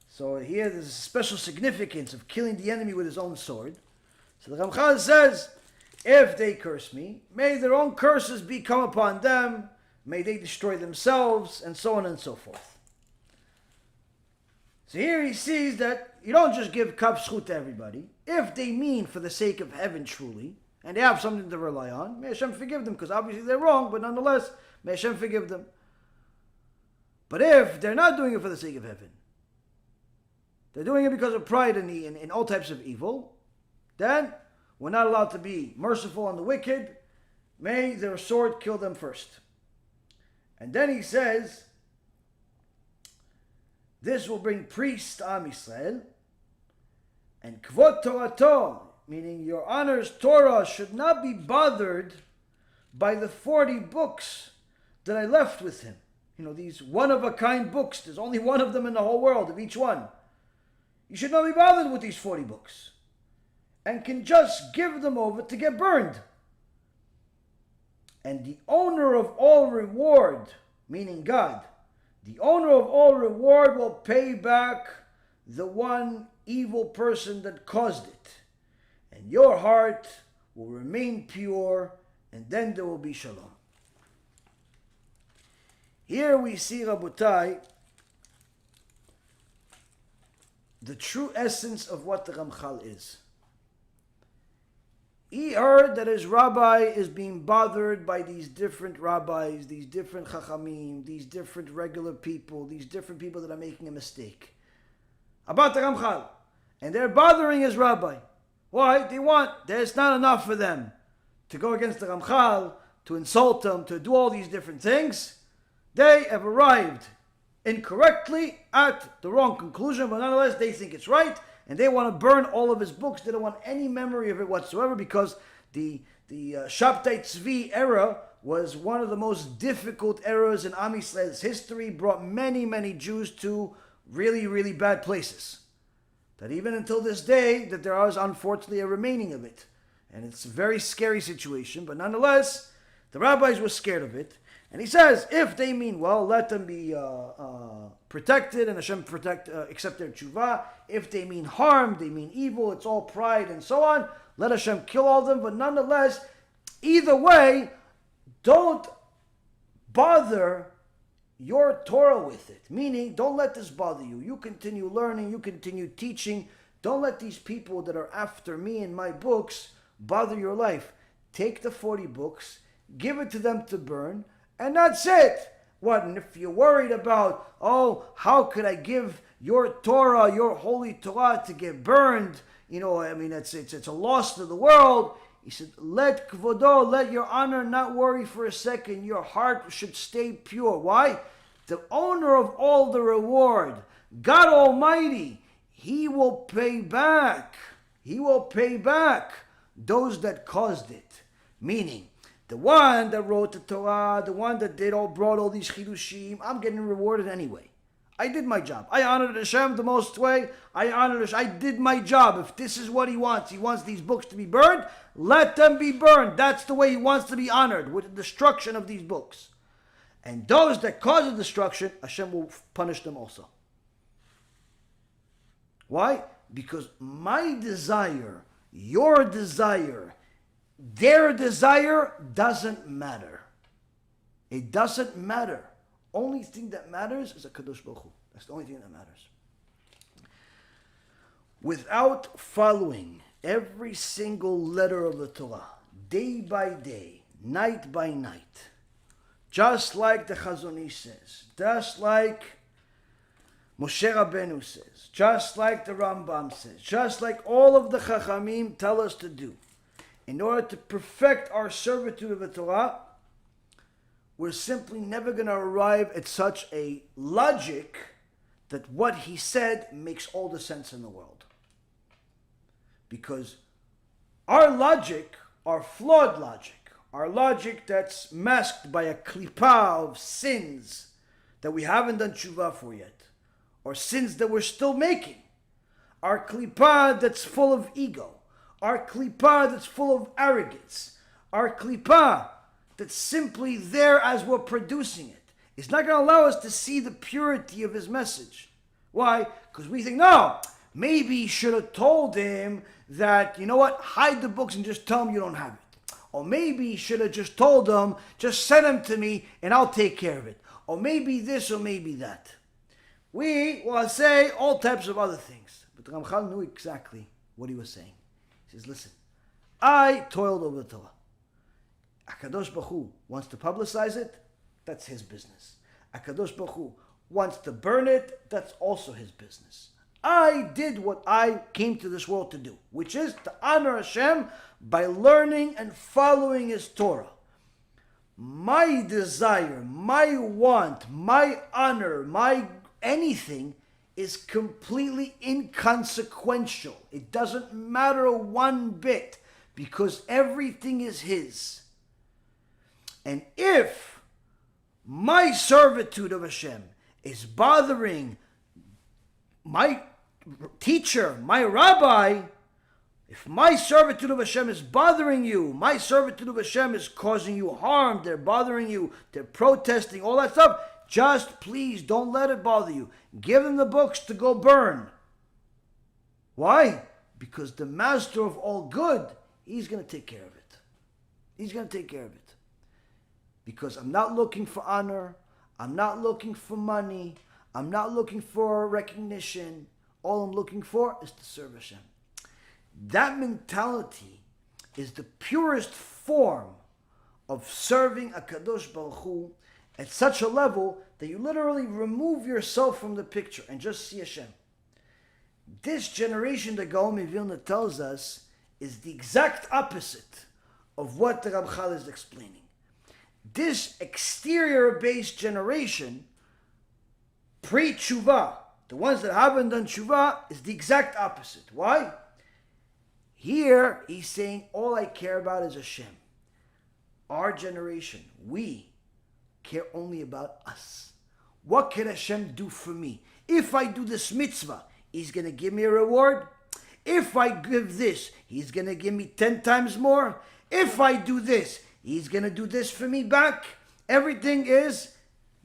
So here there's a special significance of killing the enemy with his own sword. So the Ramchal says, if they curse me, may their own curses be come upon them, may they destroy themselves, and so on and so forth. So here he sees that you don't just give kaf zchut to everybody. If they mean for the sake of heaven truly, and they have something to rely on, may Hashem forgive them, because obviously they're wrong, but nonetheless, may Hashem forgive them. But if they're not doing it for the sake of heaven, they're doing it because of pride and in all types of evil, then we're not allowed to be merciful on the wicked. May their sword kill them first. And then he says, this will bring priests to Am Yisrael, and kvod Torato, meaning your honor's Torah, should not be bothered by the 40 books that I left with him. You know, these one-of-a-kind books. There's only one of them in the whole world, of each one. You should not be bothered with these 40 books, and can just give them over to get burned. And the owner of all reward, meaning God, the owner of all reward will pay back the one evil person that caused it. And your heart will remain pure, and then there will be shalom. Here we see, Rabotai, the true essence of what the Ramchal is. He heard that his rabbi is being bothered by these different rabbis, these different chachamim, these different regular people, these different people that are making a mistake about the Ramchal. And they're bothering his rabbi. Why? There's not enough for them to go against the Ramchal, to insult him, to do all these different things. They have arrived incorrectly at the wrong conclusion, but nonetheless they think it's right, and they want to burn all of his books. They don't want any memory of it whatsoever, because the Shabtai Tzvi era was one of the most difficult eras in Am Yisrael's history, brought many, many Jews to really, really bad places. That even until this day, that there is unfortunately a remaining of it. And it's a very scary situation, but nonetheless, the rabbis were scared of it. And he says, if they mean well, let them be protected, and Hashem accept their tshuva. If they mean harm, they mean evil, it's all pride and so on, let Hashem kill all of them. But nonetheless, either way, don't bother your Torah with it. Meaning, don't let this bother you. You continue learning, you continue teaching. Don't let these people that are after me and my books bother your life. Take the 40 books, give it to them to burn, and that's it. What? And if you're worried about, how could I give your Torah, your holy Torah, to get burned? It's a loss to the world. He said, let kvodo, let your honor not worry for a second. Your heart should stay pure. Why? The owner of all the reward, God Almighty, He will pay back. He will pay back those that caused it. Meaning, the one that wrote the Torah, the one that brought all these chidushim, I'm getting rewarded anyway. I did my job. I honored Hashem the most way. I did my job. If this is what He wants these books to be burned, let them be burned. That's the way He wants to be honored, with the destruction of these books. And those that cause the destruction, Hashem will punish them also. Why? Because my desire, your desire, their desire doesn't matter. It doesn't matter. Only thing that matters is a Kadosh Baruch Hu. That's the only thing that matters. Without following every single letter of the Torah, day by day, night by night, just like the Chazon Ish says, just like Moshe Rabbeinu says, just like the Rambam says, just like all of the Chachamim tell us to do, in order to perfect our servitude of the Torah, we're simply never going to arrive at such a logic that what he said makes all the sense in the world. Because our logic, our flawed logic, our logic that's masked by a klipa of sins that we haven't done tshuva for yet, or sins that we're still making, our klipa that's full of ego, our klipa that's full of arrogance, our klipa that's simply there as we're producing it, It's not going to allow us to see the purity of his message. Why? Because we think, no, maybe he should have told him that, you know what, hide the books and just tell him you don't have it. Or maybe he should have just told him, just send them to me and I'll take care of it. Or maybe this or maybe that. We will say all types of other things. But the Ramchal knew exactly what he was saying. He says, listen, I toiled over the Torah. HaKadosh Baruch Hu wants to publicize it, that's his business. HaKadosh Baruch Hu wants to burn it, that's also his business. I did what I came to this world to do, which is to honor Hashem by learning and following his Torah. My desire, my want, my honor, my anything is completely inconsequential. It doesn't matter one bit because everything is his. And if my servitude of Hashem is bothering my teacher, my rabbi, if my servitude of Hashem is bothering you, my servitude of Hashem is causing you harm, they're bothering you, they're protesting, all that stuff, just please don't let it bother you. Give them the books to go burn. Why? Because the master of all good, he's going to take care of it. He's going to take care of it. Because I'm not looking for honor, I'm not looking for money, I'm not looking for recognition. All I'm looking for is to serve Hashem. That mentality is the purest form of serving HaKadosh Baruch Hu at such a level that you literally remove yourself from the picture and just see Hashem. This generation, the Gaon Vilna tells us, is the exact opposite of what the Ramchal is explaining. This exterior-based generation, pre-tshuva, the ones that haven't done tshuva, is the exact opposite. Why? Here, he's saying, all I care about is Hashem. Our generation, we care only about us. What can Hashem do for me? If I do this mitzvah, he's going to give me a reward. If I give this, he's going to give me 10 times more. If I do this, he's going to do this for me back. Everything is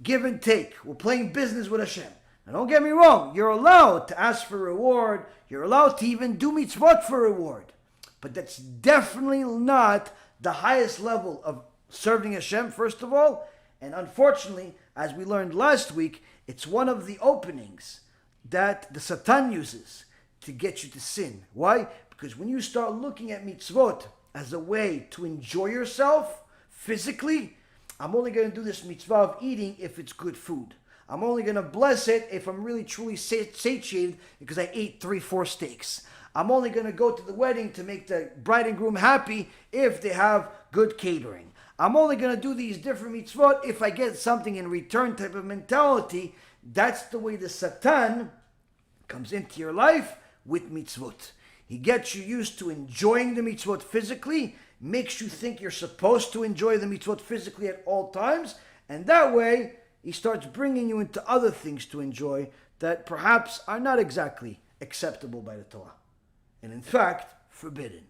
give and take. We're playing business with Hashem. Now don't get me wrong, you're allowed to ask for reward. You're allowed to even do mitzvot for reward. But that's definitely not the highest level of serving Hashem, first of all. And unfortunately, as we learned last week, it's one of the openings that the Satan uses to get you to sin. Why? Because when you start looking at mitzvot as a way to enjoy yourself physically, I'm only going to do this mitzvah of eating if it's good food. I'm only going to bless it if I'm really truly satiated because I ate 3-4 steaks. I'm only going to go to the wedding to make the bride and groom happy if they have good catering. I'm only going to do these different mitzvot if I get something in return type of mentality. That's the way the Satan comes into your life with mitzvot. He gets you used to enjoying the mitzvot physically, makes you think you're supposed to enjoy the mitzvot physically at all times, and that way he starts bringing you into other things to enjoy that perhaps are not exactly acceptable by the Torah, and in fact, forbidden.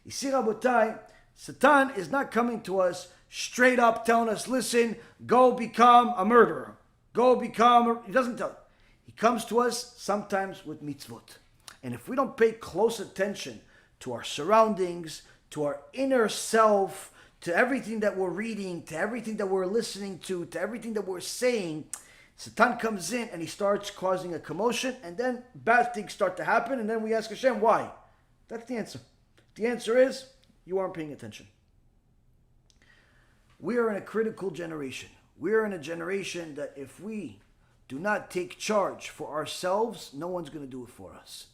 You see, Rabotai, Satan is not coming to us straight up telling us, listen, go become a murderer. He doesn't tell. He comes to us sometimes with mitzvot. And if we don't pay close attention to our surroundings, to our inner self, to everything that we're reading, to everything that we're listening to everything that we're saying, Satan comes in and he starts causing a commotion, and then bad things start to happen, and then we ask Hashem, why? That's the answer. The answer is, you aren't paying attention. We are in a critical generation. We are in a generation that if we do not take charge for ourselves, no one's going to do it for us.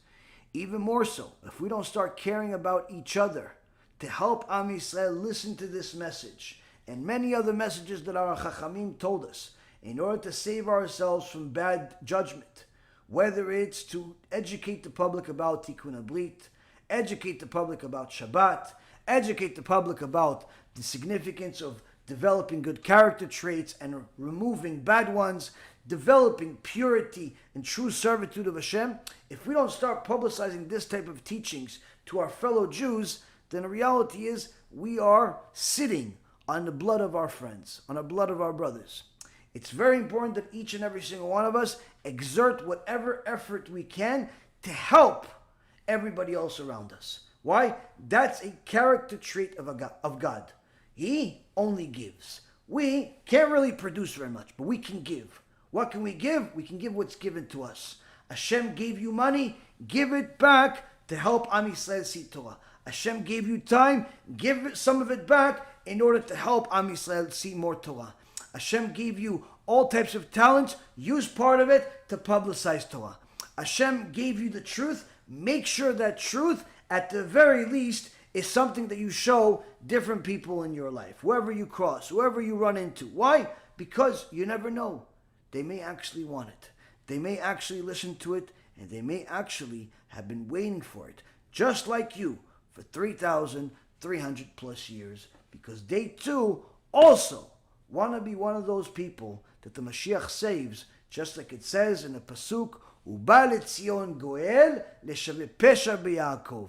Even more so, if we don't start caring about each other to help Am Yisrael listen to this message and many other messages that our Chachamim told us in order to save ourselves from bad judgment, whether it's to educate the public about Tikkun HaBrit, educate the public about Shabbat, educate the public about the significance of developing good character traits and removing bad ones, developing purity and true servitude of Hashem. If we don't start publicizing this type of teachings to our fellow Jews, then the reality is we are sitting on the blood of our friends, on the blood of our brothers. It's very important that each and every single one of us exert whatever effort we can to help everybody else around us. Why? That's a character trait of God. He only gives. We can't really produce very much, but we can give. What can we give? We can give what's given to us. Hashem gave you money, give it back to help Am Yisrael see Torah. Hashem gave you time, give some of it back in order to help Am Yisrael see more Torah. Hashem gave you all types of talents, use part of it to publicize Torah. Hashem gave you the truth, make sure that truth, at the very least, is something that you show different people in your life, whoever you cross, whoever you run into. Why? Because you never know. They may actually want it. They may actually listen to it, and they may actually have been waiting for it, just like you, for 3,300 plus years, because they too also want to be one of those people that the Mashiach saves, just like it says in the Pasuk, Uba leTzion Goel leshaveh pesha beYaakov.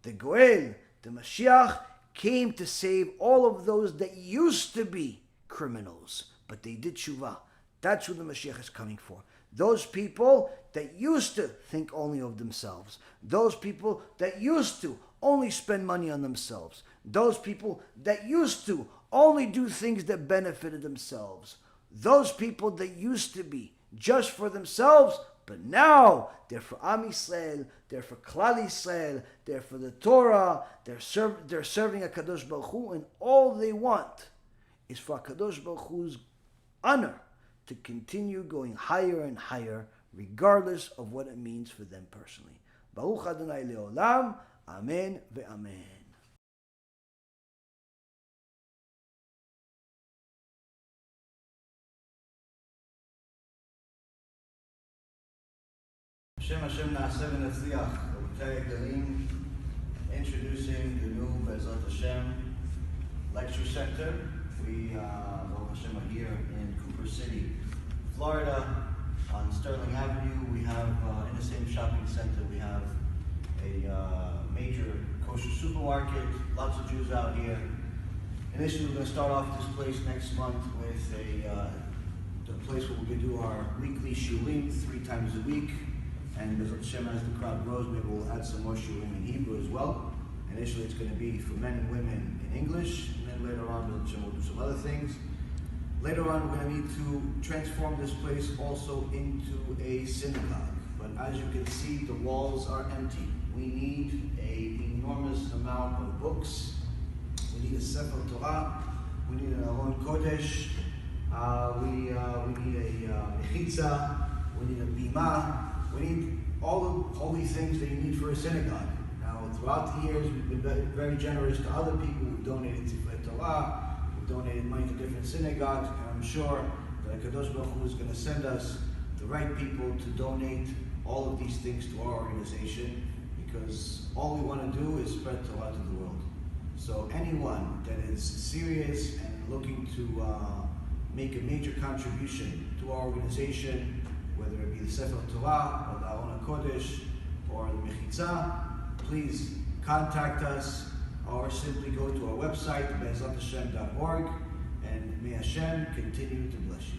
The Goel, the Mashiach, came to save all of those that used to be criminals, but they did tshuva. That's who the Mashiach is coming for. Those people that used to think only of themselves. Those people that used to only spend money on themselves. Those people that used to only do things that benefited themselves. Those people that used to be just for themselves, but now they're for Am Yisrael, they're for Klal Yisrael, they're for the Torah, they're serving HaKadosh Baruch Hu, and all they want is for HaKadosh Baruch Hu's honor to continue going higher and higher, regardless of what it means for them personally. Baruch Adonai Leolam, Amen ve'amen. Hashem Na'aseh v'Natzliach, Rabbi Yaron, introducing the new Be'ezrat Hashem lecture center. We Baruch Hashem are here in Cooper City, Florida, on Sterling Avenue. We have in the same shopping center we have a major kosher supermarket. Lots of Jews out here. Initially, we're going to start off this place next month with the place where we can do our weekly shiurim 3 times a week. And as Hashem, as the crowd grows, maybe we'll add some more shiurim in Hebrew as well. Initially, it's going to be for men and women in English, and then later on, Hashem will do some other things. Later on, we're going to need to transform this place also into a synagogue. But as you can see, the walls are empty. We need an enormous amount of books. We need a Sefer Torah. We need an Aron Kodesh. We need a mechitza. We need a bima. We need all the holy things that you need for a synagogue. Now, throughout the years, we've been very generous to other people who've donated to Torah, who've donated money to different synagogues, and I'm sure that HaKadosh Baruch Hu is going to send us the right people to donate all of these things to our organization, because all we want to do is spread Torah to the world. So anyone that is serious and looking to make a major contribution to our organization, whether it be the Sefer Torah, or the Aron HaKodesh, or the Mechitza, please contact us, or simply go to our website, be'ezrathashem.org, and may Hashem continue to bless you.